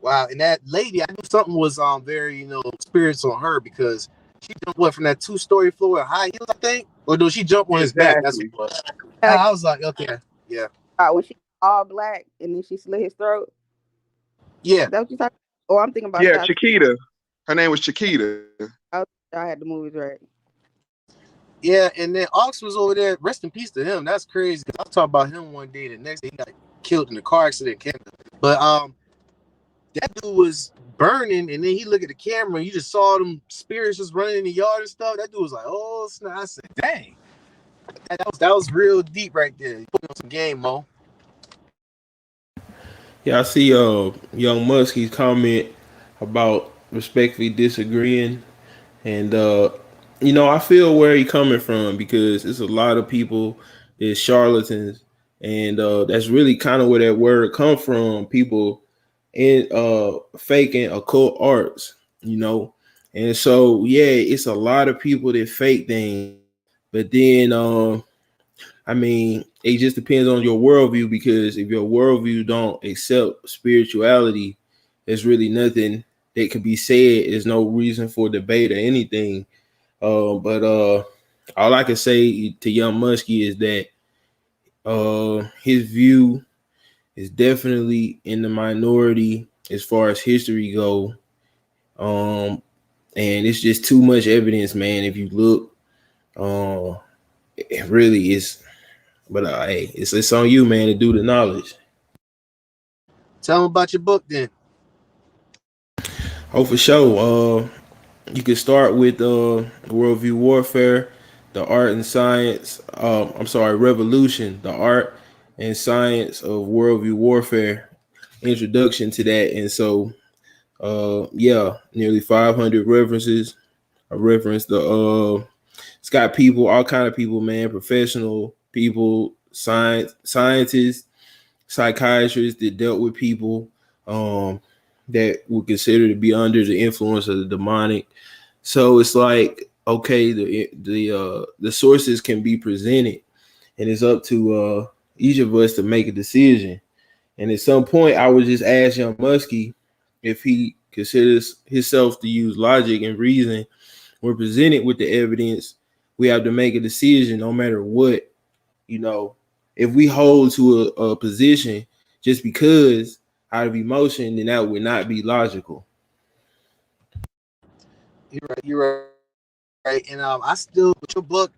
Wow. And that lady, I knew something was very, spirits on her, because she jumped from that 2-story floor at high heels, I think? Or no, she jumped on his back. That's what it was. I was like, okay, yeah. When she all black and then she slit his throat. Yeah. That's what you talking about? Oh, I'm thinking about Chiquita. Her name was Chiquita. I had the movies right. Yeah, and then Ox was over there. Rest in peace to him. That's crazy. I was talking about him one day. The next day he got killed in a car accident in Canada. But that dude was burning, and then he looked at the camera and you just saw them spirits just running in the yard and stuff. That dude was like, oh snap. I said, dang. That was real deep right there. You put on some game, Mo. Yeah, I see young Muskie's comment about respectfully disagreeing, and I feel where he coming from, because it's a lot of people that's charlatans, and that's really kind of where that word come from. People in faking occult arts, and so yeah, it's a lot of people that fake things, but then it just depends on your worldview, because if your worldview don't accept spirituality, there's really nothing that can be said. There's no reason for debate or anything. But all I can say to young Muskie is that his view is definitely in the minority as far as history go. And it's just too much evidence, man. If you look, it really is. But hey, it's on you, man, to do the knowledge. Tell them about your book then. Oh, for sure. You can start with Worldview Warfare, the art and science. Revolution, the art and science of Worldview Warfare. Introduction to that. And so, nearly 500 references. I referenced it's got people, all kind of people, man, professional people, scientists, psychiatrists that dealt with people that would consider to be under the influence of the demonic. So it's like, okay, the sources can be presented, and it's up to each of us to make a decision. And at some point, I would just ask young Muskie if he considers himself to use logic and reason. We're presented with the evidence. We have to make a decision no matter what. You know, if we hold to a position just because out of emotion, then that would not be logical. You're right. You're right. And I still with your book.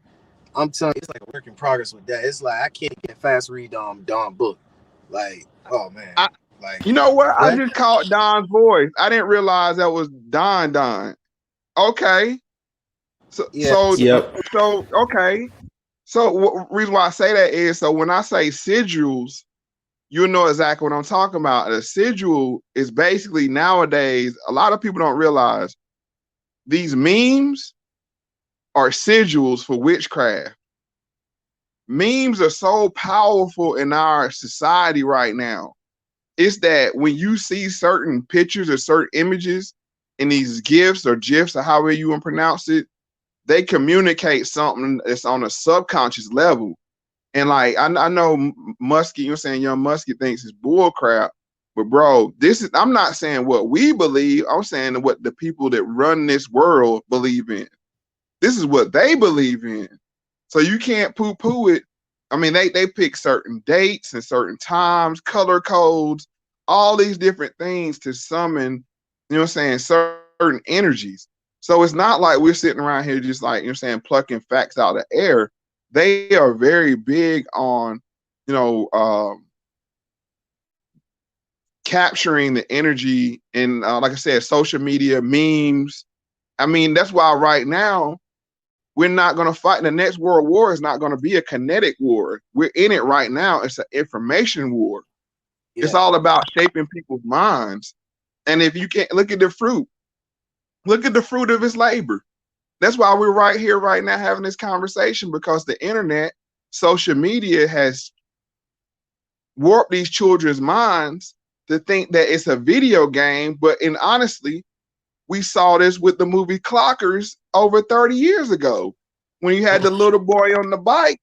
I'm telling you, it's like a work in progress with that. It's like I can't get fast read Don book. Like, oh man, I, like you know what? I what? just caught Don's voice. I didn't realize that was Don. Okay. So Yeah. so So Yep. so okay. So reason why I say that is so when I say sigils, you know exactly what I'm talking about. A sigil is basically nowadays, a lot of people don't realize these memes are sigils for witchcraft. Memes are so powerful in our society right now. It's that when you see certain pictures or certain images in these GIFs or GIFs or however you want to pronounce it, they communicate something that's on a subconscious level. And like I know Muskie, you're saying young Muskie thinks it's bull crap, but bro, this is I'm not saying what we believe. I'm saying what the people that run this world believe in. This is what they believe in. So you can't poo-poo it. I mean, they pick certain dates and certain times, color codes, all these different things to summon, you know what I'm saying, certain energies. So it's not like we're sitting around here just like, you know what I'm saying, plucking facts out of the air. They are very big on, you know, capturing the energy in, like I said, social media, memes. I mean, that's why right now we're not going to fight. The next world war is not going to be a kinetic war. We're in it right now. It's an information war. It's yeah. all about shaping people's minds. And if you can't look at the fruit of his labor. That's why we're right here right now having this conversation, because the internet, social media has warped these children's minds to think that it's a video game. But in honestly, we saw this with the movie Clockers over 30 years ago when you had the little boy on the bike.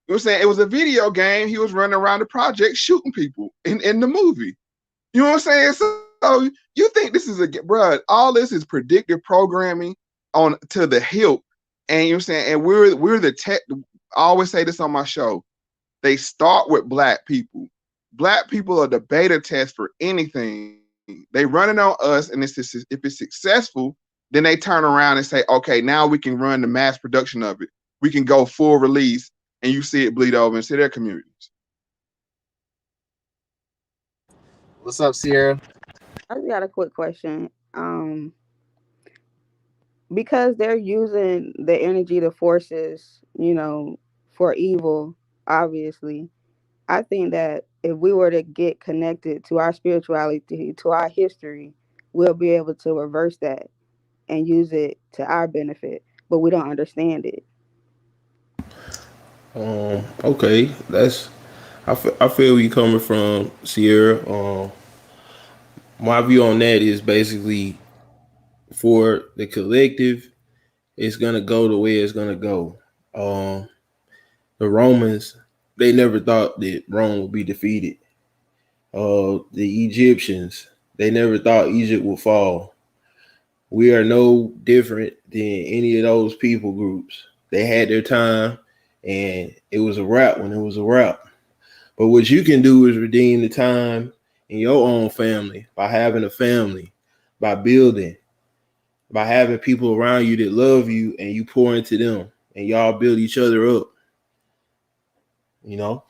You were saying it was a video game. He was running around the project shooting people in the movie. You know what I'm saying? So you think this is bruh, all this is predictive programming on to the hilt. And you know what I'm saying? And we're the tech. I always say this on my show. They start with black people. Black people are the beta test for anything. They run it on us, and if it's successful, then they turn around and say, okay, now we can run the mass production of it. We can go full release, and you see it bleed over into their communities. What's up, Sierra? I just got a quick question. Because they're using the energy, the forces, for evil, obviously. I think that if we were to get connected to our spirituality, to our history, we'll be able to reverse that and use it to our benefit. But we don't understand it. Okay, I feel where you coming from, Sierra. My view on that is basically for the collective, it's gonna go the way it's gonna go. Um, the Romans, they never thought that Rome would be defeated. The Egyptians, they never thought Egypt would fall. We are no different than any of those people groups. They had their time, and it was a wrap when it was a wrap. But what you can do is redeem the time in your own family by having a family, by building, by having people around you that love you and you pour into them and y'all build each other up, you know?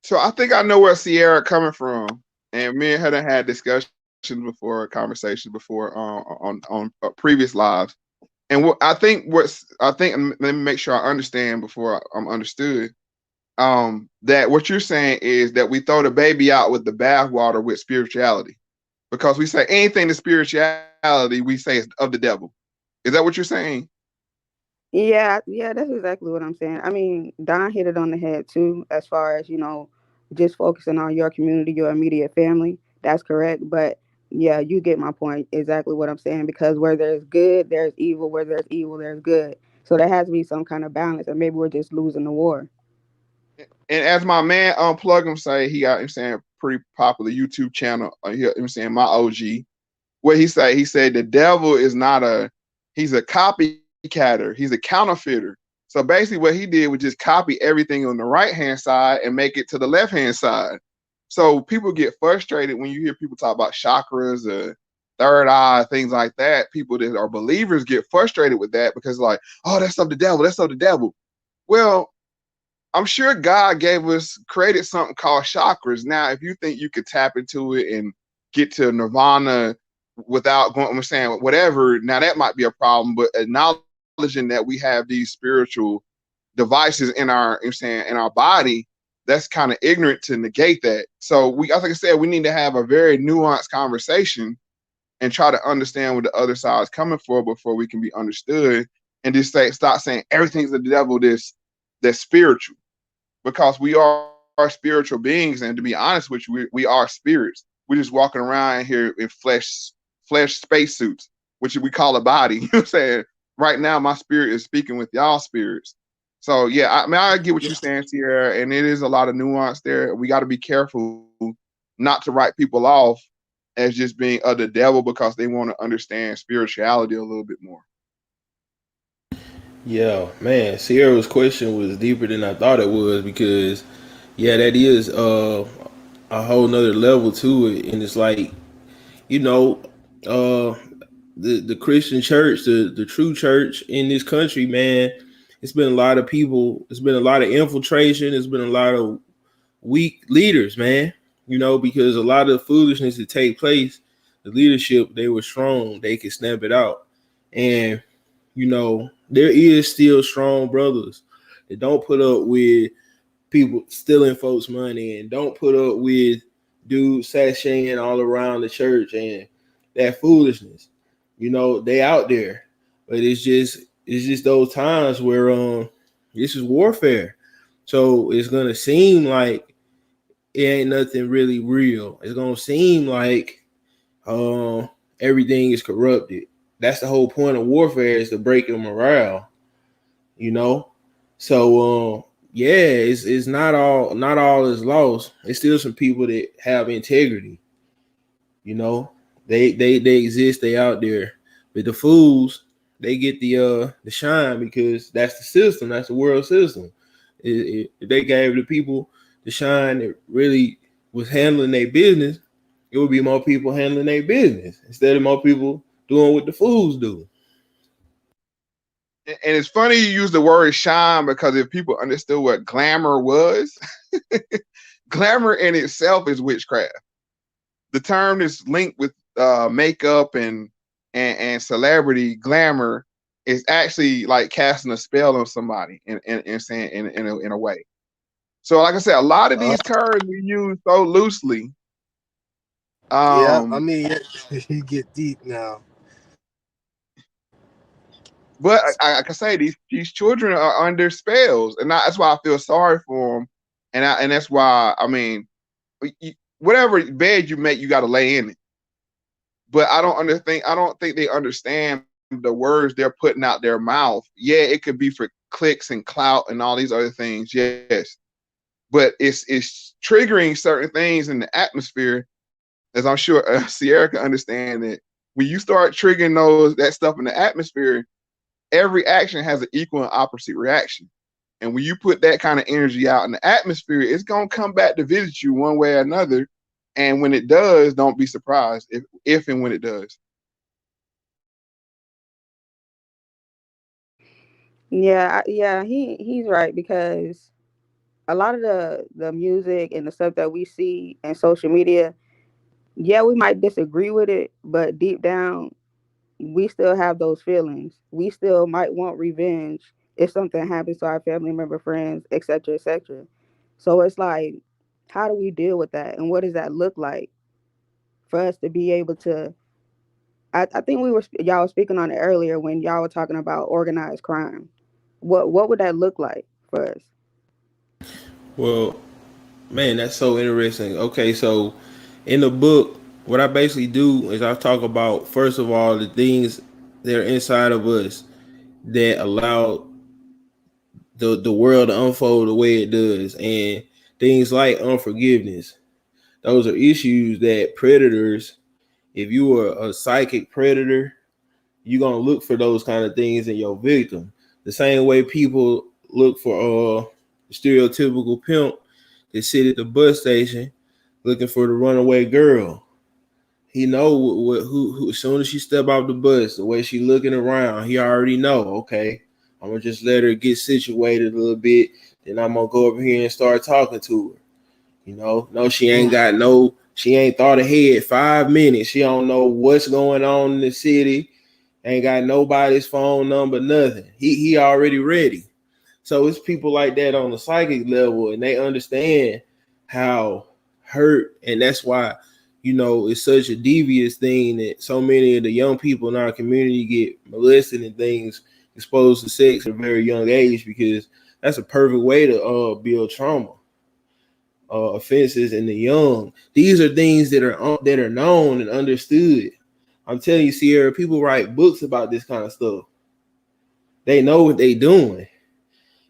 So I think I know where Sierra coming from, and me and her done had discussions before, conversations before on previous lives. And let me make sure I understand before I'm understood. That what you're saying is that we throw the baby out with the bathwater with spirituality, because we say anything to spirituality we say is of the devil. Is that what you're saying? Yeah, that's exactly what I'm saying. I mean, Don hit it on the head too, as far as, just focusing on your community, your immediate family. That's correct. But yeah, you get my point. Exactly what I'm saying. Because where there's good, there's evil. Where there's evil, there's good. So there has to be some kind of balance, and maybe we're just losing the war. And as my man Unplug him say, he got, I'm saying, pretty popular YouTube channel. I'm saying my OG. What he say? He said the devil is not he's a copycatter. He's a counterfeiter. So basically, what he did was just copy everything on the right hand side and make it to the left hand side. So people get frustrated when you hear people talk about chakras, third eye, things like that. People that are believers get frustrated with that because like, oh, that's of the devil. That's of the devil. Well, I'm sure God created something called chakras. Now, if you think you could tap into it and get to nirvana without going, I'm saying whatever, now that might be a problem. But acknowledging that we have these spiritual devices in our, I'm saying, in our body, that's kind of ignorant to negate that. So we, like I said, we need to have a very nuanced conversation and try to understand what the other side is coming for before we can be understood, and just stop saying everything's the devil. That's spiritual. Because we are spiritual beings, and to be honest with you, we are spirits. We're just walking around here in flesh spacesuits, which we call a body. You know what I'm saying? Right now, my spirit is speaking with y'all spirits. So yeah, I mean, I get what you're saying, Sierra, and it is a lot of nuance there. We got to be careful not to write people off as just being of the devil because they want to understand spirituality a little bit more. Yeah, man, Sierra's question was deeper than I thought it was because, yeah, that is a whole nother level to it, and it's like, you know, uh, the Christian church, the true church in this country, man, it's been a lot of people, it's been a lot of infiltration, it's been a lot of weak leaders, man. You know, because a lot of foolishness that take place, the leadership, they were strong, they could snap it out, and you know, there is still strong brothers that don't put up with people stealing folks' money and don't put up with dudes sashaying all around the church and that foolishness. You know, they out there. But it's just those times where this is warfare. So it's gonna seem like it ain't nothing really real. It's gonna seem like everything is corrupted. That's the whole point of warfare, is to break your morale, you know. So yeah, it's not all is lost. There's still some people that have integrity, you know. They exist, they out there. But the fools, they get the shine because that's the system, that's the world system. If they gave the people the shine that really was handling their business, it would be more people handling their business instead of more people doing what the fools do. And it's funny you use the word shine because if people understood what glamour was, glamour in itself is witchcraft. The term is linked with makeup and celebrity. Glamour is actually like casting a spell on somebody and saying in a way. So like I said, a lot of these terms we use so loosely. Yeah, I mean, you get deep now. But I can say these children are under spells, and that's why I feel sorry for them, and that's why I mean, whatever bed you make, you got to lay in it. But I don't think they understand the words they're putting out their mouth. Yeah, it could be for clicks and clout and all these other things. Yes, but it's triggering certain things in the atmosphere, as I'm sure Sierra can understand that when you start triggering that stuff in the atmosphere, every action has an equal and opposite reaction. And when you put that kind of energy out in the atmosphere, it's going to come back to visit you one way or another. And when it does, don't be surprised if and when it does. Yeah, he's right, because a lot of the music and the stuff that we see in social media, yeah, we might disagree with it, but deep down, we still have those feelings. We still might want revenge if something happens to our family member, friends, etc., etc. So it's like, how do we deal with that, and what does that look like for us to be able to? I think y'all were speaking on it earlier when y'all were talking about organized crime. What would that look like for us? Well, man, that's so interesting. Okay, so in the book, what I basically do is I talk about, first of all, the things that are inside of us that allow the world to unfold the way it does, and things like unforgiveness. Those are issues that predators, if you are a psychic predator, you're gonna look for those kind of things in your victim. The same way people look for stereotypical pimp that sit at the bus station looking for the runaway girl. He know who as soon as she step off the bus, the way she looking around, he already know, okay, I'm gonna just let her get situated a little bit, then I'm gonna go over here and start talking to her. No, she ain't thought ahead 5 minutes. She don't know what's going on in the city, ain't got nobody's phone number, nothing. He already ready. So it's people like that on the psychic level, and they understand how hurt, and that's why it's such a devious thing that so many of the young people in our community get molested and things, exposed to sex at a very young age, because that's a perfect way to build trauma, offenses in the young. These are things that are known and understood. I'm telling you, Sierra, people write books about this kind of stuff. They know what they doing.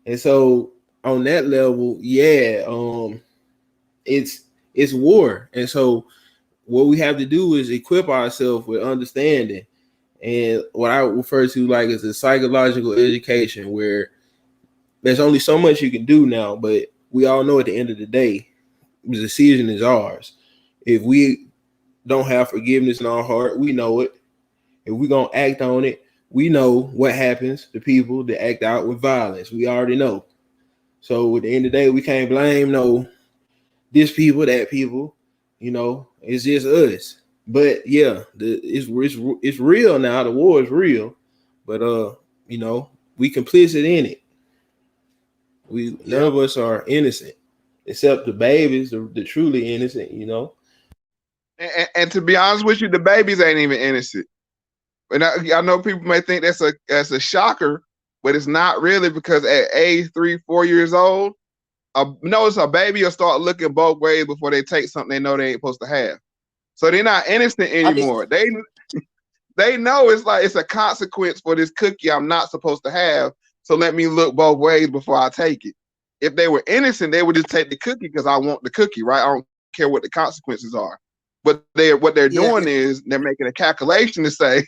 And so on that level, it's war. And so what we have to do is equip ourselves with understanding, and what I refer to like as a psychological education, where there's only so much you can do now, but we all know at the end of the day, the decision is ours. If we don't have forgiveness in our heart, we know it. If we're going to act on it, we know what happens to people that act out with violence. We already know. So at the end of the day, we can't blame this people, that people. It's just us. But yeah, it's real now. The war is real, but we complicit in it. None of us are innocent, except the babies, the truly innocent. And to be honest with you, the babies ain't even innocent. And I know people may think that's a shocker, but it's not really, because at age 3-4 years old, notice a baby will start looking both ways before they take something they know they ain't supposed to have. So they're not innocent anymore. They know it's a consequence for this cookie I'm not supposed to have. So let me look both ways before I take it. If they were innocent, they would just take the cookie because I want the cookie, right? I don't care what the consequences are. But what they're doing is they're making a calculation to say,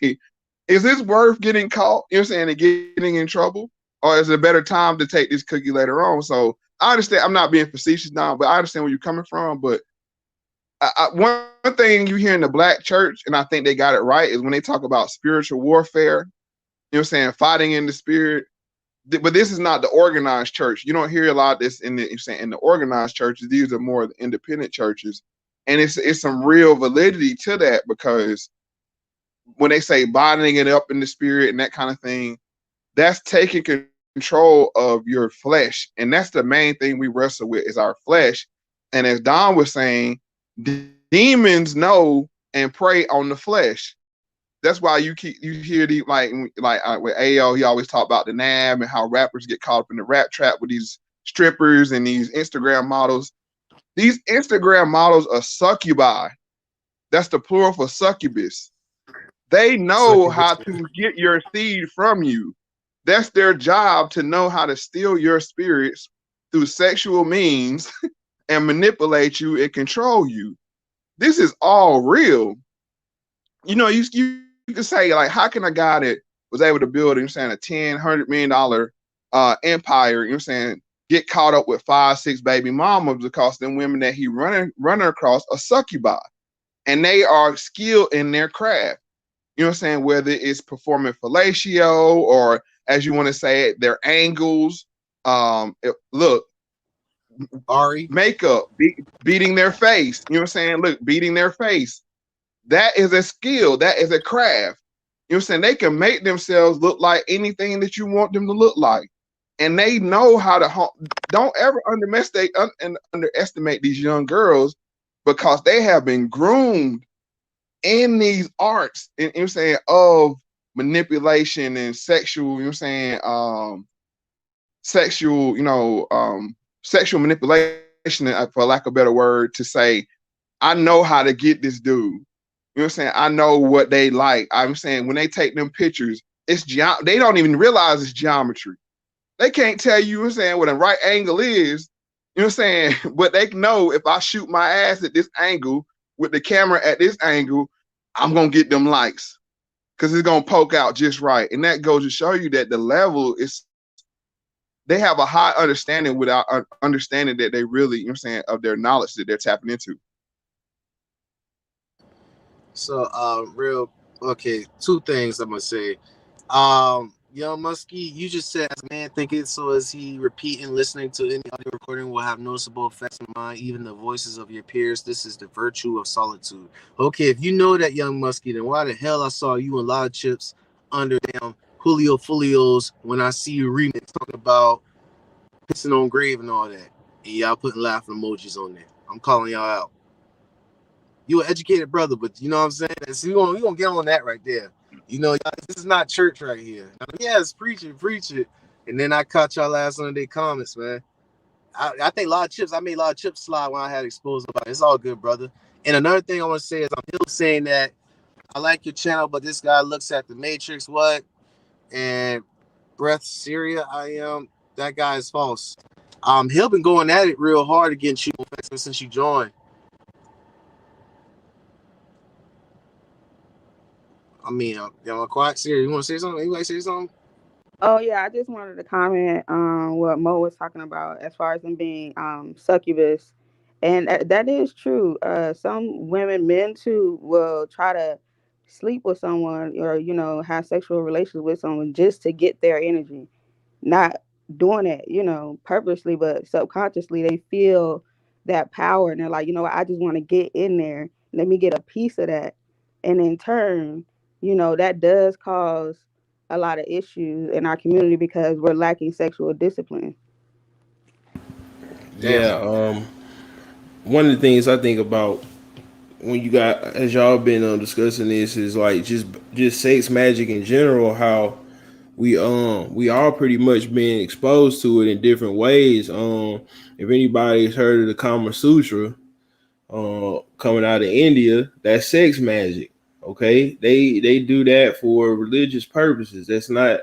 is this worth getting caught? You know what I'm saying? And getting in trouble? Or is it a better time to take this cookie later on? So I understand. I'm not being facetious now, but I understand where you're coming from. But one thing you hear in the black church, and I think they got it right, is when they talk about spiritual warfare, you know what I'm saying, fighting in the spirit. But this is not the organized church. You don't hear a lot of this in the organized churches. These are more the independent churches. And it's some real validity to that, because when they say binding it up in the spirit and that kind of thing, that's taking control of your flesh. And that's the main thing we wrestle with, is our flesh. And as Don was saying, demons know and prey on the flesh. That's why you hear the like with Ayo, he always talk about the NAB and how rappers get caught up in the rap trap with these strippers and these Instagram models. These Instagram models are succubi. That's the plural for succubus. They know how to get your seed from you. That's their job, to know how to steal your spirits through sexual means and manipulate you and control you. This is all real. You can say, like, how can a guy that was able to build, a $100 million empire, get caught up with 5-6 baby mamas, because them women that he running across are succubi, and they are skilled in their craft. Whether it's performing fellatio, or, as you want to say it, their angles. Look, Ari, makeup, beating their face. Look, beating their face. That is a skill. That is a craft. They can make themselves look like anything that you want them to look like. And they know how to don't ever underestimate these young girls, because they have been groomed in these arts, of manipulation and sexual, sexual manipulation, for lack of a better word, to say, I know how to get this dude. I know what they like. I'm saying, when they take them pictures, they don't even realize it's geometry. They can't tell you, what I'm saying, what a right angle is, you know what I'm saying? But they know if I shoot my ass at this angle with the camera at this angle, I'm gonna get them likes because it's gonna poke out just right. And that goes to show you that the level is, they have a high understanding without understanding that they really, you know what I'm saying, of their knowledge that they're tapping into. So, okay, two things I'm gonna say. Young Muskie, you just said as a man thinking, so is he repeating, listening to any audio recording will have noticeable effects on mind, even the voices of your peers. This is the virtue of solitude. Okay, if you know that, Young Muskie, then why the hell I saw you and Lotta Chips under damn Julio Folios when I see you remix talking about pissing on grave and all that, and y'all putting laughing emojis on there. I'm calling y'all out. You an educated brother, but you know what I'm saying? So we gonna get on that right there. You know, this is not church right here. Yes, preach it. And then I caught y'all last under their comments, man. I think Lotta Chips, I made Lotta Chips slide when I had exposed about it. It's all good, brother. And another thing I want to say is I'm still saying that I like your channel, but this guy looks at the Matrix, what? And Breath Syria, that guy is false. He'll been going at it real hard against you since you joined. I mean, y'all quiet, Syria. You want to say something? Anybody say something? Oh yeah, I just wanted to comment on what Mo was talking about as far as them being succubus, and that is true. Some women, men too, will try to sleep with someone or have sexual relations with someone just to get their energy. Not doing it, purposely, but subconsciously they feel that power and they're like, I just want to get in there. Let me get a piece of that. And in turn, that does cause a lot of issues in our community because we're lacking sexual discipline. Damn. Yeah. One of the things I think about when you got, as y'all been discussing this, is like just sex magic in general, how we all pretty much been exposed to it in different ways. If anybody's heard of the Kama Sutra, coming out of India, that's sex magic. Okay, they do that for religious purposes. That's not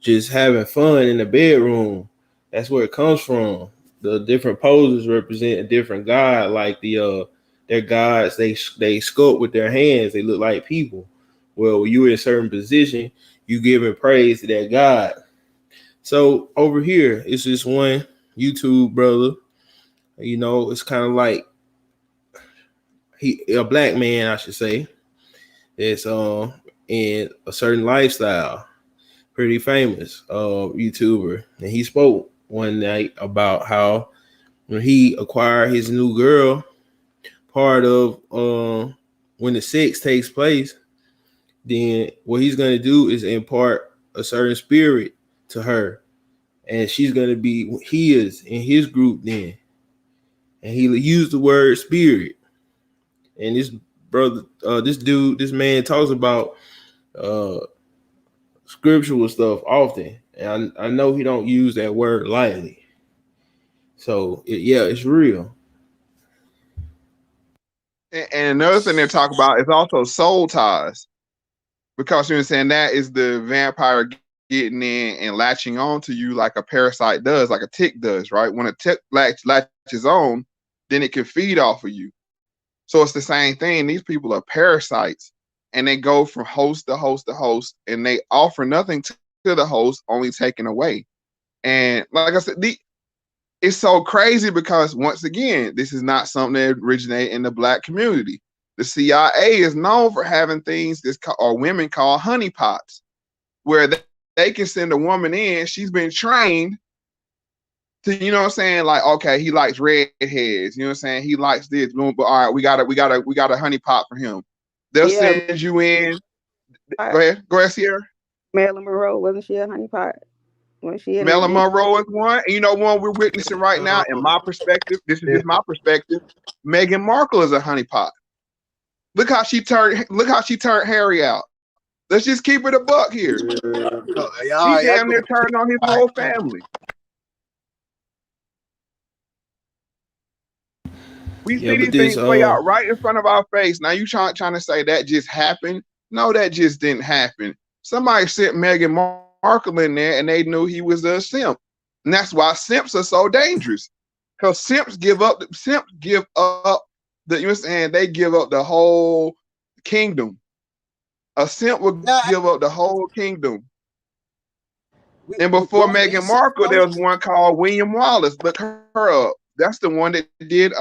just having fun in the bedroom. That's where it comes from. The different poses represent a different god. Like their gods, they sculpt with their hands. They look like people. Well, when you're in a certain position, you giving praise to that god. So over here, it's just one YouTube brother. It's kind of like a black man, I should say. It's in a certain lifestyle, pretty famous YouTuber, and he spoke one night about how when he acquired his new girl, part of when the sex takes place, then what he's gonna do is impart a certain spirit to her, and she's gonna be his in his group then, and he used the word spirit. And this brother, this man talks about scriptural stuff often, and I know he don't use that word lightly. So it's real. And another thing they talk about is also soul ties, because you know what I'm saying, that is the vampire getting in and latching on to you like a parasite does, like a tick does, right? When a tick latches on, then it can feed off of you. So it's the same thing. These people are parasites, and they go from host to host to host, and they offer nothing to the host, only taking away. And like I said, it's so crazy because, once again, this is not something that originated in the black community. The CIA is known for having things or women call honeypots, where they can send a woman in. She's been trained to, you know what I'm saying, like, okay, he likes redheads, you know what I'm saying, he likes this, but all right, we got a honeypot for him. They'll send you in. Go ahead, Sierra. Marilyn Monroe, wasn't she a honeypot? Marilyn Monroe is one. And you know one we're witnessing right now, in my perspective, this is just my perspective, Meghan Markle is a honeypot. Look how she turned Harry out. Let's just keep it a buck here. He damn near turned on his whole family. We see these things play out right in front of our face. Now you trying to say that just happened? No, that just didn't happen. Somebody sent Meghan Markle in there, and they knew he was a simp, and that's why simps are so dangerous. Because simps give up. Simps give up the. You know what I'm saying? They give up the whole kingdom. A simp will give up the whole kingdom. And before Meghan Markle, there was one called William Wallace. Look her up. That's the one that did.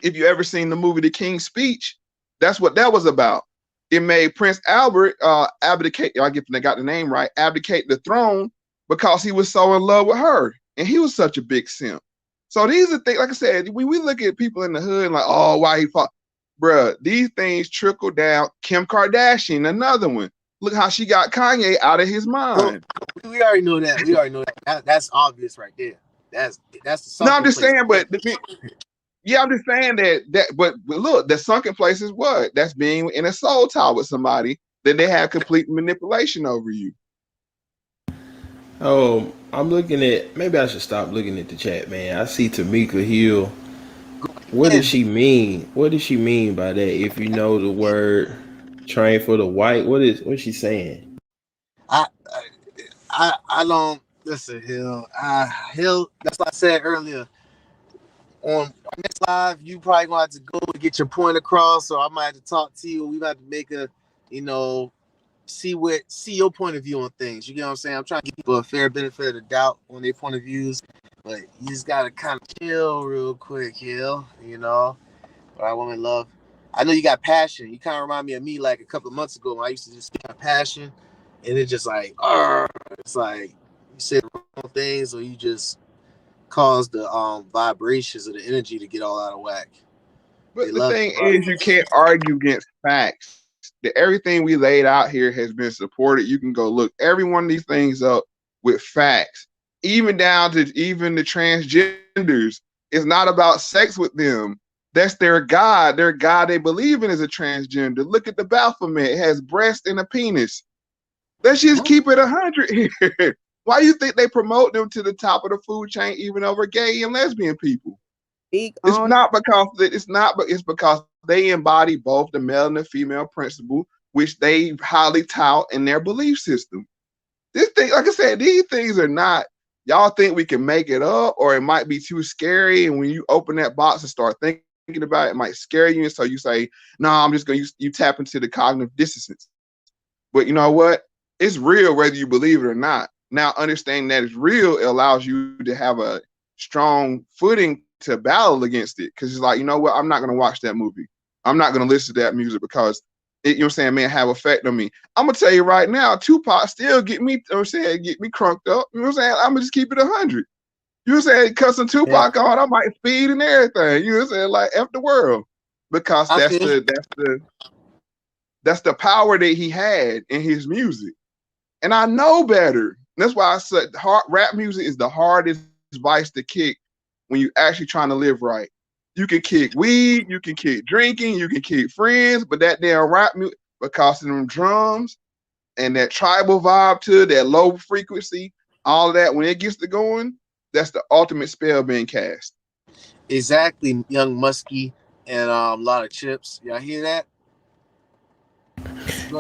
If you ever seen the movie The King's Speech, that's what that was about. It made Prince Albert abdicate. I got the name right. Abdicate the throne because he was so in love with her, and he was such a big simp. So these are things. Like I said, when we look at people in the hood, and like, oh, why he fought, bruh? These things trickle down. Kim Kardashian, another one. Look how she got Kanye out of his mind. Well, we already know that. We already know that. That's obvious right there. That's the. No, I'm just saying, but yeah, I'm just saying but look, the sunken place is what? That's being in a soul tie with somebody that they have complete manipulation over you. Oh, I'm looking at. Maybe I should stop looking at the chat, man. I see Tamika Hill. What does she mean? What does she mean by that? If you know the word "train for the white," what's she saying? I don't listen, Hill. Hill. That's what I said earlier. On next live, you probably gonna have to go and get your point across. So I might have to talk to you. We got to make a, see your point of view on things. You get what I'm saying? I'm trying to give people a fair benefit of the doubt on their point of views, but you just gotta kind of chill real quick, Hill. All right, woman love. I know you got passion. You kind of remind me of me like a couple of months ago when I used to just get passion, and it's just like, it's like you say the wrong things or you just cause the vibrations of the energy to get all out of whack. But the thing is, you can't argue against facts. Everything we laid out here has been supported. You can go look every one of these things up with facts, even down to even the transgenders. It's not about sex with them. That's their God. Their God they believe in is a transgender. Look at the Baphomet. It has breast and a penis. Let's just keep it 100 here. Why do you think they promote them to the top of the food chain, even over gay and lesbian people? It's because they embody both the male and the female principle, which they highly tout in their belief system. This thing, like I said, these things are not. Y'all think we can make it up, or it might be too scary. And when you open that box and start thinking about it, it might scare you. And so you say, "No, I'm just going to." You tap into the cognitive dissonance. But you know what? It's real, whether you believe it or not. Now, understanding that it's real, it allows you to have a strong footing to battle against it. Because it's like, you know what? I'm not going to watch that movie. I'm not going to listen to that music because it, man, have effect on me. I'm going to tell you right now, Tupac still get me, get me crunked up. You know what I'm saying? I'm going to just keep it 100. You know what I'm saying? Cussing Tupac on, I might speed and everything. You know what I'm saying? Like, F the world. Because that's the power that he had in his music. And I know better. That's why I said rap music is the hardest vice to kick when you're actually trying to live right. You can kick weed, you can kick drinking, you can kick friends, but that damn rap music, because of them drums and that tribal vibe to it, that low frequency, all of that, when it gets to going, that's the ultimate spell being cast. Exactly, young Muskie and Lotta Chips. Y'all hear that?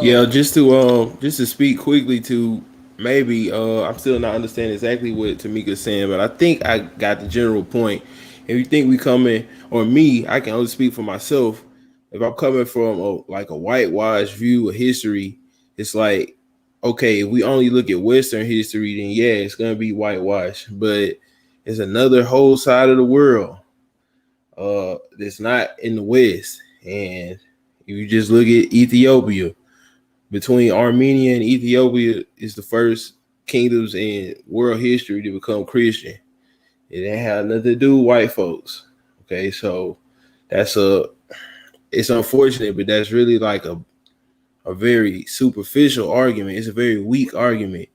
Yeah, just to speak quickly to maybe I'm still not understanding exactly what Tamika's saying, but I think I got the general point. If you think we coming, or me, I can only speak for myself. If I'm coming from a whitewashed view of history, it's like, okay, if we only look at Western history, then yeah, it's gonna be whitewashed. But it's another whole side of the world that's not in the West. And if you just look at Ethiopia, between Armenia and Ethiopia is the first kingdoms in world history to become Christian. It didn't have nothing to do with white folks. Okay, so it's unfortunate, but that's really like a very superficial argument. It's a very weak argument.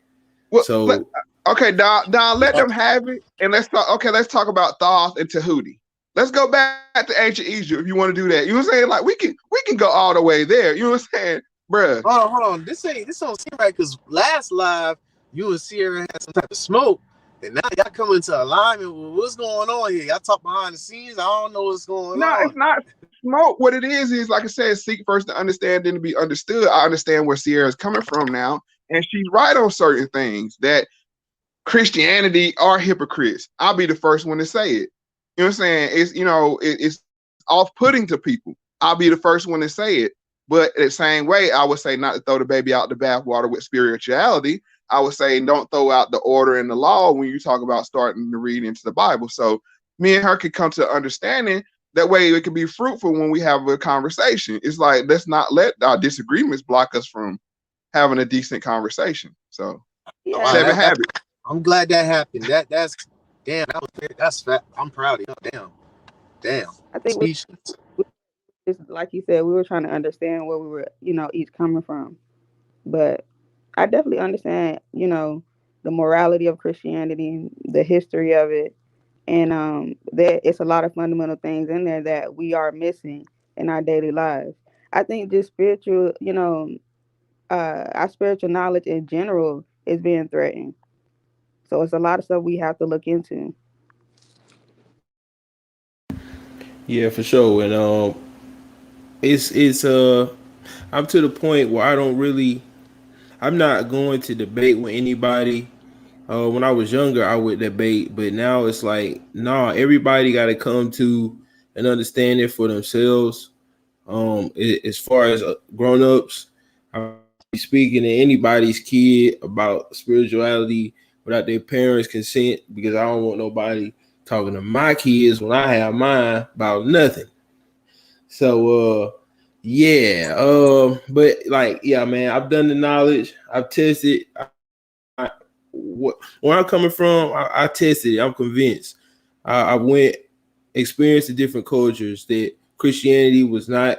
Well, okay, Don, let them have it, and let's talk about Thoth and Tahuti. Let's go back to ancient Egypt if you want to do that. You know what I'm saying? Like we can go all the way there. You know what I'm saying? Bruh. Hold on. This don't seem right, because last live you and Sierra had some type of smoke, and now y'all come into alignment with what's going on here. Y'all talk behind the scenes. I don't know what's going on. No, it's not smoke. What it is like I said, seek first to understand, then to be understood. I understand where Sierra is coming from now, and she's right on certain things that Christianity are hypocrites. I'll be the first one to say it. You know what I'm saying? It's, you know, it's off-putting to people. I'll be the first one to say it. But the same way, I would say not to throw the baby out the bathwater with spirituality. I would say don't throw out the order and the law when you talk about starting to read into the Bible. So me and her could come to understanding. That way it can be fruitful when we have a conversation. It's like, let's not let our disagreements block us from having a decent conversation. So Yeah. Seven Habits. I'm glad that happened. That's damn. That's fat. I'm proud of you. Damn. I think it's like you said, we were trying to understand where we were, you know, each coming from. But I definitely understand, you know, the morality of Christianity, the history of it, and there it's a lot of fundamental things in there that we are missing in our daily lives. I think just spiritual, you know, our spiritual knowledge in general is being threatened. So it's a lot of stuff we have to look into. Yeah, for sure. And it's I'm to the point where I'm not going to debate with anybody. When I was younger, I would debate, but now it's like, nah, everybody got to come to an understanding for themselves. As far as grown-ups, I'm speaking to anybody's kid about spirituality without their parents' consent, because I don't want nobody talking to my kids when I have mine about nothing. So, but like, yeah, man, I've done the knowledge, I've tested. Where I'm coming from, I tested it. I'm convinced. I went, experienced the different cultures, that Christianity was not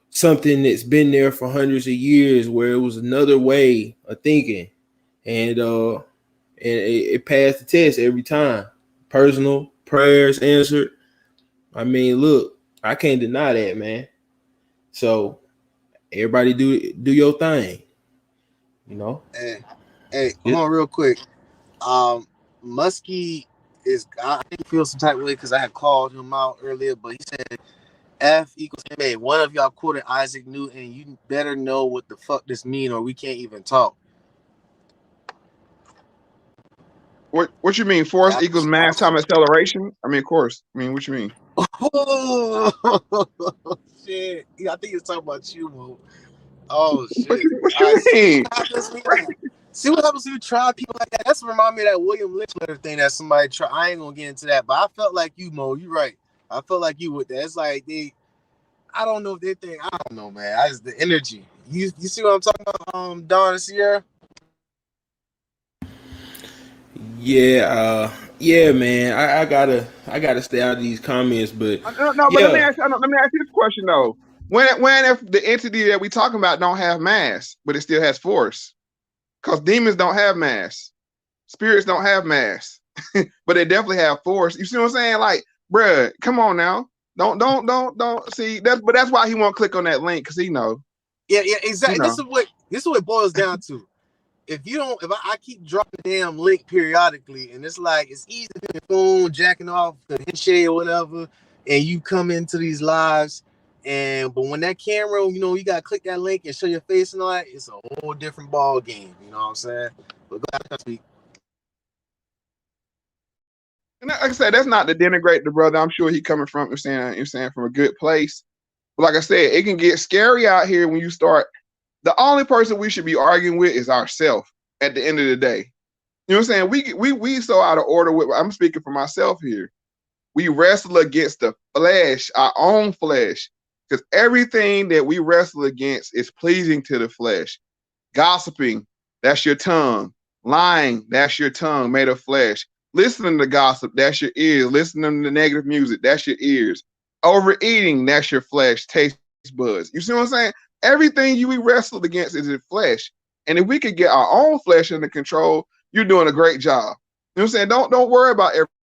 something that's been there for hundreds of years, where it was another way of thinking, and it passed the test every time. Personal prayers answered. I mean, look, I can't deny that, man. So everybody do your thing, you know. Hey, hold on real quick. Muskie is, I think he feels some type of way because I had called him out earlier, but he said F equals MA. One of y'all quoted Isaac Newton. You better know what the fuck this mean, or we can't even talk. What you mean? Force equals mass time acceleration? I mean, of course. I mean, what you mean? Oh shit! Yeah, I think he's talking about you, Mo. Oh shit! What you mean? See what happens when you try people like that. That's what remind me of that William Lynch letter thing that somebody tried. I ain't gonna get into that, but I felt like you, Mo. You right. I felt like you with that. It's like I don't know if they think. I don't know, man. I just the energy. You see what I'm talking about? Don and Sierra. Yeah, man. I gotta stay out of these comments, but no. But let me ask you this question though. When if the entity that we talking about don't have mass, but it still has force? Because demons don't have mass, spirits don't have mass, but they definitely have force. You see what I'm saying? Like, bruh, come on now. Don't see that. But that's why he won't click on that link, because he know. Yeah, exactly. You know. This is what it boils down to. If I keep dropping the damn link periodically, and it's like it's easy to be on your phone, jacking off the handshake or whatever, and you come into these lives, but when that camera, you gotta click that link and show your face and all that, it's a whole different ball game. You know what I'm saying? But go ahead, speak. And like I said, that's not to denigrate the brother. I'm sure he coming from, you're saying from a good place. But like I said, it can get scary out here when you start. The only person we should be arguing with is ourselves at the end of the day. You know what I'm saying? We so out of order with. I'm speaking for myself here. We wrestle against the flesh, our own flesh, because everything that we wrestle against is pleasing to the flesh. Gossiping, that's your tongue. Lying, that's your tongue made of flesh. Listening to gossip, that's your ears. Listening to negative music, that's your ears. Overeating, that's your flesh, taste buds. You see what I'm saying? Everything we wrestled against is in flesh. And if we could get our own flesh under control, you're doing a great job. You know what I'm saying? Don't worry about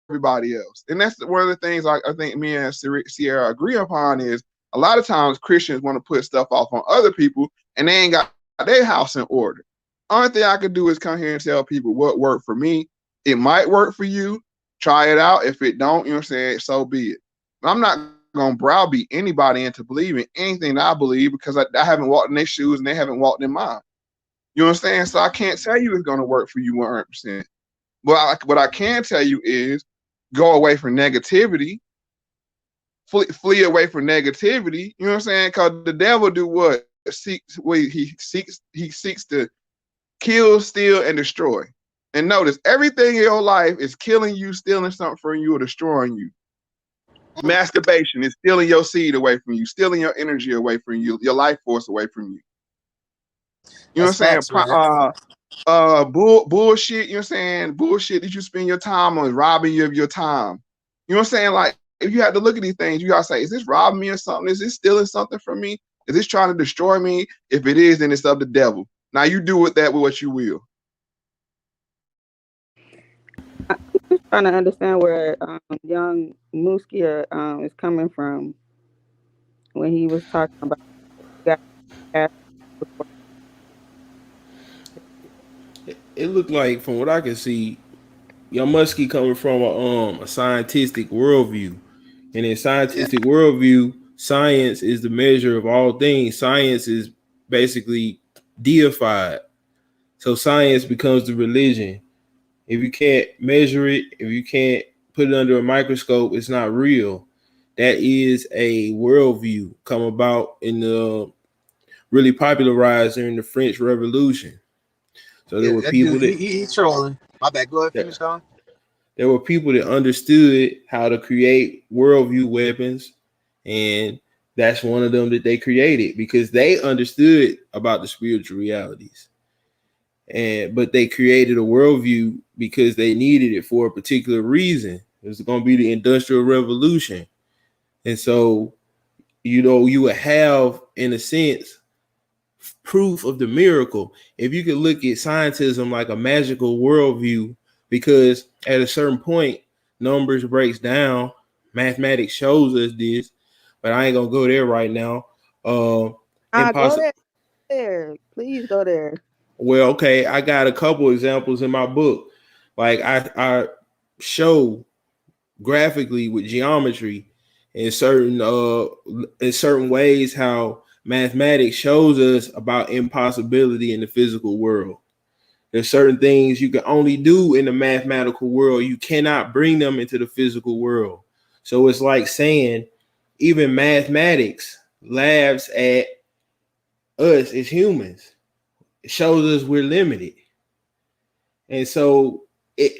everybody else. And that's one of the things I think me and Sierra agree upon is a lot of times Christians want to put stuff off on other people and they ain't got their house in order. Only thing I could do is come here and tell people what worked for me. It might work for you. Try it out. If it don't, you know what I'm saying, so be it. I'm not going to browbeat anybody into believing anything that I believe, because I haven't walked in their shoes and they haven't walked in mine. You know You understand? So I can't tell you it's going to work for you 100%. But what I can tell you is go away from negativity, flee away from negativity. You know what I'm saying? Because the devil do what? He seeks to kill, steal, and destroy. And notice, everything in your life is killing you, stealing something from you, or destroying you. Masturbation is stealing your seed away from you, stealing your energy away from you, your life force away from you. You know what I'm saying? Bullshit, you know what I'm saying? Bullshit that you spend your time on is robbing you of your time. You know what I'm saying? Like, if you had to look at these things, you gotta say, is this robbing me of something? Is this stealing something from me? Is this trying to destroy me? If it is, then it's of the devil. Now you do with that with what you will. I'm just trying to understand where young Muskie is coming from when he was talking about It looked like, from what I can see, young Muskie coming from a scientific worldview, and in scientific worldview, science is the measure of all things. Science is basically deified, so science becomes the religion. If you can't measure it, if you can't put it under a microscope, it's not real. That is a worldview come about in the really popularized during the French Revolution. So there were people that he's trolling. My bad. Go ahead, finish, Don. There were people that understood how to create worldview weapons, and that's one of them that they created because they understood about the spiritual realities. But they created a worldview because they needed it for a particular reason. It was going to be the Industrial Revolution. And so, you would have, in a sense, proof of the miracle. If you could look at scientism like a magical worldview, because at a certain point, numbers breaks down. Mathematics shows us this, but I ain't going to go there right now. Go there. Please go there. Well, okay, I got a couple examples in my book. Like I show graphically with geometry in certain ways how mathematics shows us about impossibility in the physical world. There's certain things you can only do in the mathematical world. You cannot bring them into the physical world. So it's like saying even mathematics laughs at us as humans. It shows us we're limited. And so I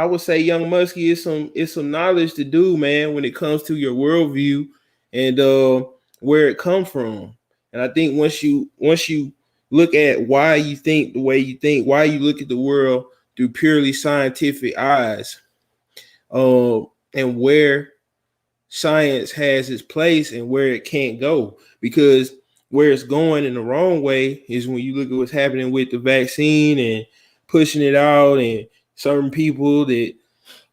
would say young Muskie is some knowledge to do, man, when it comes to your worldview and where it comes from. And I think once you look at why you think the way you think, why you look at the world through purely scientific eyes, and where science has its place and where it can't go, because where it's going in the wrong way is when you look at what's happening with the vaccine and pushing it out, and certain people that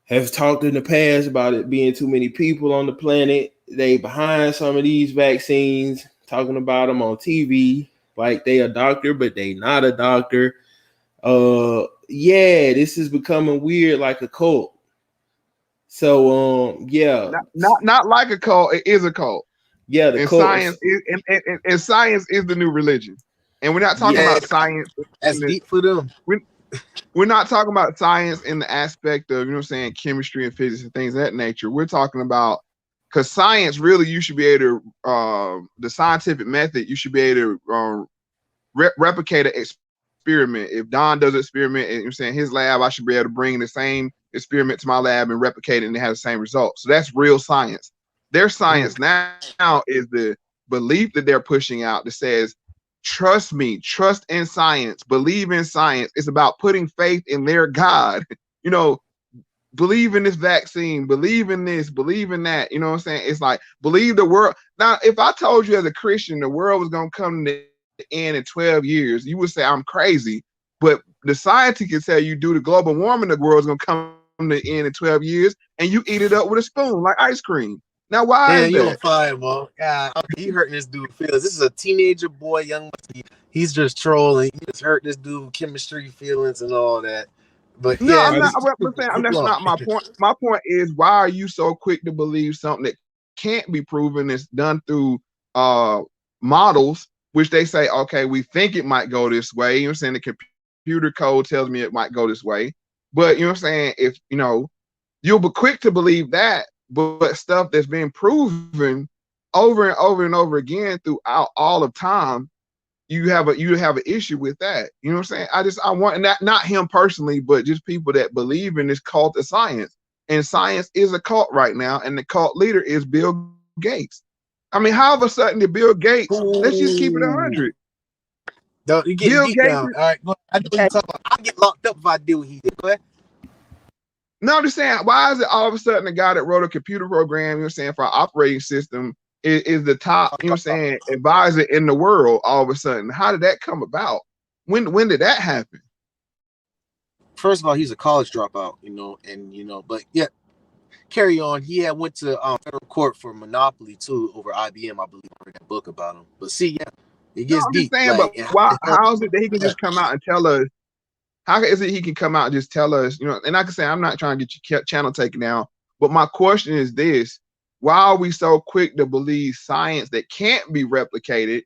have talked in the past about it being too many people on the planet, they behind some of these vaccines, talking about them on TV like they a doctor, but they not a doctor. This is becoming weird, like a cult. So not like a cult, it is a cult. Yeah, the cult. Science is the new religion. And we're not talking about science. That's deep for them. We're not talking about science in the aspect of, chemistry and physics and things of that nature. We're talking about, because science, really, you should be able to, the scientific method, you should be able to replicate an experiment. If Don does an experiment in his lab, I should be able to bring the same experiment to my lab and replicate it and have the same result. So that's real science. Their science now is the belief that they're pushing out that says, trust me, trust in science, believe in science. It's about putting faith in their God. Believe in this vaccine, believe in this, believe in that. You know what I'm saying? It's like, believe the world. Now, if I told you as a Christian the world was going to come to the end in 12 years, you would say I'm crazy. But the scientists can tell you, due to global warming, the world's going to come to the end in 12 years, and you eat it up with a spoon like ice cream. Now, why is that? You on fire, bro. God, he hurting this dude feelings. This is a teenager boy, young Muskie. He's just trolling. He just hurt this dude chemistry feelings and all that. But no, that's not my point. My point is, why are you so quick to believe something that can't be proven? It's done through models, which they say, okay, we think it might go this way. You know what I'm saying? The computer code tells me it might go this way. But you know what I'm saying? If you'll be quick to believe that, but stuff that's been proven over and over and over again throughout all of time, you have an issue with that. You know what I'm saying? I want, and not him personally, but just people that believe in this cult of science. And science is a cult right now, and the cult leader is Bill Gates. I mean, how of a sudden did Bill Gates? Let's just keep it 100. You're getting Bill deep Gates. now. All right, I know what you're talking about. I get locked up if I do what he did. Go ahead. No, I'm just saying, why is it all of a sudden the guy that wrote a computer program, you know what I'm saying, for our operating system is the top, you know what I'm saying, advisor in the world all of a sudden? How did that come about? When did that happen? First of all, he's a college dropout, but yeah, carry on. He had went to federal court for monopoly too over IBM, I believe, in that book about him. But see, yeah, it gets I'm just deep. saying, but why? How is it that he can just come out and tell us? How is it he can come out and just tell us? And like I say, I'm not trying to get your channel taken down, but my question is this: why are we so quick to believe science that can't be replicated?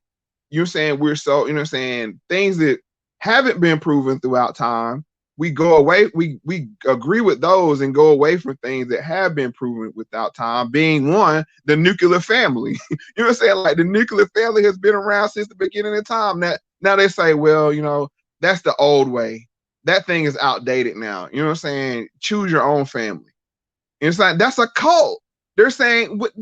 You're saying we're so, things that haven't been proven throughout time. We go away, we agree with those and go away from things that have been proven without time, being one, the nuclear family. You know what I'm saying? Like the nuclear family has been around since the beginning of time. Now they say, well, that's the old way. That thing is outdated now. You know what I'm saying? Choose your own family. And it's like, that's a cult. They're saying but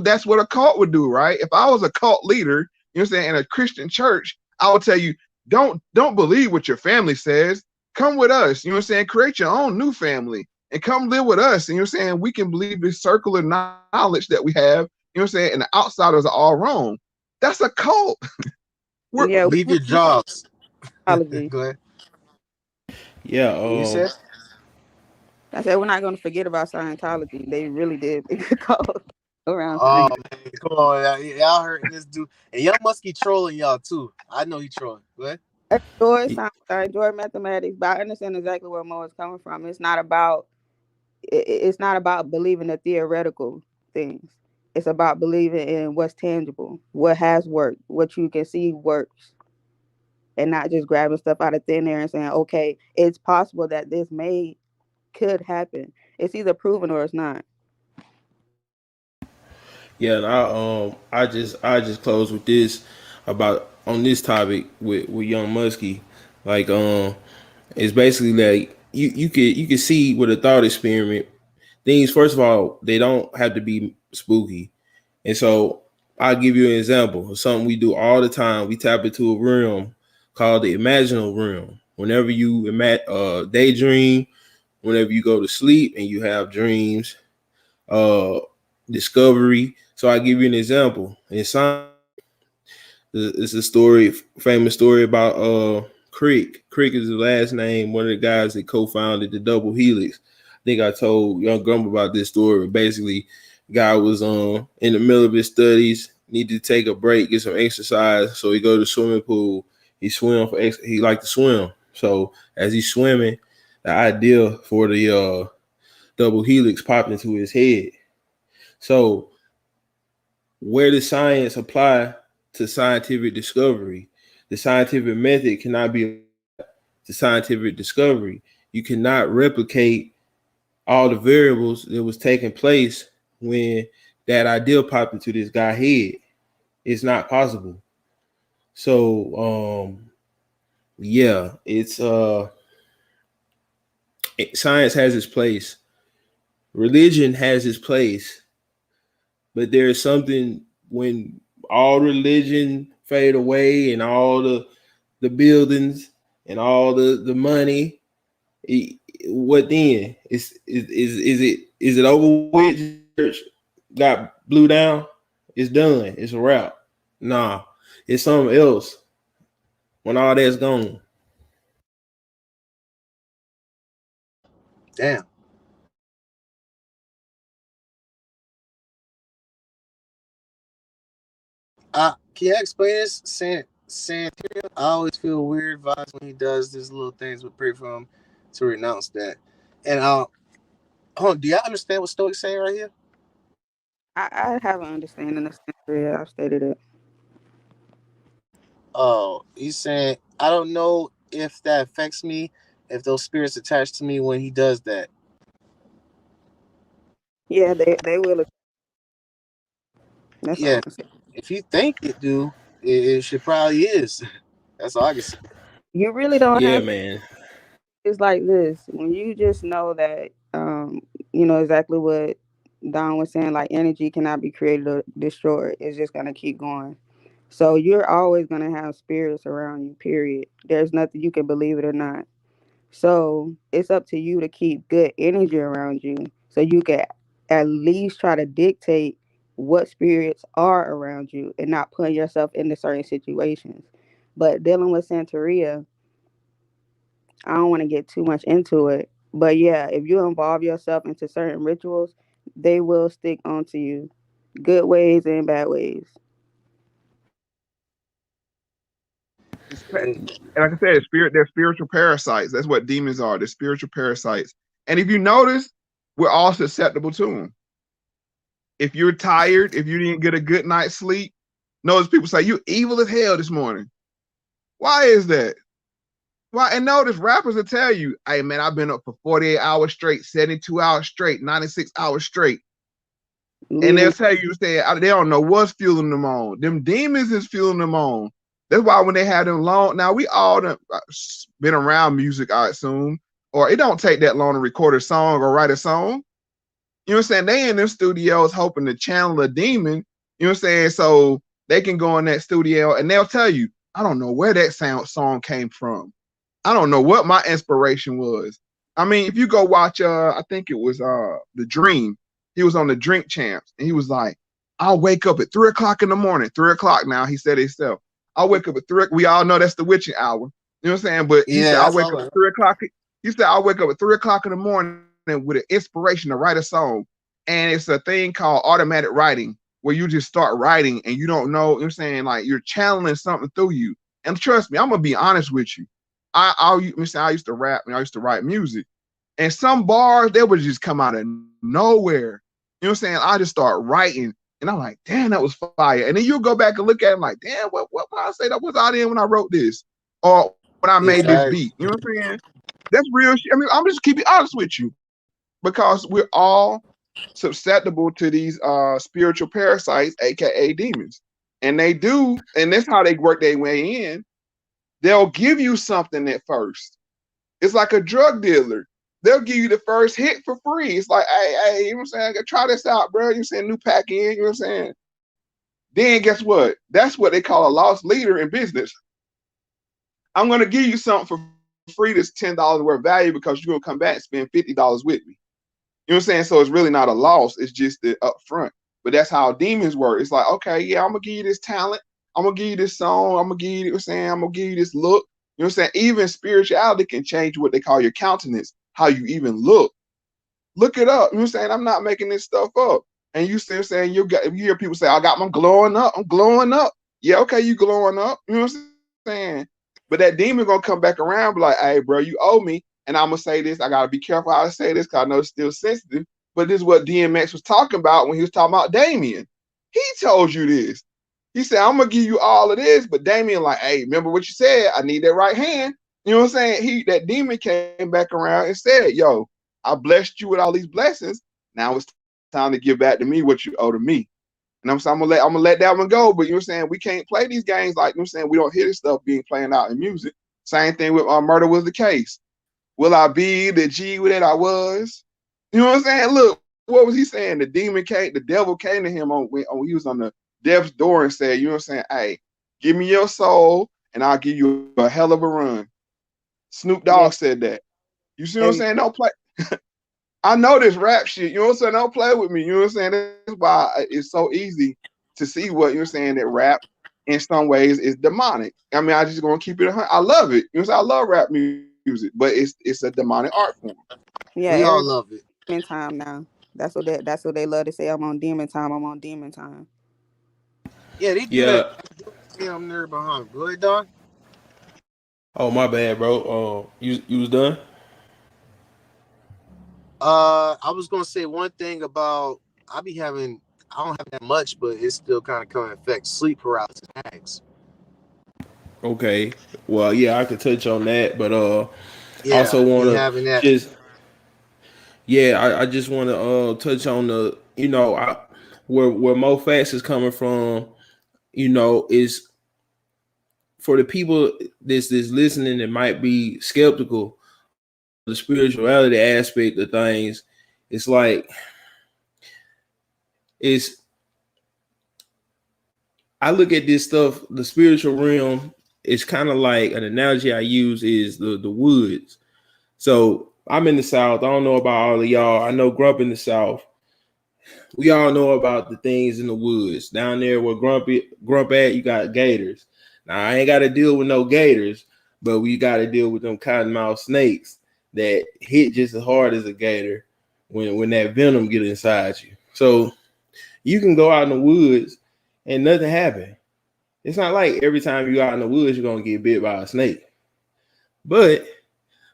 that's what a cult would do, right? If I was a cult leader, you know what I'm saying, in a Christian church, I would tell you, don't believe what your family says. Come with us. You know what I'm saying? Create your own new family and come live with us. And you know what I'm saying? We can believe this circle of knowledge that we have, you know what I'm saying? And the outsiders are all wrong. That's a cult. Leave your jobs. Go ahead. Yeah. What you said? I said we're not going to forget about Scientology. They really did make a cult around. Oh man, come on, y'all hurting this dude, and y'all must be trolling y'all too. I know he trolling. Go ahead. I enjoy mathematics, but I understand exactly where Mo is coming from. It's not about believing the theoretical things. It's about believing in what's tangible, what has worked, what you can see works, and not just grabbing stuff out of thin air and saying, okay, it's possible that this could happen. It's either proven or it's not. Yeah, and I just close with this about on this topic with young Muskie. Like it's basically like you could see with a thought experiment things. First of all, they don't have to be spooky, and so I'll give you an example of something we do all the time. We tap into a realm called the imaginal realm. Whenever you daydream, whenever you go to sleep and you have dreams, discovery. So I give you an example. In science, it's a famous story about Crick. Crick is the last name, one of the guys that co-founded the double helix. I think I told Young Grump about this story. Basically, guy was in the middle of his studies, needed to take a break, get some exercise. So he go to the swimming pool. He he liked to swim. So as he's swimming, the idea for the double helix popped into his head. So where does science apply to scientific discovery? The scientific method cannot be to scientific discovery. You cannot replicate all the variables that was taking place when that idea popped into this guy's head. It's not possible. So yeah, science has its place. Religion has its place. But there's something when all religion fade away and all the buildings and all the money, what then? Is it over with? Church got blew down? It's done. It's a wrap. Nah, it's something else when all that's gone. Damn. Can you explain this? Santeria? I always feel weird vibes when he does these little things. We pray for him to renounce that. And do y'all understand what Stoic's saying right here? I have an understanding of Santeria. I've stated it. Oh, he's saying I don't know if that affects me, if those spirits attach to me when he does that. Yeah, they will. That's all Yeah, I'm saying. if you think it do, it should probably is. That's all I can say. You really don't Yeah, have. man. It's like this when you just know that you know exactly what Don was saying. Like energy cannot be created or destroyed. It's just gonna keep going. So you're always gonna have spirits around you. Period. There's nothing you can believe it or not. So it's up to you to keep good energy around you so you can at least try to dictate what spirits are around you and not put yourself into certain situations. But dealing with Santeria, I don't want to get too much into it. But yeah, if you involve yourself into certain rituals, they will stick onto you, good ways and bad ways. Mm, Like I said, they're spiritual parasites. That's what demons are. They're spiritual parasites. And if you notice, we're all susceptible to them. If you're tired, if you didn't get a good night's sleep, notice people say you evil as hell this morning. Why is that? Why? And notice rappers will tell you, hey man, I've been up for 48 hours straight, 72 hours straight, 96 hours straight. And they'll Leaving. tell you, say they don't know what's fueling them on. Them demons is fueling them on. That's why when they have them long, now we all done been around music, I assume, or it don't take that long to record a song or write a song. You know what I'm saying? They in them studios hoping to channel a demon. You know what I'm saying? So they can go in that studio and they'll tell you, I don't know where that song came from. I don't know what my inspiration was. I mean, if you go watch, I think it was The Dream. He was on the Drink Champs, and he was like, "I'll wake up at 3 o'clock in the morning. 3 o'clock now." He said himself. I'll wake up at 3. We all know that's the witching hour. You know what I'm saying? But he yeah, said, "I'll that's wake all. up at 3 o'clock." He said, "I'll wake up at 3 o'clock in the morning with an inspiration to write a song." And it's a thing called automatic writing, where you just start writing and you don't know. You know what I'm saying? Like you're channeling something through you. And trust me, I'm gonna be honest with you. I used to rap and I used to write music, and some bars they would just come out of nowhere. You know what I'm saying? I just start writing, and I'm like, damn, that was fire. And then you go back and look at it like, damn, what did I say that was out in when I wrote this, or when I made this Exactly. beat? You know what I'm saying? That's real shit. I mean, I'm just keep it honest with you because we're all susceptible to these spiritual parasites, aka demons, and they do, and that's how they work their way in. They'll give you something at first. It's like a drug dealer. They'll give you the first hit for free. It's like, hey, you know what I'm saying? Try this out, bro. You know what I'm saying? New pack in, you know what I'm saying? Then guess what? That's what they call a lost leader in business. I'm gonna give you something for free that's $10 worth of value because you're gonna come back and spend $50 with me. You know what I'm saying? So it's really not a loss, it's just the upfront. But that's how demons work. It's like, okay, yeah, I'm gonna give you this talent, I'm gonna give you this song, I'm gonna give you, you know what I'm saying, I'm gonna give you this look. You know what I'm saying? Even spirituality can change what they call your countenance, how you even look. Look it up. You know what I'm saying? I'm not making this stuff up. And you still saying you hear people say, I got my glowing up, I'm glowing up. Yeah, okay, you glowing up. You know what I'm saying? But that demon gonna come back around, be like, hey, bro, you owe me. And I'm gonna say this. I gotta be careful how I say this because I know it's still sensitive. But this is what DMX was talking about when he was talking about Damien. He told you this. He said, I'm gonna give you all of this, but Damien, like, hey, remember what you said? I need that right hand. You know what I'm saying? That demon came back around and said, yo, I blessed you with all these blessings. Now it's time to give back to me what you owe to me. And I'm saying I'm gonna let that one go. But you know what I'm saying? We can't play these games like, you know what I'm saying, we don't hear this stuff being played out in music. Same thing with Murder Was the Case. Will I be the G that I was? You know what I'm saying? Look, what was he saying? The devil came to him when he was on the death's door and said, you know what I'm saying? Hey, give me your soul and I'll give you a hell of a run. Snoop Yeah. Dogg said that. You see what I'm Hey, saying? Don't play. I know this rap shit. You know what I'm saying? Don't play with me. You know what I'm saying? That's why it's so easy to see what you're saying, that rap in some ways is demonic. I mean, I just gonna keep it. I love it. You know what I'm saying? I love rap music, but it's a demonic art form. yeah, We all everybody love it. demon time now. That's what they love to say. I'm on demon time. I'm on demon time. Yeah, they do that. Yeah. I'm there behind. Go ahead, Don. Oh, my bad, bro. You was done? I was gonna say one thing about I be having. I don't have that much, but it's still kind of coming effect. Sleep paralysis attacks. Okay. Well, yeah, I could touch on that, but Yeah, also want be to having that. just yeah, I just want to touch on the where Moe Factz is coming from. Is for the people that's listening that might be skeptical of the spirituality aspect of things. It's like it's I look at this stuff, the spiritual realm. It's kind of like an analogy I use is the woods. So I'm in the South. I don't know about all of y'all. I know Grump in the South. We all know about the things in the woods. Down there where Grump at, you got gators. Now I ain't got to deal with no gators, but we got to deal with them cottonmouth snakes that hit just as hard as a gator when that venom get inside you. So you can go out in the woods and nothing happen. It's not like every time you out in the woods you're gonna get bit by a snake. But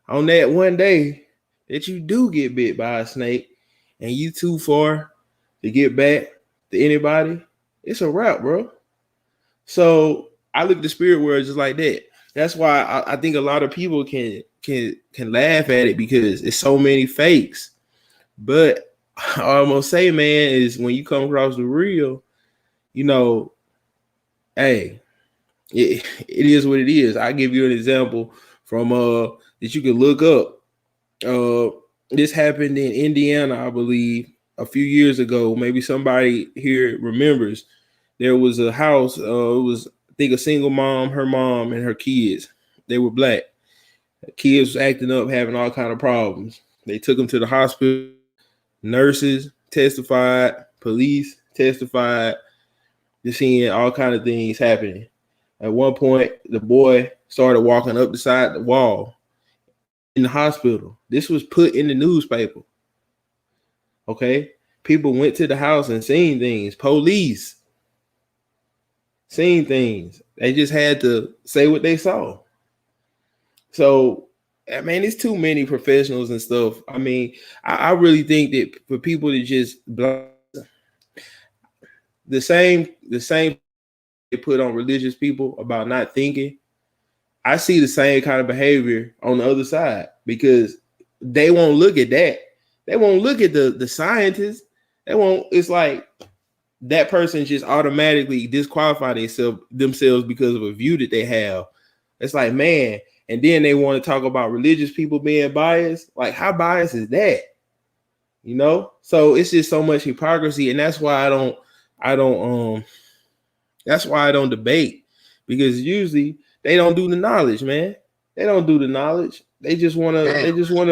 on that one day that you do get bit by a snake and you too far to get back to anybody, it's a wrap, bro. So I look at the spirit world just like that. That's why I think a lot of people can laugh at it because it's so many fakes. But I'm gonna say, man, is when you come across the real, hey, it is what it is. I give you an example from that you can look up. This happened in Indiana, I believe, a few years ago. Maybe somebody here remembers. There was a house. It was, I think, a single mom, her mom, and her kids. They were black. Kids was acting up, having all kind of problems. They took them to the hospital. Nurses testified. Police testified. Just seeing all kind of things happening. At one point, the boy started walking up the side of the wall in the hospital. This was put in the newspaper. Okay. People went to the house and seen things. Police seen things. They just had to say what they saw. So, I mean, it's too many professionals and stuff. I mean, I really think that for people to just the same they put on religious people about not thinking, I see the same kind of behavior on the other side because they won't look at that. They won't look at the scientists. They won't. It's like that person just automatically disqualify themselves because of a view that they have. It's like, man, and then they want to talk about religious people being biased. Like, how biased is that? So it's just so much hypocrisy, and that's why that's why I don't debate, because usually they don't do the knowledge, man. They don't do the knowledge. They just wanna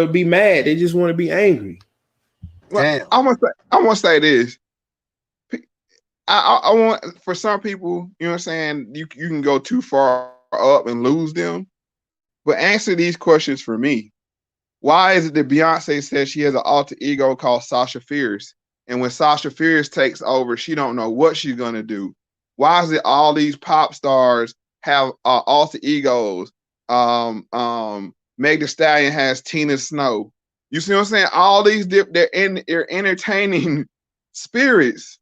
be mad. They just want to be angry. Well, I want to say this. I want, for some people, you know what I'm saying, you can go too far up and lose them. But answer these questions for me. Why is it that Beyonce says she has an alter ego called Sasha Fierce? And when Sasha Fierce takes over, she don't know what she's gonna do. Why is it all these pop stars have alter egos? Meg Thee Stallion has Tina Snow. You see what I'm saying? All these they're entertaining spirits.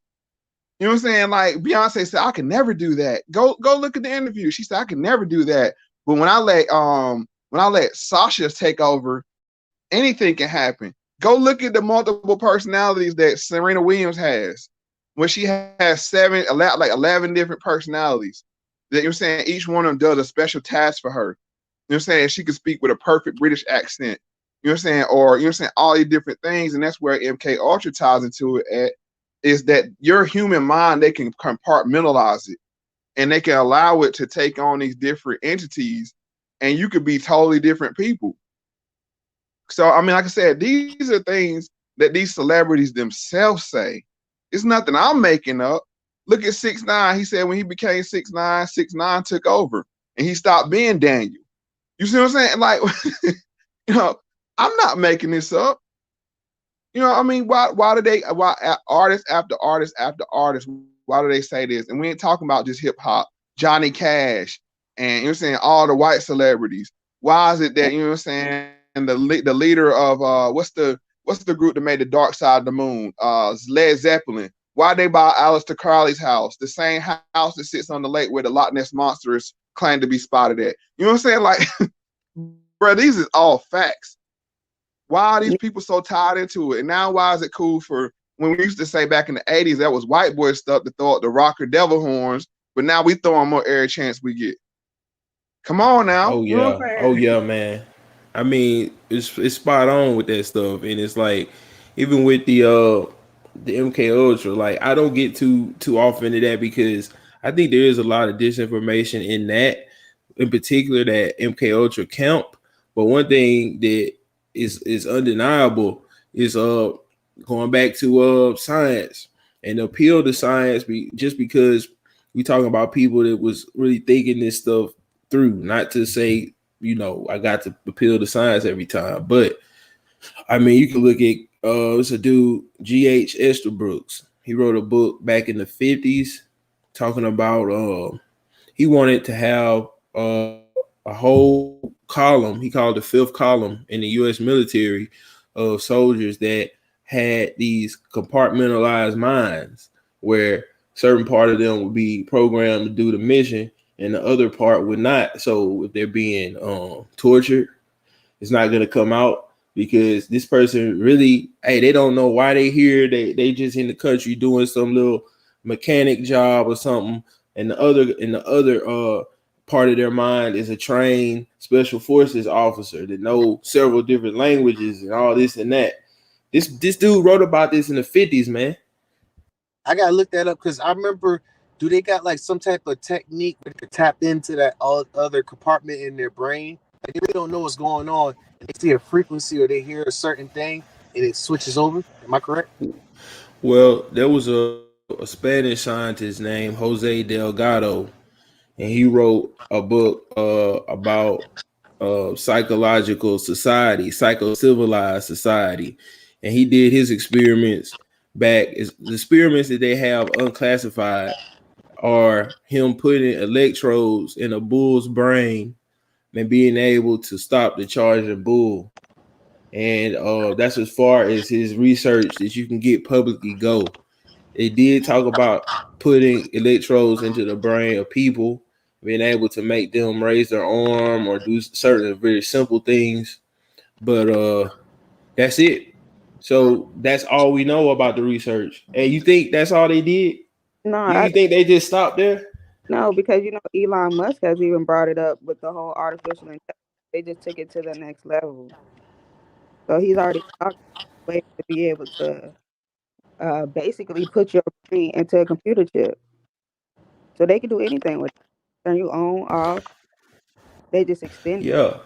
You know what I'm saying? Like Beyonce said, I can never do that. Go look at the interview. She said, I can never do that. But when I let Sasha take over, anything can happen. Go look at the multiple personalities that Serena Williams has. When she has 11 different personalities. That you know what I'm saying, each one of them does a special task for her. You know what I'm saying? She can speak with a perfect British accent. You know what I'm saying? Or you know what I'm saying, all these different things, and that's where MK Ultra ties into it at. Is that your human mind, they can compartmentalize it and they can allow it to take on these different entities, and you could be totally different people. So, I mean, like I said, these are things that these celebrities themselves say. It's nothing I'm making up. Look at 6ix9ine. He said when he became 6ix9ine, 6ix9ine took over and he stopped being Daniel. You see what I'm saying? Like, I'm not making this up. I mean, why artists after artists after artists, why do they say this? And we ain't talking about just hip hop, Johnny Cash, and you're saying all the white celebrities. Why is it that, you know what I'm saying, the leader of what's the group that made the Dark Side of the Moon, Led Zeppelin? Why they buy Aleister Crowley's house, the same house that sits on the lake where the Loch Ness Monster is claim to be spotted at. You know what I'm saying? Like, bro, these is all facts. Why are these people so tied into it? And now why is it cool for when we used to say back in the 80s that was white boy stuff to throw out the rocker devil horns, but now we throw them more every chance we get. Come on now. Oh You know what yeah, I'm oh saying? yeah, man. I mean, it's spot on with that stuff, and it's like even with the MK Ultra, like I don't get too often into that because I think there is a lot of disinformation in that, in particular that MK Ultra camp. But one thing that is undeniable is going back to science and the appeal to science, just because we talking about people that was really thinking this stuff through. Not to say, you know, I got to appeal to science every time, but I mean, you can look at it's a dude, G.H. Esterbrooks. He wrote a book back in the 50s talking about he wanted to have a whole column, he called the fifth column in the US military, of soldiers that had these compartmentalized minds where certain part of them would be programmed to do the mission and the other part would not. So if they're being tortured, it's not going to come out because this person really, hey, they don't know why they here. They just in the country doing some little mechanic job or something, and the other part of their mind is a trained special forces officer that know several different languages and all this and that. This dude wrote about this in the 50s, man. I gotta look that up because I remember. Do they got like some type of technique where they tap into that other compartment in their brain? Like they really don't know what's going on, and they see a frequency or they hear a certain thing, and it switches over. Am I correct? Well, there was a Spanish scientist named Jose Delgado, and he wrote a book about psychological society, psycho-civilized society, and he did his experiments back. Is the experiments that they have unclassified are him putting electrodes in a bull's brain and being able to stop the charging bull. And that's as far as his research that you can get publicly go. They did talk about putting electrodes into the brain of people, being able to make them raise their arm or do certain very simple things. But that's it. So that's all we know about the research. And you think that's all they did? No, You think they just stopped there? no, because Elon Musk has even brought it up with the whole artificial intelligence. They just took it to the next level. So he's already talked about ways to be able to basically put your brain into a computer chip. So they can do anything with it. Turn you on, off. They just extend it. Yeah.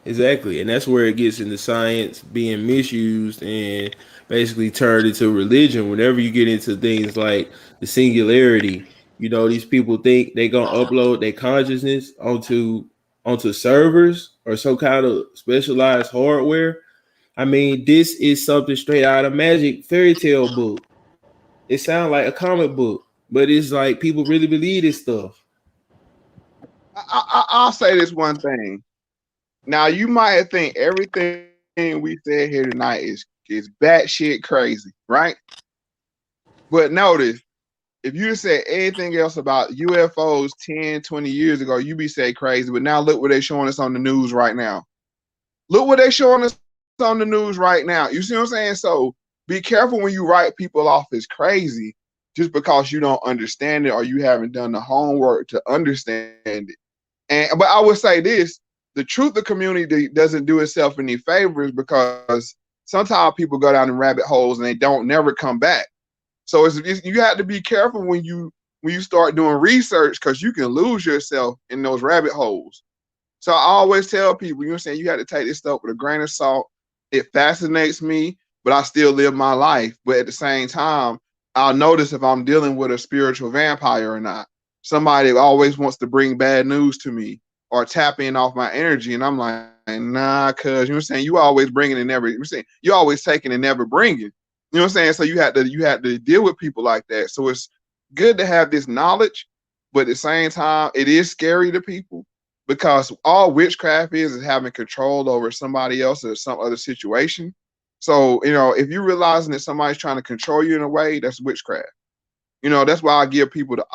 Exactly. And that's where it gets into science being misused and basically turned into religion. Whenever you get into things like the singularity, you know, these people think they're gonna upload their consciousness onto servers or some kind of specialized hardware. I mean, this is something straight out of magic fairy tale book. It sounds like a comic book, but it's like people really believe this stuff. I'll say this one thing. Now you might think everything we said here tonight is batshit crazy, right? But notice, if you said anything else about UFOs 10, 20 years ago, you'd be saying crazy. But now look what they're showing us on the news right now. Look what they're showing us on the news right now. You see what I'm saying? So be careful when you write people off as crazy just because you don't understand it or you haven't done the homework to understand it. But I would say this, the truth of community doesn't do itself any favors because sometimes people go down in rabbit holes and they don't never come back. So you have to be careful when you start doing research because you can lose yourself in those rabbit holes. So I always tell people, you know what I'm saying, you have to take this stuff with a grain of salt. It fascinates me, but I still live my life. But at the same time, I'll notice if I'm dealing with a spiritual vampire or not. Somebody always wants to bring bad news to me or tap in off my energy. And I'm like, nah, cuz, you know what I'm saying? You always bringing and never, you always taking and never bringing. You know what I'm saying? So you had to deal with people like that. So it's good to have this knowledge, but at the same time, it is scary to people because all witchcraft is having control over somebody else or some other situation. So, you know, if you're realizing that somebody's trying to control you in a way, that's witchcraft. You know, that's why I give people the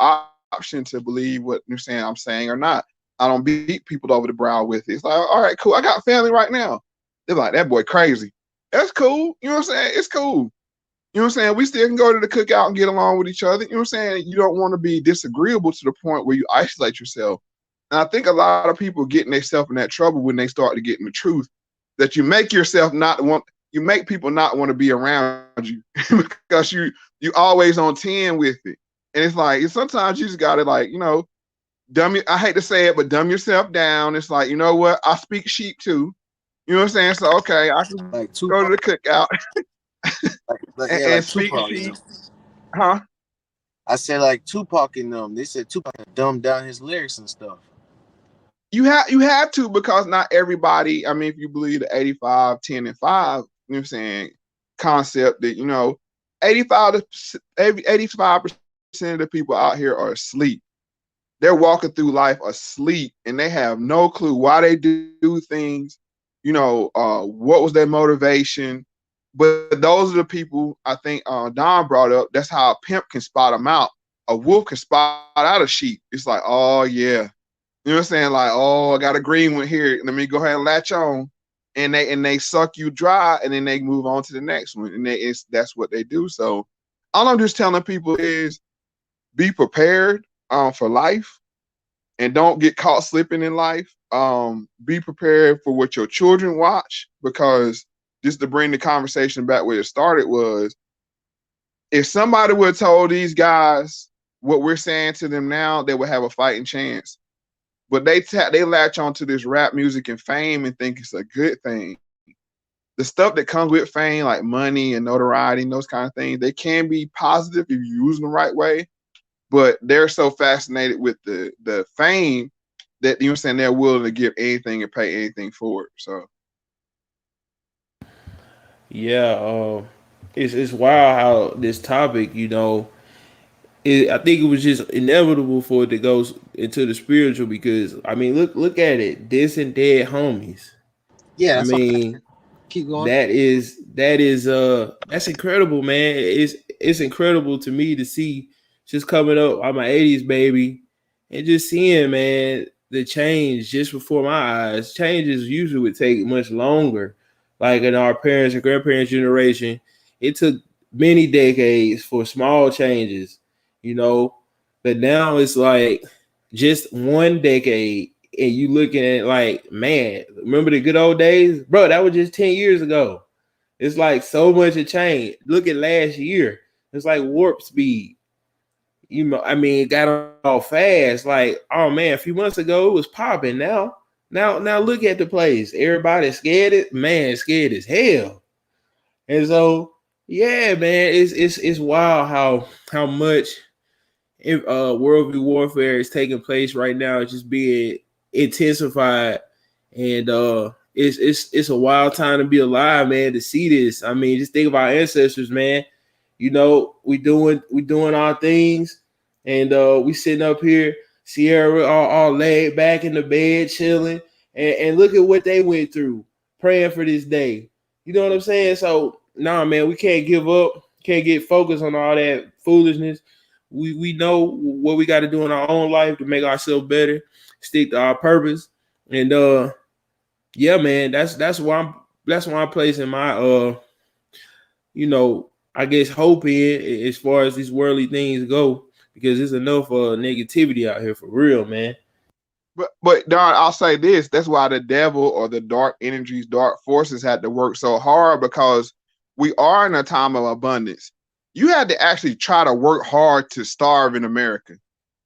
option to believe what you're saying I'm saying or not. I don't beat people over the brow with it. It's like, all right, cool. I got family right now. They're like, that boy crazy. That's cool. You know what I'm saying? It's cool. You know what I'm saying? We still can go to the cookout and get along with each other. You know what I'm saying? You don't want to be disagreeable to the point where you isolate yourself. And I think a lot of people getting themselves in that trouble when they start to get in the truth, that you make yourself not want, you make people not want to be around you because you always on 10 with it. And it's like, sometimes you just gotta, like, you know, I hate to say it, but dumb yourself down. It's like, you know what? I speak sheep too. You know what I'm saying? So okay, I can Like go to the cookout and like speak Tupac, sheep. Huh? I said like Tupac and them. They said Tupac dumbed down his lyrics and stuff. You have to, because not everybody, I mean, if you believe the 85, 10, and 5, you know what I'm saying, concept that, you know, 85% of the people out here are asleep. They're walking through life asleep and they have no clue why they do things, you know, what was their motivation. But those are the people I think Don brought up. That's how a pimp can spot them out. A wolf can spot out a sheep. It's like, oh yeah. You know what I'm saying? Like, oh, I got a green one here. Let me go ahead and latch on. And they suck you dry and then they move on to the next one. And that's what they do. So all I'm just telling people is be prepared for life and don't get caught slipping in life. Be prepared for what your children watch, because just to bring the conversation back where it started was, if somebody would have told these guys what we're saying to them now, they would have a fighting chance. But they latch onto this rap music and fame and think it's a good thing. The stuff that comes with fame, like money and notoriety and those kind of things, they can be positive if you use them the right way. But they're so fascinated with the fame that, you know what I'm saying, they're willing to give anything and pay anything for it. So Yeah, it's wild how this topic, you know, I think it was just inevitable for it to go into the spiritual, because I mean, look at it, this and dead homies. Yeah, I that's all. mean, Keep going. that's incredible, man. It's incredible to me to see, just coming up, I'm an 80s baby, and just seeing, man, the change just before my eyes. Changes usually would take much longer. Like in our parents and grandparents' generation, it took many decades for small changes, you know. But now it's like just one decade, and you looking at like, man, remember the good old days, bro? That was just 10 years ago. It's like so much has changed. Look at last year. It's like warp speed. You know, I mean, it got all fast. Like, oh man, a few months ago it was popping. Now look at the place. Everybody's scared. Man, scared as hell. And so, yeah, man, it's wild how much worldview warfare is taking place right now. It's just being intensified, and it's a wild time to be alive, man. To see this, I mean, just think of our ancestors, man. You know, we doing our things, and we sitting up here, Sierra all laid back in the bed, chilling, and look at what they went through, praying for this day. You know what I'm saying? So, nah, man, we can't give up. Can't get focused on all that foolishness. We know what we got to do in our own life to make ourselves better, stick to our purpose, and yeah, man, that's why I'm placing my you know, I guess hope in as far as these worldly things go, because there's enough negativity out here for real, man. But Don, I'll say this: that's why the devil or the dark energies, dark forces had to work so hard, because we are in a time of abundance. You had to actually try to work hard to starve in America.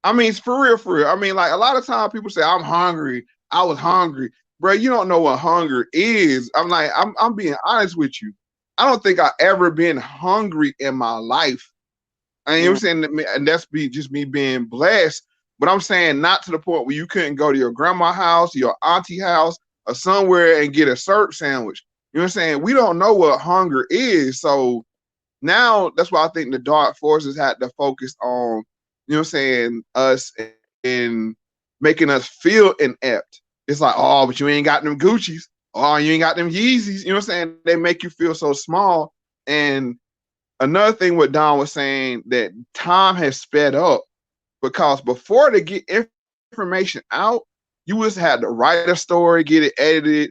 I mean, it's for real, for real. I mean, like a lot of times people say, I'm hungry. I was hungry. Bro, you don't know what hunger is. I'm like, I'm being honest with you. I don't think I ever been hungry in my life. I ain't saying that, and that's just me being blessed. But I'm saying not to the point where you couldn't go to your grandma's house, your auntie house, or somewhere and get a syrup sandwich. You know what I'm saying? We don't know what hunger is. So now that's why I think the dark forces had to focus on, you know what I'm saying, us and making us feel inept. It's like, oh, but you ain't got them Gucci's. Oh, you ain't got them Yeezys. You know what I'm saying? They make you feel so small. And another thing what Don was saying, that time has sped up, because before they get information out, you just had to write a story, get it edited,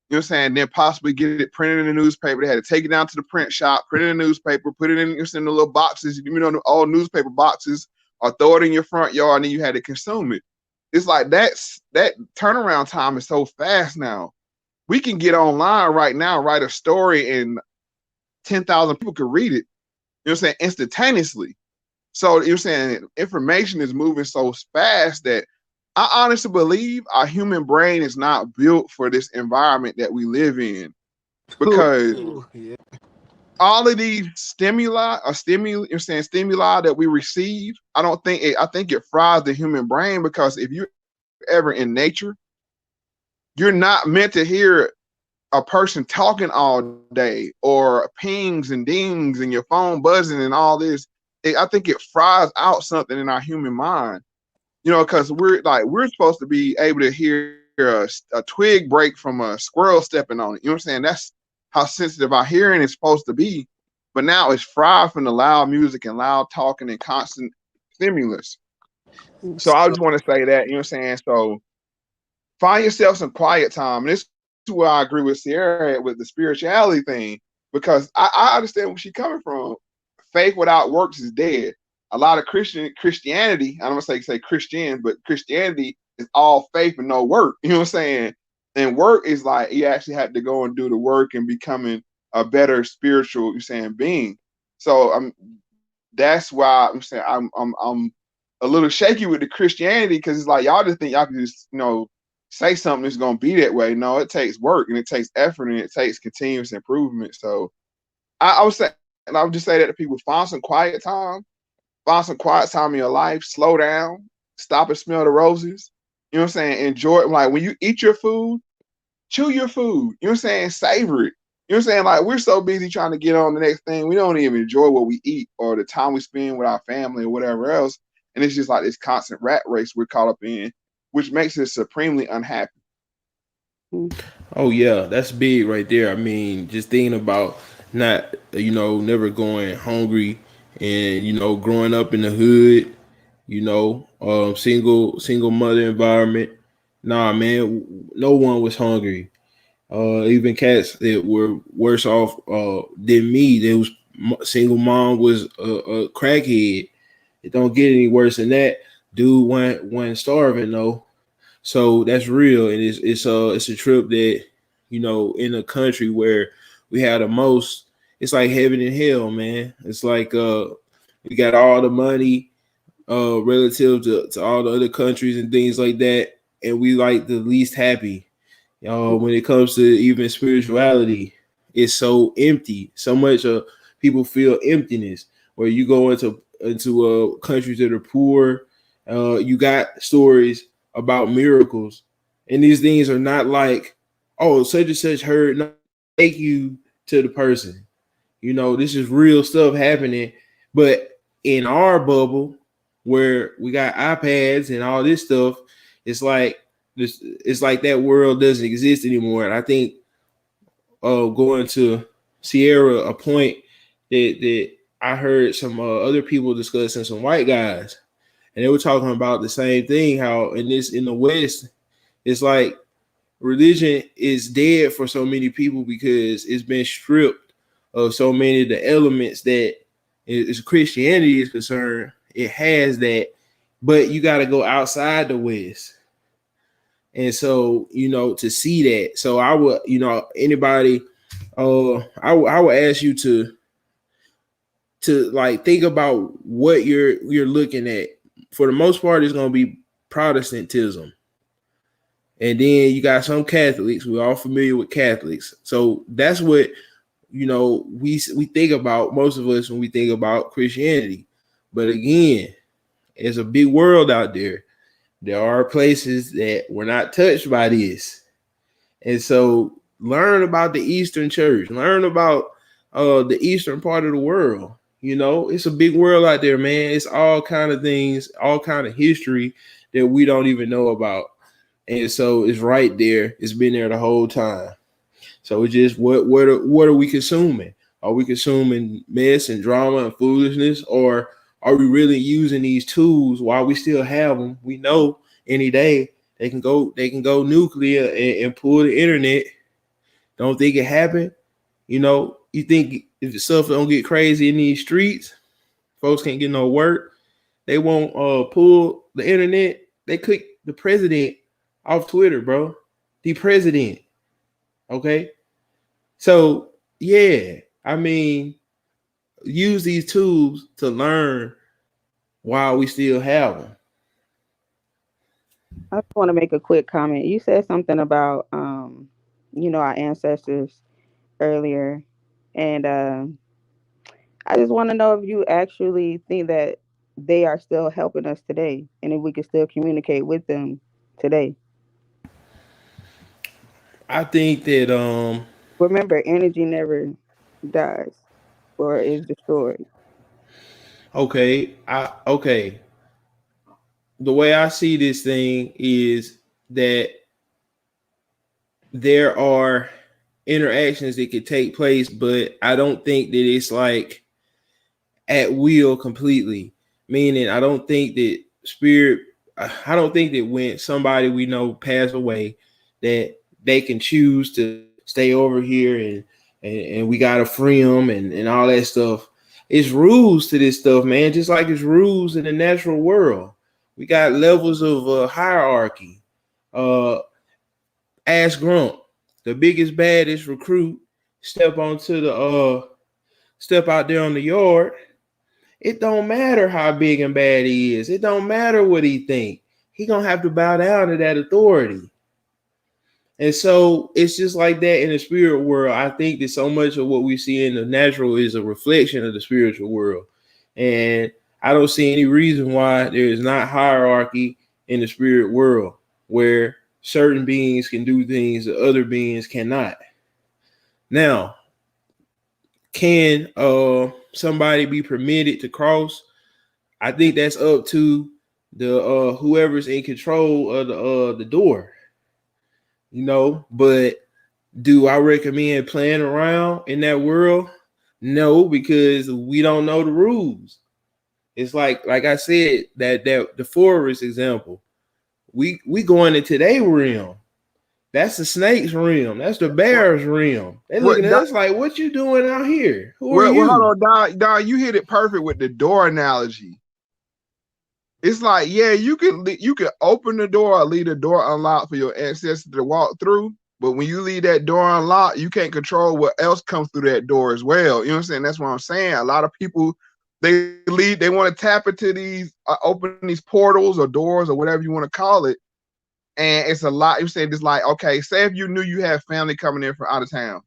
you know what I'm saying, then possibly get it printed in the newspaper. They had to take it down to the print shop, print it in the newspaper, put it in the little boxes, you know, all newspaper boxes, or throw it in your front yard, and then you had to consume it. It's like that turnaround time is so fast now. We can get online right now, write a story, and 10,000 people could read it, you know what I'm saying, instantaneously. So you're saying information is moving so fast that I honestly believe our human brain is not built for this environment that we live in, because all of these stimuli that we receive, I think it fries the human brain, because if you're ever in nature, you're not meant to hear a person talking all day, or pings and dings and your phone buzzing and all this. I think it fries out something in our human mind, you know, because we're supposed to be able to hear a twig break from a squirrel stepping on it. You know what I'm saying? That's how sensitive our hearing is supposed to be. But now it's fried from the loud music and loud talking and constant stimulus. So I just want to say that, you know what I'm saying? So find yourself some quiet time. And this is where I agree with Sierra with the spirituality thing, because I understand where she's coming from. Faith without works is dead. A lot of Christianity, I don't want to say Christian, but Christianity is all faith and no work. You know what I'm saying? And work is like you actually have to go and do the work and becoming a better spiritual, you're saying, being. So that's why I'm saying I'm a little shaky with the Christianity, because it's like y'all just think y'all can just, you know, say something that's gonna be that way. No, it takes work, and it takes effort, and it takes continuous improvement. So I would say, and I would just say that to people: find some quiet time in your life, slow down, stop and smell the roses. You know what I'm saying? Enjoy it. Like when you eat your food, chew your food. You know what I'm saying? Savor it. You know what I'm saying? Like we're so busy trying to get on the next thing, we don't even enjoy what we eat or the time we spend with our family or whatever else. And it's just like this constant rat race we're caught up in, which makes us supremely unhappy. Oh yeah, that's big right there. I mean, just thinking about not, you know, never going hungry, and, you know, growing up in the hood, you know, single mother environment. Nah, man, no one was hungry. Even cats that were worse off than me. There was single mom was a crackhead. It don't get any worse than that. Dude went starving though. So that's real, and it's a trip that, you know, in a country where we have the most, it's like heaven and hell, man. It's like we got all the money relative to all the other countries and things like that, and we like the least happy. When it comes to even spirituality, it's so empty. So much people feel emptiness. Where you go into countries that are poor, you got stories about miracles, and these things are not like, oh, such and such heard. No, take you to the person. You know, this is real stuff happening. But in our bubble, where we got iPads and all this stuff, it's like that world doesn't exist anymore. And I think going to Sierra, a point that I heard some other people discussing, some white guys, and they were talking about the same thing, how in the West, it's like religion is dead for so many people because it's been stripped of so many of the elements that, as Christianity is concerned, it has that, but you got to go outside the West. And so, you know, to see that. So I would, you know, anybody, I would ask you to like think about what you're looking at. For the most part, it's going to be Protestantism. And then you got some Catholics. We're all familiar with Catholics. So that's what, you know, we think about, most of us, when we think about Christianity. But again, there's a big world out there. There are places that were not touched by this. And so learn about the Eastern Church. Learn about the Eastern part of the world. You know, it's a big world out there, man. It's all kind of things, all kind of history that we don't even know about. And so it's right there. It's been there the whole time. So it's just what are we consuming? Are we consuming mess and drama and foolishness, or are we really using these tools while we still have them? We know any day they can go nuclear and pull the internet. Don't think it happened. You know, you think if the stuff don't get crazy in these streets, folks can't get no work. They won't pull the internet. They click the president off Twitter, bro. The president. Okay. So yeah, I mean, use these tools to learn while we still have them. I just want to make a quick comment. You said something about our ancestors earlier, and I just want to know if you actually think that they are still helping us today, and if we can still communicate with them today. I think that Remember, energy never dies or is destroyed. okay. The way I see this thing is that there are interactions that could take place, but I don't think that it's like at will completely. Meaning, I don't think that when somebody we know pass away, that they can choose to stay over here and we gotta free them and all that stuff. It's rules to this stuff, man. Just like it's rules in the natural world. We got levels of hierarchy. Ask Grump, the biggest, baddest recruit, step out there on the yard. It don't matter how big and bad he is. It don't matter what he think. He gonna have to bow down to that authority. And so it's just like that in the spirit world. I think that so much of what we see in the natural is a reflection of the spiritual world. And I don't see any reason why there is not hierarchy in the spirit world where certain beings can do things that other beings cannot. Now, can somebody be permitted to cross? I think that's up to the whoever's in control of the door. You know, but do I recommend playing around in that world? No, because we don't know the rules. It's like I said, that the forest example. We going into their realm. That's the snake's realm. That's the bear's realm. They looking at us like, what you doing out here? Who are you? Well, hold on, Don, you hit it perfect with the door analogy. It's like, yeah, you can open the door or leave the door unlocked for your ancestors to walk through. But when you leave that door unlocked, you can't control what else comes through that door as well. You know what I'm saying? That's what I'm saying. A lot of people, they want to tap into these, open these portals or doors or whatever you want to call it. And it's a lot. You saying it's like, okay, say if you knew you had family coming in from out of town.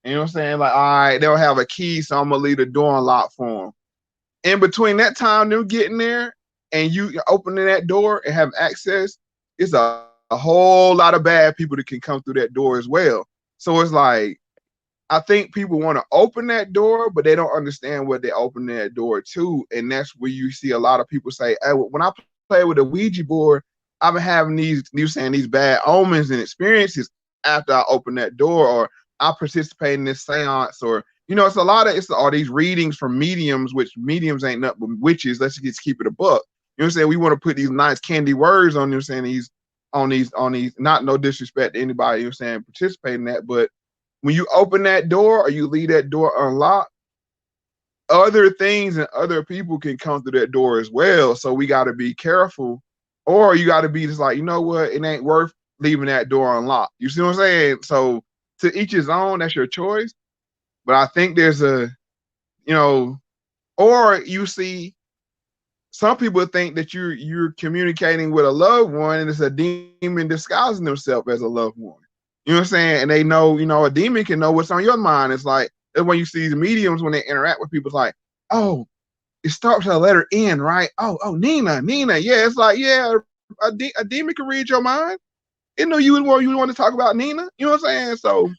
You know what I'm saying? Like, all right, they'll have a key, so I'm going to leave the door unlocked for them. In between that time, they're getting there, and you opening that door and have access, it's a whole lot of bad people that can come through that door as well. So it's like, I think people want to open that door, but they don't understand what they're opening that door to. And that's where you see a lot of people say, hey, when I play with a Ouija board, I've been having these bad omens and experiences after I open that door, or I participate in this seance, or it's all these readings from mediums, which mediums ain't nothing but witches. Let's just keep it a buck. You know what I'm saying? We want to put these nice candy words on, you know what I'm saying, on these, not no disrespect to anybody, you know what I'm saying, participate in that. But when you open that door or you leave that door unlocked, other things and other people can come through that door as well. So we got to be careful, or you got to be just like, you know what, it ain't worth leaving that door unlocked. You see what I'm saying? So to each his own, that's your choice. But I think there's or you see, some people think that you're communicating with a loved one, and it's a demon disguising themselves as a loved one. You know what I'm saying? And they know, a demon can know what's on your mind. It's like, that's when you see these mediums, when they interact with people, it's like, oh, it starts with a letter N, right? Oh, Nina. Yeah, it's like, yeah, a demon can read your mind. It know you want to talk about Nina. You know what I'm saying? So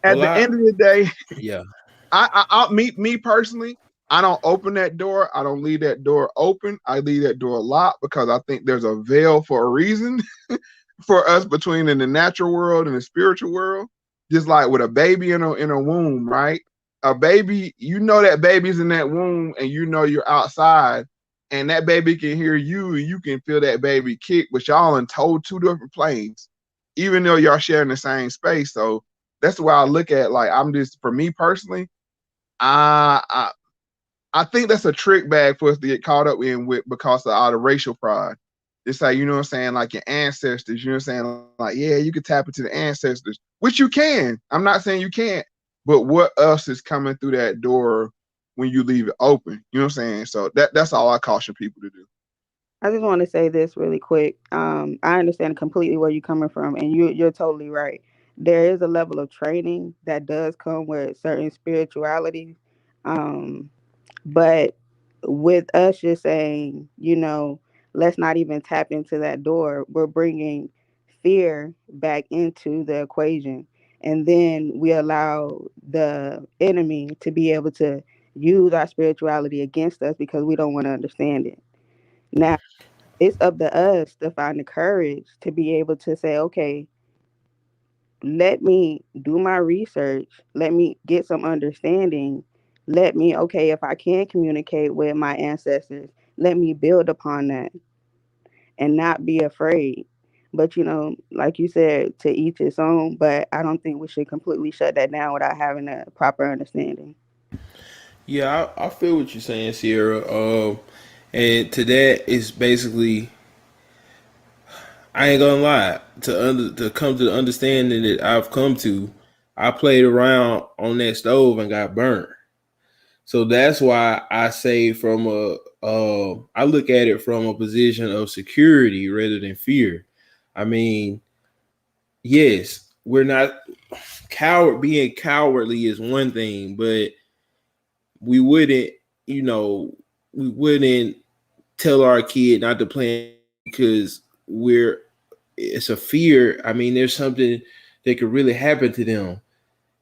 at the end of the day, yeah, I me personally, I don't open that door. I don't leave that door open. I leave that door locked because I think there's a veil for a reason for us between in the natural world and the spiritual world. Just like with a baby in a womb, right? a baby, you know that baby's in that womb, and you know you're outside, and that baby can hear you, and you can feel that baby kick, but y'all in two different planes, even though y'all sharing the same space. So that's why I look at, like, I'm just, for me personally, I think that's a trick bag for us to get caught up in with, because of all the racial pride. It's like, you know what I'm saying, like your ancestors, you know what I'm saying? Like, yeah, you can tap into the ancestors, which you can. I'm not saying you can't, but what else is coming through that door when you leave it open? You know what I'm saying? So that's all I caution people to do. I just want to say this really quick. I understand completely where you're coming from, and you're totally right. There is a level of training that does come with certain spirituality. Um, But with us just saying, let's not even tap into that door, we're bringing fear back into the equation. And then we allow the enemy to be able to use our spirituality against us because we don't want to understand it. Now, it's up to us to find the courage to be able to say, okay, let me do my research, let me get some understanding, let me, okay, if I can communicate with my ancestors, let me build upon that and not be afraid. But like you said, to each his own, but I don't think we should completely shut that down without having a proper understanding. Yeah, I feel what you're saying, Sierra. And to that is basically, I ain't gonna lie, to come to the understanding that I've come to, I played around on that stove and got burnt. So that's why I say I look at it from a position of security rather than fear. I mean, yes, we're not being cowardly is one thing, but we wouldn't, we wouldn't tell our kid not to play because it's a fear. I mean, there's something that could really happen to them.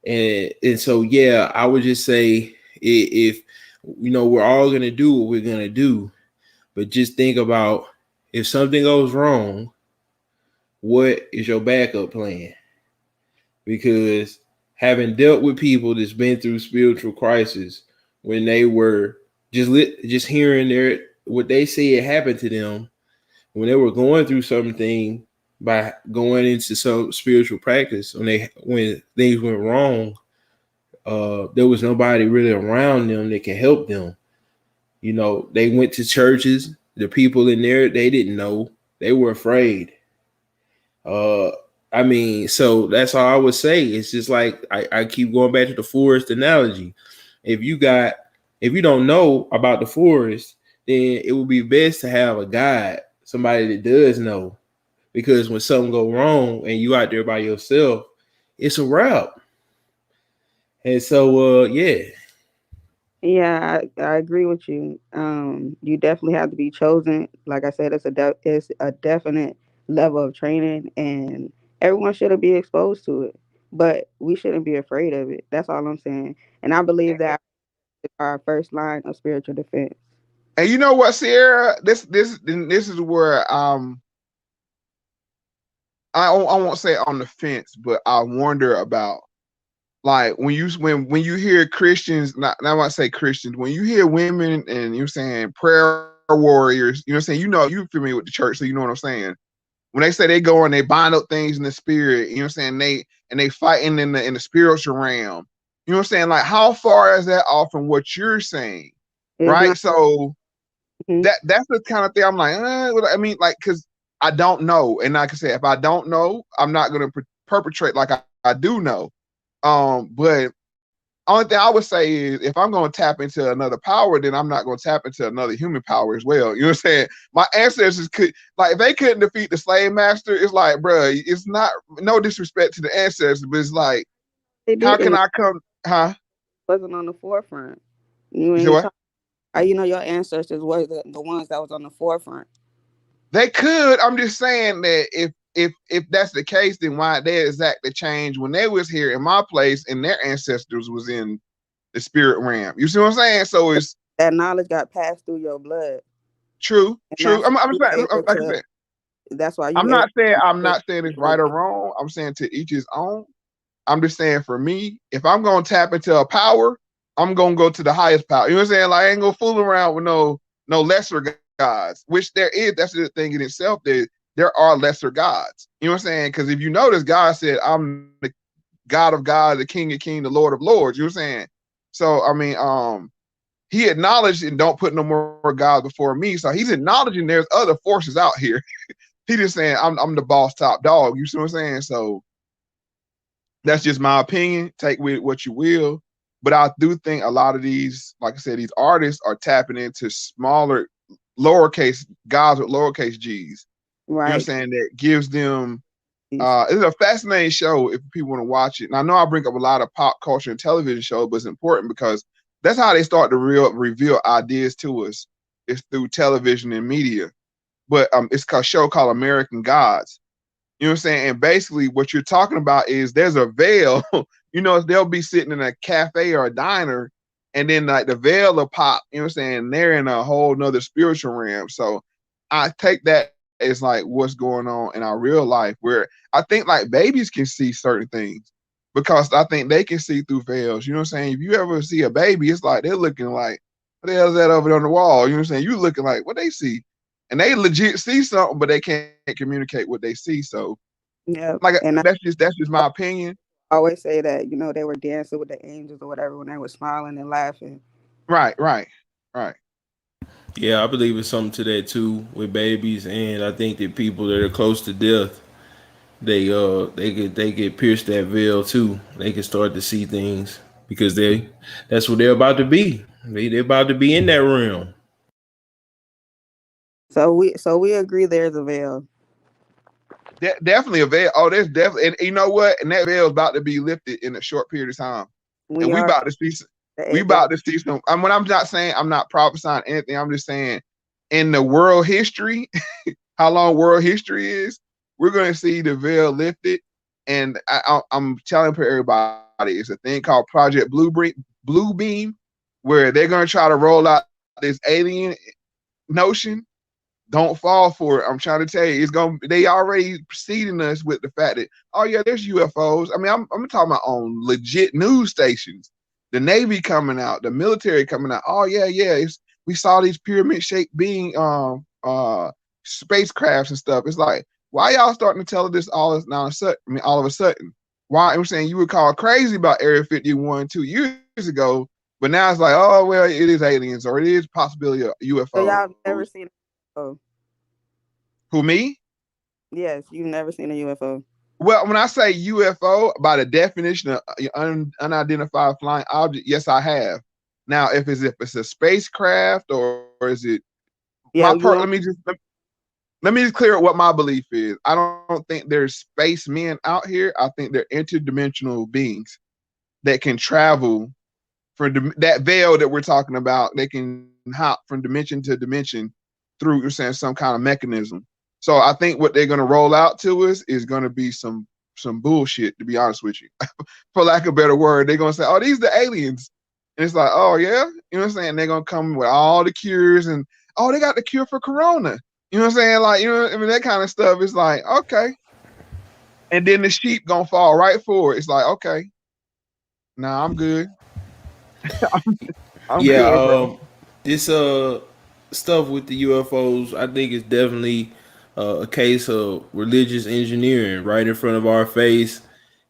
And so, yeah, I would just say, if we're all going to do what we're going to do, but just think about, if something goes wrong, what is your backup plan? Because having dealt with people that's been through spiritual crisis, when they were just hearing what they said happened to them, when they were going through something by going into some spiritual practice, when things went wrong, there was nobody really around them that can help them. They went to churches. The people in there, they didn't know. They were afraid. I mean, so that's all I would say. It's just like, I keep going back to the forest analogy. If you don't know about the forest, then it would be best to have a guide, somebody that does know. Because when something go wrong and you out there by yourself, it's a wrap. And so, yeah. Yeah, I agree with you. You definitely have to be chosen. Like I said, it's a definite level of training, and everyone shouldn't be exposed to it. But we shouldn't be afraid of it. That's all I'm saying. And I believe that our first line of spiritual defense. And you know what, Sierra? This is where I won't say on the fence, but I wonder about, like, when you hear Christians, not I want to say Christians, when you hear women and you're saying prayer warriors, you know what I'm saying, you familiar with the church, so you know what I'm saying. When they say they go and they bind up things in the spirit, you know what I'm saying, they fighting in the spiritual realm. You know what I'm saying? Like, how far is that off from what you're saying? Right? So that's the kind of thing I'm like, I mean, like, because I don't know. And like I said, if I don't know, I'm not going to perpetrate like I do know. But only thing I would say is, if I'm going to tap into another power, then I'm not going to tap into another human power as well. You know what I'm saying? My ancestors could, like, if they couldn't defeat the slave master, it's like, bruh, it's not, no disrespect to the ancestors, but it's like, how can I come, huh? Wasn't on the forefront. You say what? Your ancestors were the ones that was on the forefront. They could. I'm just saying that if that's the case, then why they exactly changed when they was here in my place and their ancestors was in the spirit realm. You see what I'm saying? So it's that knowledge got passed through your blood. True. I'm saying, like I said, that's why I'm not saying it's right or wrong. I'm saying to each his own. I'm just saying, for me, if I'm gonna tap into a power, I'm gonna go to the highest power. You know what I'm saying? Like I ain't gonna fool around with no lesser gods, which there is. That's the thing in itself. There are lesser gods. You know what I'm saying? Because if you notice, God said, "I'm the God of God, the King of Kings, the Lord of Lords." You know what I'm saying? So I mean, he acknowledged and don't put no more gods before me. So he's acknowledging there's other forces out here. He just saying I'm the boss, top dog. You see what I'm saying? So that's just my opinion. Take with what you will. But I do think a lot of these, like I said, these artists are tapping into smaller, lowercase gods with lowercase g's. You know what I'm Right. saying? That gives them it's a fascinating show if people want to watch it. And I know I bring up a lot of pop culture and television shows, but it's important because that's how they start to reveal ideas to us. It's through television and media. But it's a show called American Gods. You know what I'm saying? And basically what you're talking about is there's a veil. You know, they'll be sitting in a cafe or a diner, and then like the veil will pop, you know what I'm saying? They're in a whole nother spiritual realm. So I take that as like what's going on in our real life, where I think like babies can see certain things because I think they can see through veils. You know what I'm saying? If you ever see a baby, it's like they're looking like, what the hell is that over there on the wall? You know what I'm saying? You looking like what they see. And they legit see something, but they can't communicate what they see. So Yeah. like And I that's just my opinion. always say that, they were dancing with the angels or whatever when they were smiling and laughing. Right. Yeah, I believe it's something to that too with babies, and I think that people that are close to death, they get pierced that veil too. They can start to see things because that's what they're about to be. They're about to be in that realm. So we agree there's a veil. Definitely a veil. Oh, there's definitely, and you know what? And that veil is about to be lifted in a short period of time. And We are the we age of about to see some. And when I'm not saying I'm not prophesying anything, I'm just saying in the world history, how long world history is, we're going to see the veil lifted. And I'm telling everybody, it's a thing called Project Blue Beam, where they're going to try to roll out this alien notion. Don't fall for it. I'm trying to tell you, they already preceding us with the fact that, oh yeah, there's UFOs. I mean, I'm talking about on legit news stations, the Navy coming out, the military coming out. Oh yeah, we saw these pyramid shaped being spacecrafts and stuff. It's like, why y'all starting to tell this all of a sudden? Why? I'm saying you were called crazy about Area 51 2 years ago, but now it's like, oh well, it is aliens or it is possibility of So UFOs. y'all never seen a UFO? Who, me? Yes, you've never seen a UFO. Well, when I say UFO, by the definition of unidentified flying object, yes, I have. Now, if it's a spacecraft or is it Yeah, let me just clear up what my belief is. I don't think there's spacemen out here. I think they're interdimensional beings that can travel from that veil that we're talking about. They can hop from dimension to dimension through, you're saying, some kind of mechanism. So I think what they're going to roll out to us is going to be some bullshit, to be honest with you. For lack of a better word, they're going to say, oh, these are the aliens. And it's like, oh, yeah? You know what I'm saying? They're going to come with all the cures and, oh, they got the cure for corona. You know what I'm saying? Like, I mean, that kind of stuff is like, okay. And then the sheep going to fall right for it. It's like, okay, nah, I'm good. I'm Yeah, good, bro. this stuff with the UFOs, I think is definitely a case of religious engineering right in front of our face.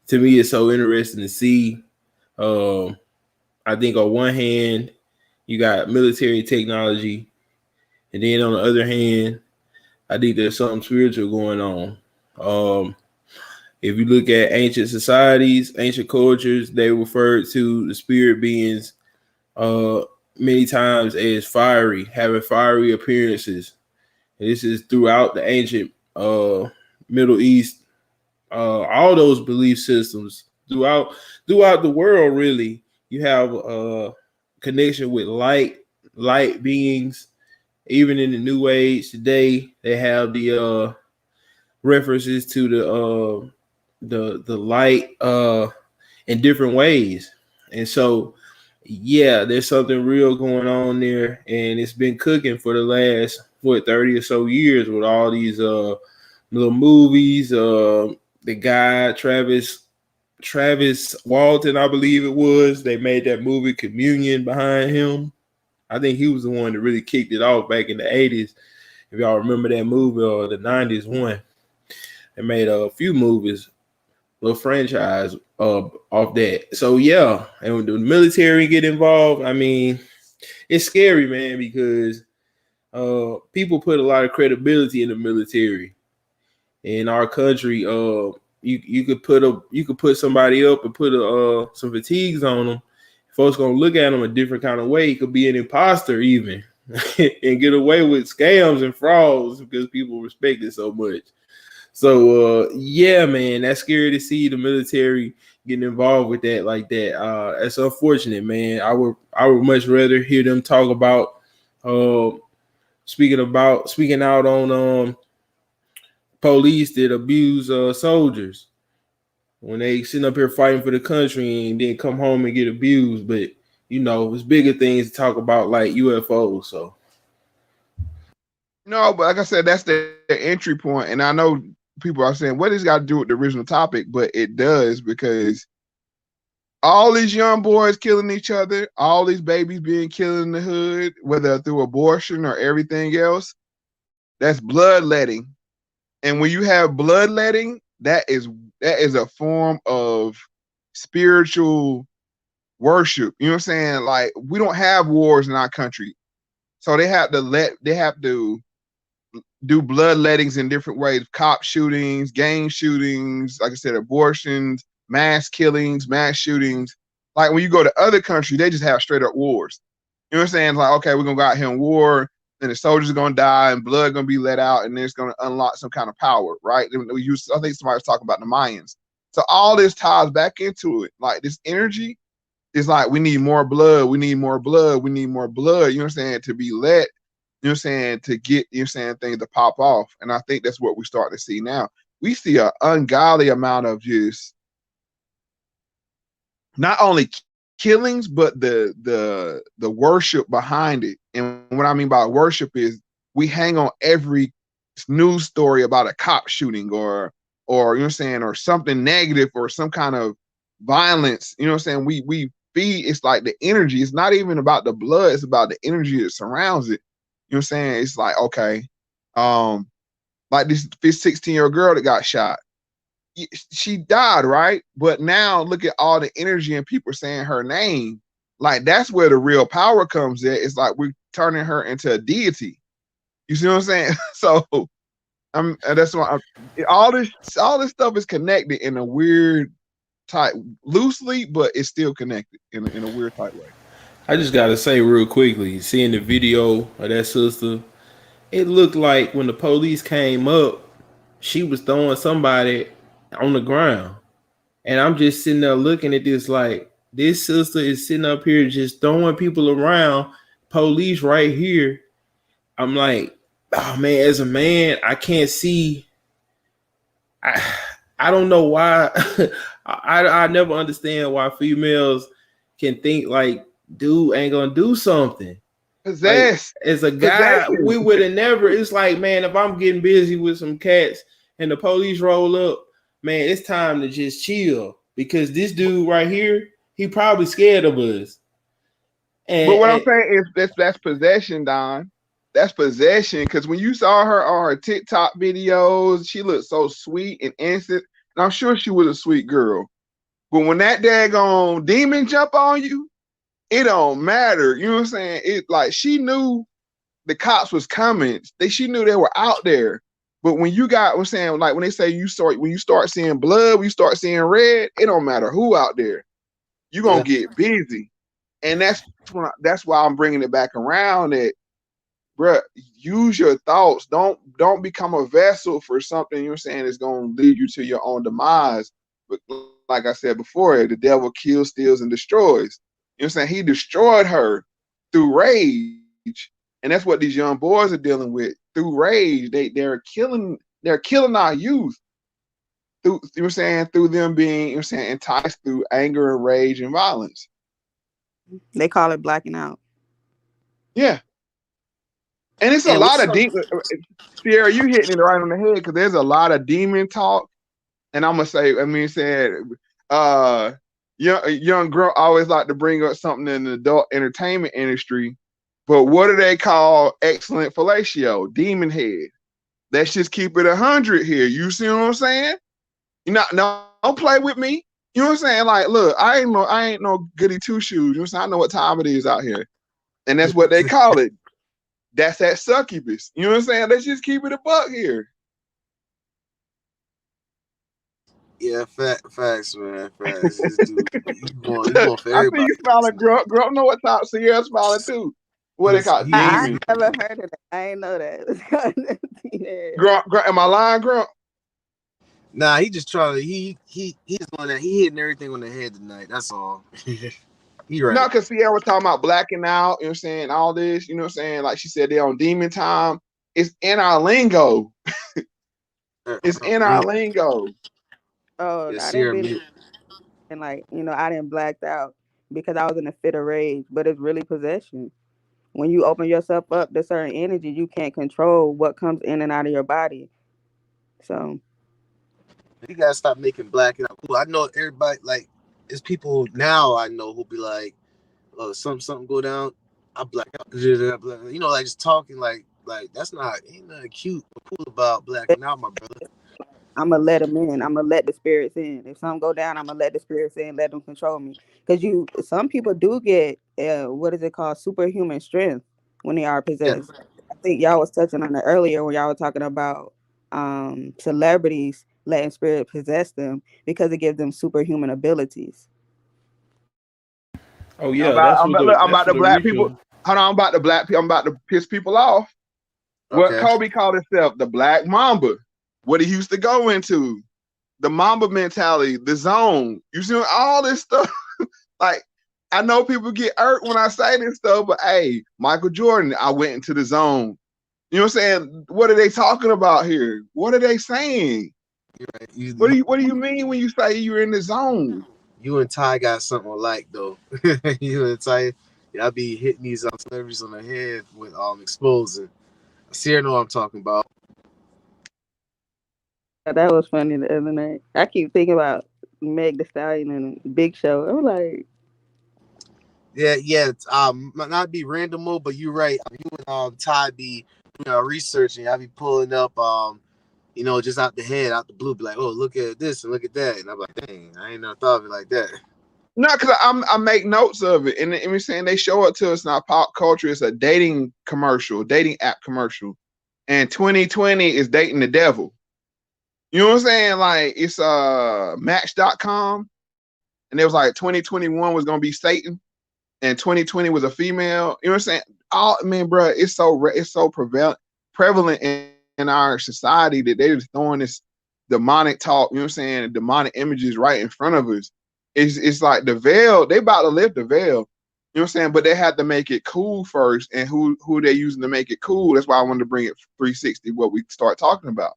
To me, it's so interesting to see. Um, I think on one hand, you got military technology, and then on the other hand, I think there's something spiritual going on. Um, if you look at ancient societies, ancient cultures, they referred to the spirit beings uh, many times as fiery, having fiery appearances. And this is throughout the ancient Middle East, all those belief systems throughout the world. Really, you have a connection with light beings. Even in the New Age today, they have the references to the light in different ways, and so yeah, there's something real going on there, and it's been cooking for the last 30 or so years with all these little movies. The guy Travis Travis Walton, I believe it was. They made that movie Communion behind him. I think he was the one that really kicked it off back in the 80s. If y'all remember that movie or the 90s one. They made a few movies, little franchise off that. So yeah, and when the military get involved, I mean, it's scary, man, because people put a lot of credibility in the military. In our country, you could put somebody up and put some fatigues on them. Folks gonna look at them a different kind of way. He could be an imposter even and get away with scams and frauds because people respect it so much. So yeah, man, that's scary to see the military getting involved with that like that. That's unfortunate, man. I would much rather hear them talk about speaking out on police that abuse soldiers when they sitting up here fighting for the country and then come home and get abused. But you know, it's bigger things to talk about like UFOs. So no, but like I said, that's the entry point. And I know people are saying, what does it got to do with the original topic? But it does, because all these young boys killing each other, all these babies being killed in the hood, whether through abortion or everything else, that's bloodletting. And when you have bloodletting, that is a form of spiritual worship. You know what I'm saying? Like, we don't have wars in our country, so they have to do bloodlettings in different ways: cop shootings, gang shootings, like I said, abortions, mass killings, mass shootings. Like, when you go to other countries, they just have straight up wars. You know what I'm saying? It's like, okay, we're gonna go out here in war, and the soldiers are gonna die, and blood gonna be let out, and then it's gonna unlock some kind of power, right? I think somebody was talking about the Mayans. So all this ties back into it. Like, this energy is like, we need more blood, we need more blood, we need more blood. You know what I'm saying? To be let. You know what I'm saying? To get, you know what I'm saying, things to pop off. And I think that's what we're starting to see now. We see an ungodly amount of just not only killings, but the worship behind it. And what I mean by worship is, we hang on every news story about a cop shooting or you know what I'm saying, or something negative or some kind of violence. You know what I'm saying? We feed, it's like the energy. It's not even about the blood, it's about the energy that surrounds it. You know what I'm saying? It's like, okay, like this 16-year-old girl that got shot. She died, right? But now look at all the energy and people saying her name. Like, that's where the real power comes in. It's like we're turning her into a deity. You see what I'm saying? So that's why all this stuff is connected in a weird type, loosely, but it's still connected in a weird type way. I just gotta say real quickly, seeing the video of that sister, it looked like when the police came up, she was throwing somebody on the ground. And I'm just sitting there looking at this like, this sister is sitting up here just throwing people around, police right here. I'm like, oh man, as a man, I can't see. I don't know why. I never understand why females can think like, dude ain't gonna do something. Possessed. Like, as a guy, we would have never. It's like, man, if I'm getting busy with some cats and the police roll up, man, it's time to just chill, because this dude right here, he probably scared of us. But what I'm saying is that's possession, Don. That's possession. Because when you saw her on her TikTok videos, she looked so sweet and innocent. And I'm sure she was a sweet girl. But when that daggone demon jump on you, it don't matter. You know what I'm saying? It, like, she knew the cops was coming. She knew they were out there. But when you got, I'm saying, like, when they say when you start seeing blood, when you start seeing red, it don't matter who out there. You're gonna get busy. And that's why I'm bringing it back around, that, bruh, use your thoughts. Don't become a vessel for something, you know what I'm saying, is gonna lead you to your own demise. But like I said before, the devil kills, steals, and destroys. You know what I'm saying? He destroyed her through rage. And that's what these young boys are dealing with. Through rage, they're killing our youth. Through, you know what I'm saying, through them being, you know what I'm saying, enticed through anger and rage and violence. They call it blacking out. Yeah. And it's a lot of demon. Sierra, you hitting it right on the head, because there's a lot of demon talk. And I'm gonna say, young girl always like to bring up something in the adult entertainment industry, but what do they call excellent fellatio? Demon head. Let's just keep it 100 here. You see what I'm saying? No, don't play with me. You know what I'm saying? Like, look, I ain't no goody two shoes. You know what I'm saying? I know what time it is out here, and that's what they call it. That's that succubus. You know what I'm saying? Let's just keep it a buck here. Yeah, facts, man. Facts. This dude, you going for I see everybody. you smiling, girl. Girl, know what top Sierra smiling too. What they call I demon. never heard of that. I ain't know that. Yeah. Girl, am I lying, girl? Nah, he just trying to he just going that he hitting everything on the head tonight. That's all. He right. No, because Sierra was talking about blacking out, you know what I'm saying? All this, you know what I'm saying? Like she said, they're on demon time. It's in our lingo. It's in our lingo. Oh, Yes, I didn't Sierra be mute. and like, I didn't blacked out because I was in a fit of rage, but it's really possession. When you open yourself up to certain energy, you can't control what comes in and out of your body. So You gotta stop making black and cool. I know everybody like it's people now I know who'll be like, something go down, I black out. You know, like just talking like that's not ain't nothing cute or cool about blacking out, my brother. I'm gonna let them in. I'm gonna let the spirits in. If something go down, I'm gonna let the spirits in. Let them control me. Because some people do get what is it called, superhuman strength when they are Yeah. possessed. I think y'all was touching on it earlier when y'all were talking about celebrities letting spirit possess them because it gives them superhuman abilities. Oh yeah, that's what I'm that's about what the the black people. reason. Hold on, I'm about the black people. I'm about to piss people off. What Okay. Kobe called himself, the Black Mamba. What he used to go into, the Mamba mentality, the zone. You see all this stuff. Like, I know people get irked when I say this stuff, but hey, Michael Jordan, I went into the zone. You know what I'm saying? What are they talking about here? What are they saying? You're right. What do you mean when you say you're in the zone? You and Ty got something alike though. You and Ty, y'all be hitting these celebrities on the head with exposing. Sierra know what I'm talking about. That was funny the other night. I keep thinking about Meg the Stallion and Big Show. I'm like, Yeah. Not be random, but you're right. You and Ty be researching. I be pulling up just out the head, out the blue, be like, oh, look at this and look at that, and I'm like, dang, I ain't never thought of it like that. No, because I make notes of it, and we're saying they show it to us in our pop culture. It's a dating commercial, dating app commercial, and 2020 is dating the devil. You know what I'm saying? Like it's Match.com, and it was like 2021 was gonna be Satan, and 2020 was a female. You know what I'm saying? Bro, it's so prevalent in our society that they're just throwing this demonic talk. You know what I'm saying? Demonic images right in front of us. It's like the veil. They about to lift the veil. You know what I'm saying? But they had to make it cool first, and who they using to make it cool? That's why I wanted to bring it 360. What we start talking about.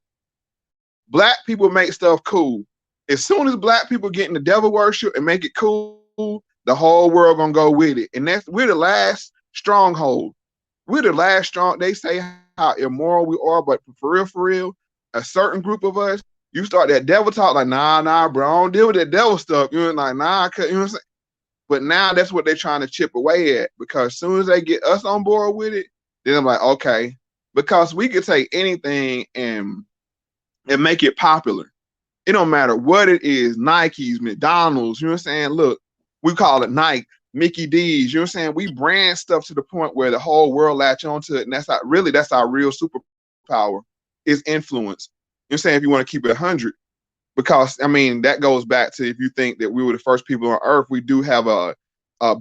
Black people make stuff cool. As soon as black people get in the devil worship and make it cool, the whole world gonna go with it. And we're the last stronghold. We're the last strong. They say how immoral we are, but for real, a certain group of us, you start that devil talk like, nah, bro, I don't deal with that devil stuff. You know, like, nah, you know what I'm saying? But now that's what they're trying to chip away at, because as soon as they get us on board with it, then I'm like, okay, because we could take anything and make it popular. It don't matter what it is, Nikes, McDonald's, you know what I'm saying? Look, we call it Nike, Mickey D's, you know what I'm saying? We brand stuff to the point where the whole world latch onto it, and that's our real superpower is influence. You know what I'm saying? If you want to keep it 100, because I mean that goes back to, if you think that we were the first people on earth, we do have a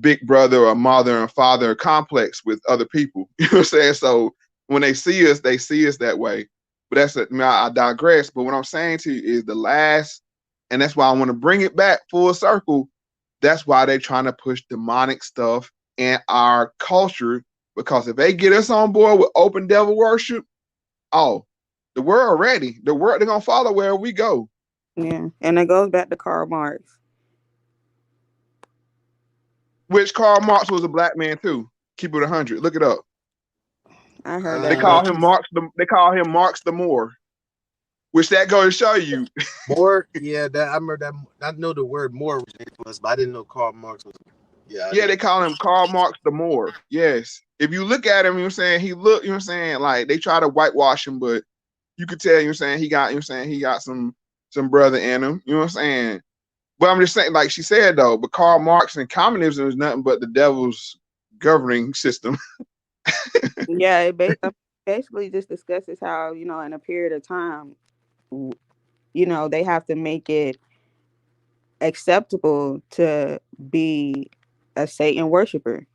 big brother, a mother, and father complex with other people. You know what I'm saying? So when they see us that way. But I digress. But what I'm saying to you is the last, and that's why I want to bring it back full circle. That's why they're trying to push demonic stuff in our culture, because if they get us on board with open devil worship, the world ready. The world, they're gonna follow wherever we go. yeah. And it goes back to Karl Marx. Which Karl Marx was a black man too. Keep it 100. Look it up. I heard They that call one. him Marx. They call him Marx the Moor. Which that goes to show you. More, yeah, that I remember that. I know the word more was, but I didn't know Karl Marx was. Yeah, they call him Karl Marx the Moor. Yes. If you look at him, you know what I'm saying, he look, you know what I'm saying, like they try to whitewash him, but you could tell, you know what I'm saying, he got, you know what I'm saying, he got some brother in him, you know what I'm saying? But I'm just saying, like she said though, but Karl Marx and communism is nothing but the devil's governing system. Yeah, it basically just discusses how, in a period of time, they have to make it acceptable to be a Satan worshiper.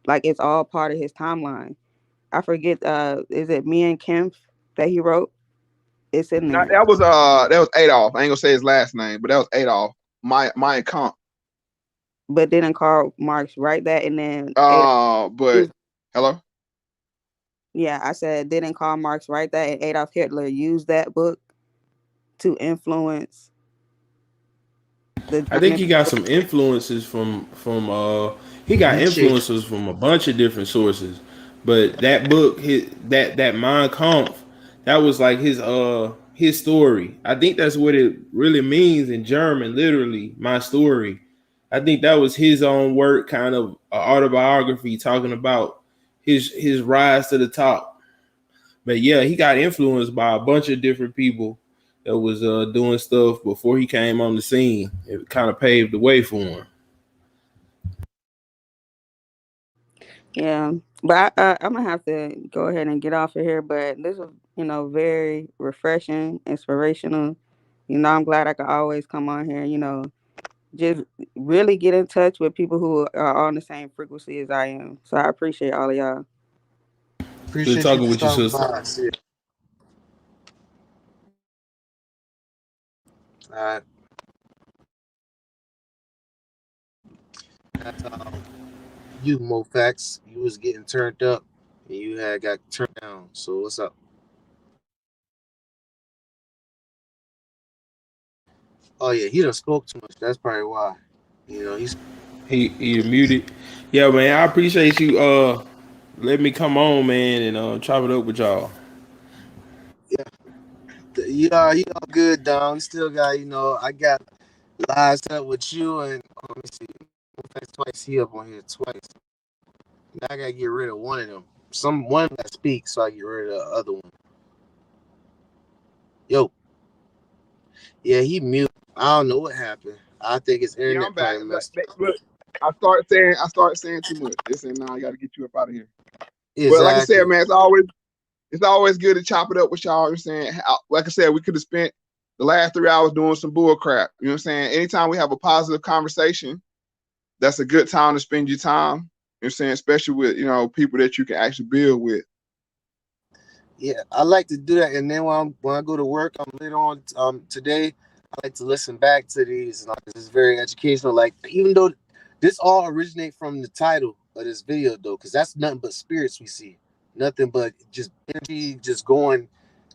Like it's all part of his timeline. I forget, is it Me and Kempf that he wrote? It's in there. That was Adolf. I ain't gonna say his last name, but that was Adolf. My account. But didn't Karl Marx write that? And then but hello? Yeah, I said, didn't Karl Marx write that? And Adolf Hitler used that book to influence the I think German he got people. some influences from he got Nietzsche. influences from a bunch of different sources. But that book, that Mein Kampf, that was like his story. I think that's what it really means in German, literally, my story. I think that was his own work, kind of autobiography talking about his rise to the top. But yeah, he got influenced by a bunch of different people that was doing stuff before he came on the scene. It kind of paved the way for him. Yeah, but I'm gonna have to go ahead and get off of here. But this was, very refreshing, inspirational. I'm glad I could always come on here. Just really get in touch with people who are on the same frequency as I am. So I appreciate all of y'all. Good Appreciate you talking with you, stopping sister. by. See ya. All right. That's you, Moe Factz. You was getting turned up, and you had got turned down. So what's up? Oh yeah, he done spoke too much. That's probably why. He's He muted. Yeah, man. I appreciate you let me come on, man, and chop it up with y'all. yeah. He all good, Dom. We still got I got lies up with you and let me see. Moe Factz twice. He up on here twice. Now I gotta get rid of one of them. One that speaks, so I get rid of the other one. Yo, yeah, he mute. I don't know what happened. I think his Yeah, I'm internet back. probably messed up. Look, I started saying too much. This and now I gotta get you up out of here. But like I said, Exactly. man, it's always good to chop it up with y'all. You know what I'm saying? Like I said, we could have spent the last 3 hours doing some bull crap. You know what I'm saying? Anytime we have a positive conversation, that's a good time to spend your time. You know what I'm saying? Especially with, people that you can actually build with. Yeah, I like to do that, and then when I go to work, later on today, I like to listen back to these, and it's very educational. Like even though this all originate from the title of this video, though, because that's nothing but spirits we see, nothing but just energy just going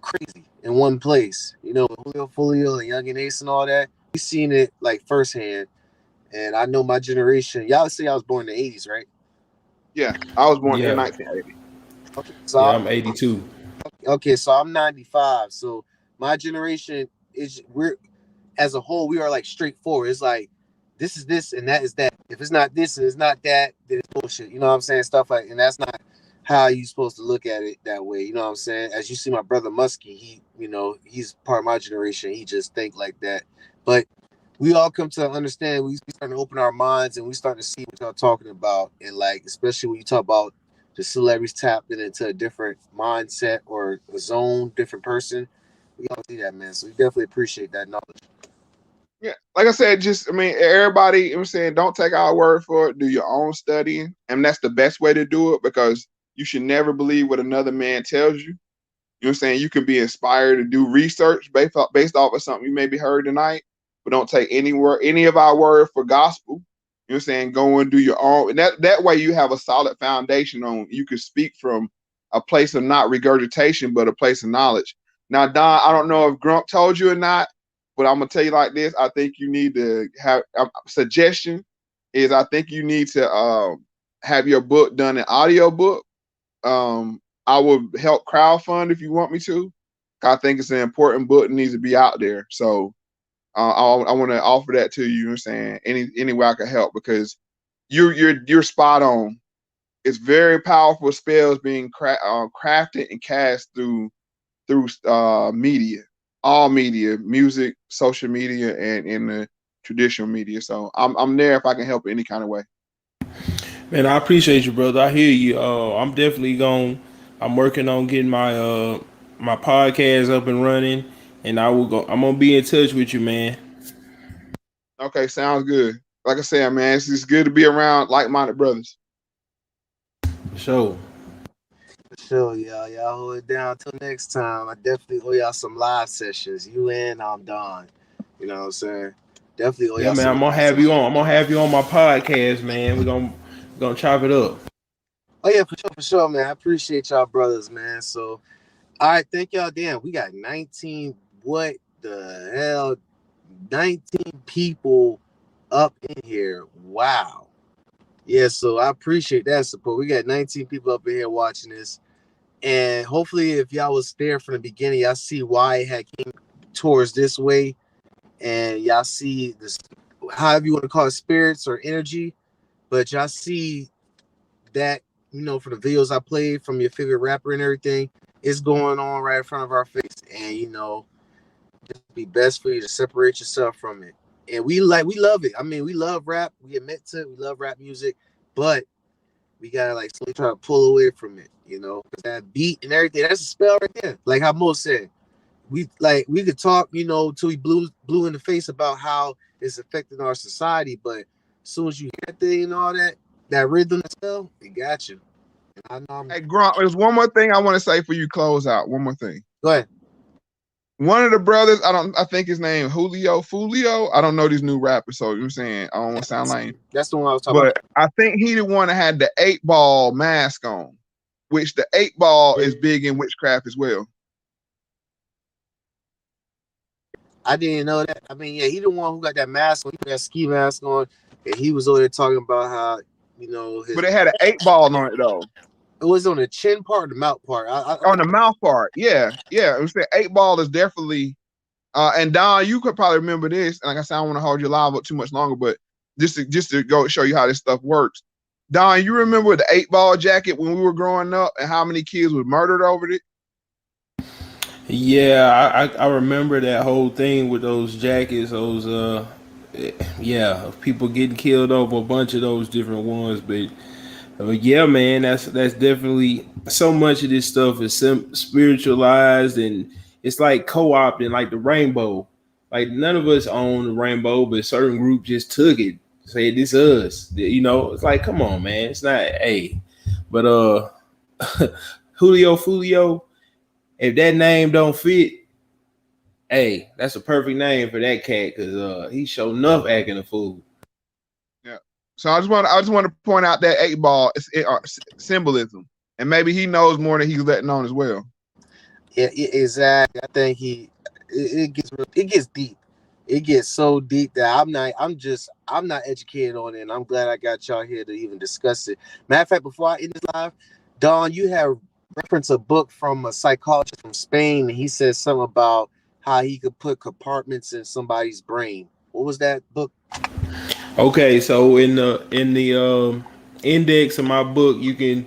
crazy in one place. Julio Folio and Young and Ace and all that. We seen it like firsthand, and I know my generation. Y'all say I was born in the '80s, right? Yeah, I was born in Yeah. 1980. Okay, so Yeah, I'm 82. Okay, so I'm 95. So my generation we're as a whole, we are like straightforward. It's like this is this and that is that. If it's not this and it's not that, then it's bullshit. You know what I'm saying? Stuff like, and that's not how you supposed to look at it that way. You know what I'm saying? As you see my brother Muskie, he's part of my generation. He just think like that. But we all come to understand, we start to open our minds and we start to see what y'all talking about. And like, especially when you talk about the celebrities tapping into a different mindset or a zone, different person. We all see that, man. So we definitely appreciate that knowledge. Yeah, like I said, everybody, you know what I'm saying, don't take our word for it. Do your own studying. And that's the best way to do it because you should never believe what another man tells you. You know what I'm saying? You can be inspired to do research based off of something you maybe heard tonight, but don't take any of our word for gospel. You know what I'm saying? Go and do your own. And that way you have a solid foundation on. You can speak from a place of not regurgitation, but a place of knowledge. Now, Don, I don't know if Grump told you or not, but I'm going to tell you like this. I think you need to have a suggestion is I think you need to have your book done an audio book. I will help crowdfund if you want me to. I think it's an important book that needs to be out there. So I want to offer that to you. You know what I'm saying? Any way I can help, because you're spot on. It's very powerful spells being crafted and cast through media, all media, music, social media, and in the traditional media. So I'm there if I can help in any kind of way. Man, I appreciate you, brother. I hear you. I'm definitely going. I'm working on getting my podcast up and running, and I will go. I'm gonna be in touch with you, man. Okay, sounds good. Like I said, man, it's just good to be around like-minded brothers. So, For sure, y'all hold it down till next time. I definitely owe y'all some live sessions. You in, I'm done. You know what I'm saying? Definitely owe yeah, y'all man, some I'm gonna live have you sessions. on. I'm gonna have you on my podcast, man. We're gonna chop it up. Oh yeah, for sure, man. I appreciate y'all brothers, man. So all right, thank y'all. Damn, we got 19. What the hell? 19 people up in here. Wow. Yeah, so I appreciate that support. We got 19 people up in here watching this. And hopefully if y'all was there from the beginning, y'all see why it had came towards this way. And y'all see this, however you want to call it, spirits or energy. But y'all see that, you know, for the videos I played from your favorite rapper and everything, it's going on right in front of our face. And, you know, it'd be best for you to separate yourself from it. And we love it. I mean, we love rap. We admit to it. We love rap music. But we gotta like slowly try to pull away from it, you know, because that beat and everything, that's a spell right there. Like how Mo said, we could talk, you know, till we blue in the face about how it's affecting our society, but as soon as you hear that thing and all that rhythm and spell, it got you. And I know Hey, Grant, there's one more thing I want to say for you close out. One more thing. Go ahead. One of the brothers, I think his name Fulio. I don't know these new rappers, so you're saying I don't want to sound lame. That's the one I was talking But about. I think he the one that had the 8-ball mask on, which the 8-ball is big in witchcraft as well. I didn't know that. I mean, yeah, he the one who got that mask on, he got that ski mask on, and he was over there talking about how, you know, But it had an 8-ball on it though. it was on the chin part or the mouth part. On the mouth part, yeah. It was the 8-ball is definitely. And Don, you could probably remember this. And like I said, I don't want to hold you live up too much longer, but just to go show you how this stuff works. Don, you remember the 8-ball jacket when we were growing up and how many kids were murdered over it? Yeah, I remember that whole thing with those jackets. People getting killed over a bunch of those different ones, but. Yeah, man, that's definitely so much of this stuff is spiritualized, and it's like co-opting, like the rainbow. Like none of us own the rainbow, but certain group just took it, say this us. You know, it's like, come on, man, it's not. Hey, but Julio Fulio, if that name don't fit, hey, that's a perfect name for that cat because he showed enough acting a fool. So I just want to point out that 8-ball symbolism, and maybe he knows more than he's letting on as well. Yeah, exactly. I think it gets deep. It gets so deep that I'm not educated on it, and I'm glad I got y'all here to even discuss it. Matter of fact, before I end this live, Don, you have referenced a book from a psychologist from Spain, and he said something about how he could put compartments in somebody's brain. What was that book? Okay, so in the index of my book, you can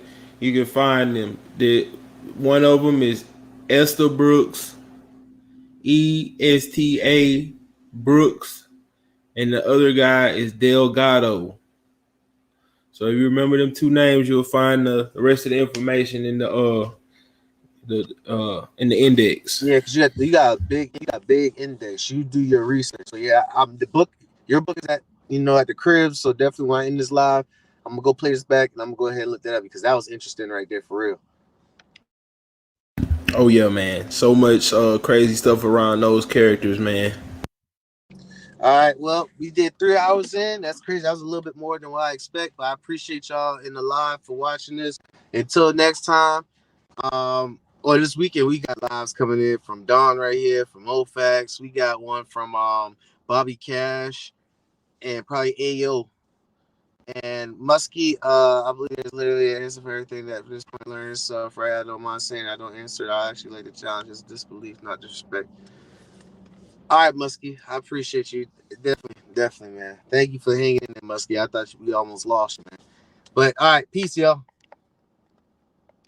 find them. The one of them is Esther Brooks, ESTA Brooks, and the other guy is Delgado. So if you remember them two names, you'll find the rest of the information in the index. Yeah, because you got big index. You do your research. So yeah, your book is at the crib. So definitely when I end this live, I'm gonna go play this back and I'm gonna go ahead and look that up because that was interesting right there for real. Oh yeah, man. So much crazy stuff around those characters, man. All right, well, we did 3 hours in. That's crazy. That was a little bit more than what I expect, but I appreciate y'all in the live for watching this. Until next time, or this weekend, we got lives coming in from Don right here, from Moe Factz. We got one from Bobby Cash and probably Ayo. And Muskie, I believe there's literally an answer for everything that this point learns. So, Frey, I don't mind saying I don't answer it. I actually like to challenge his disbelief, not disrespect. All right, Muskie, I appreciate you. Definitely, man. Thank you for hanging in there, Muskie. I thought we almost lost, man. But all right, peace, y'all.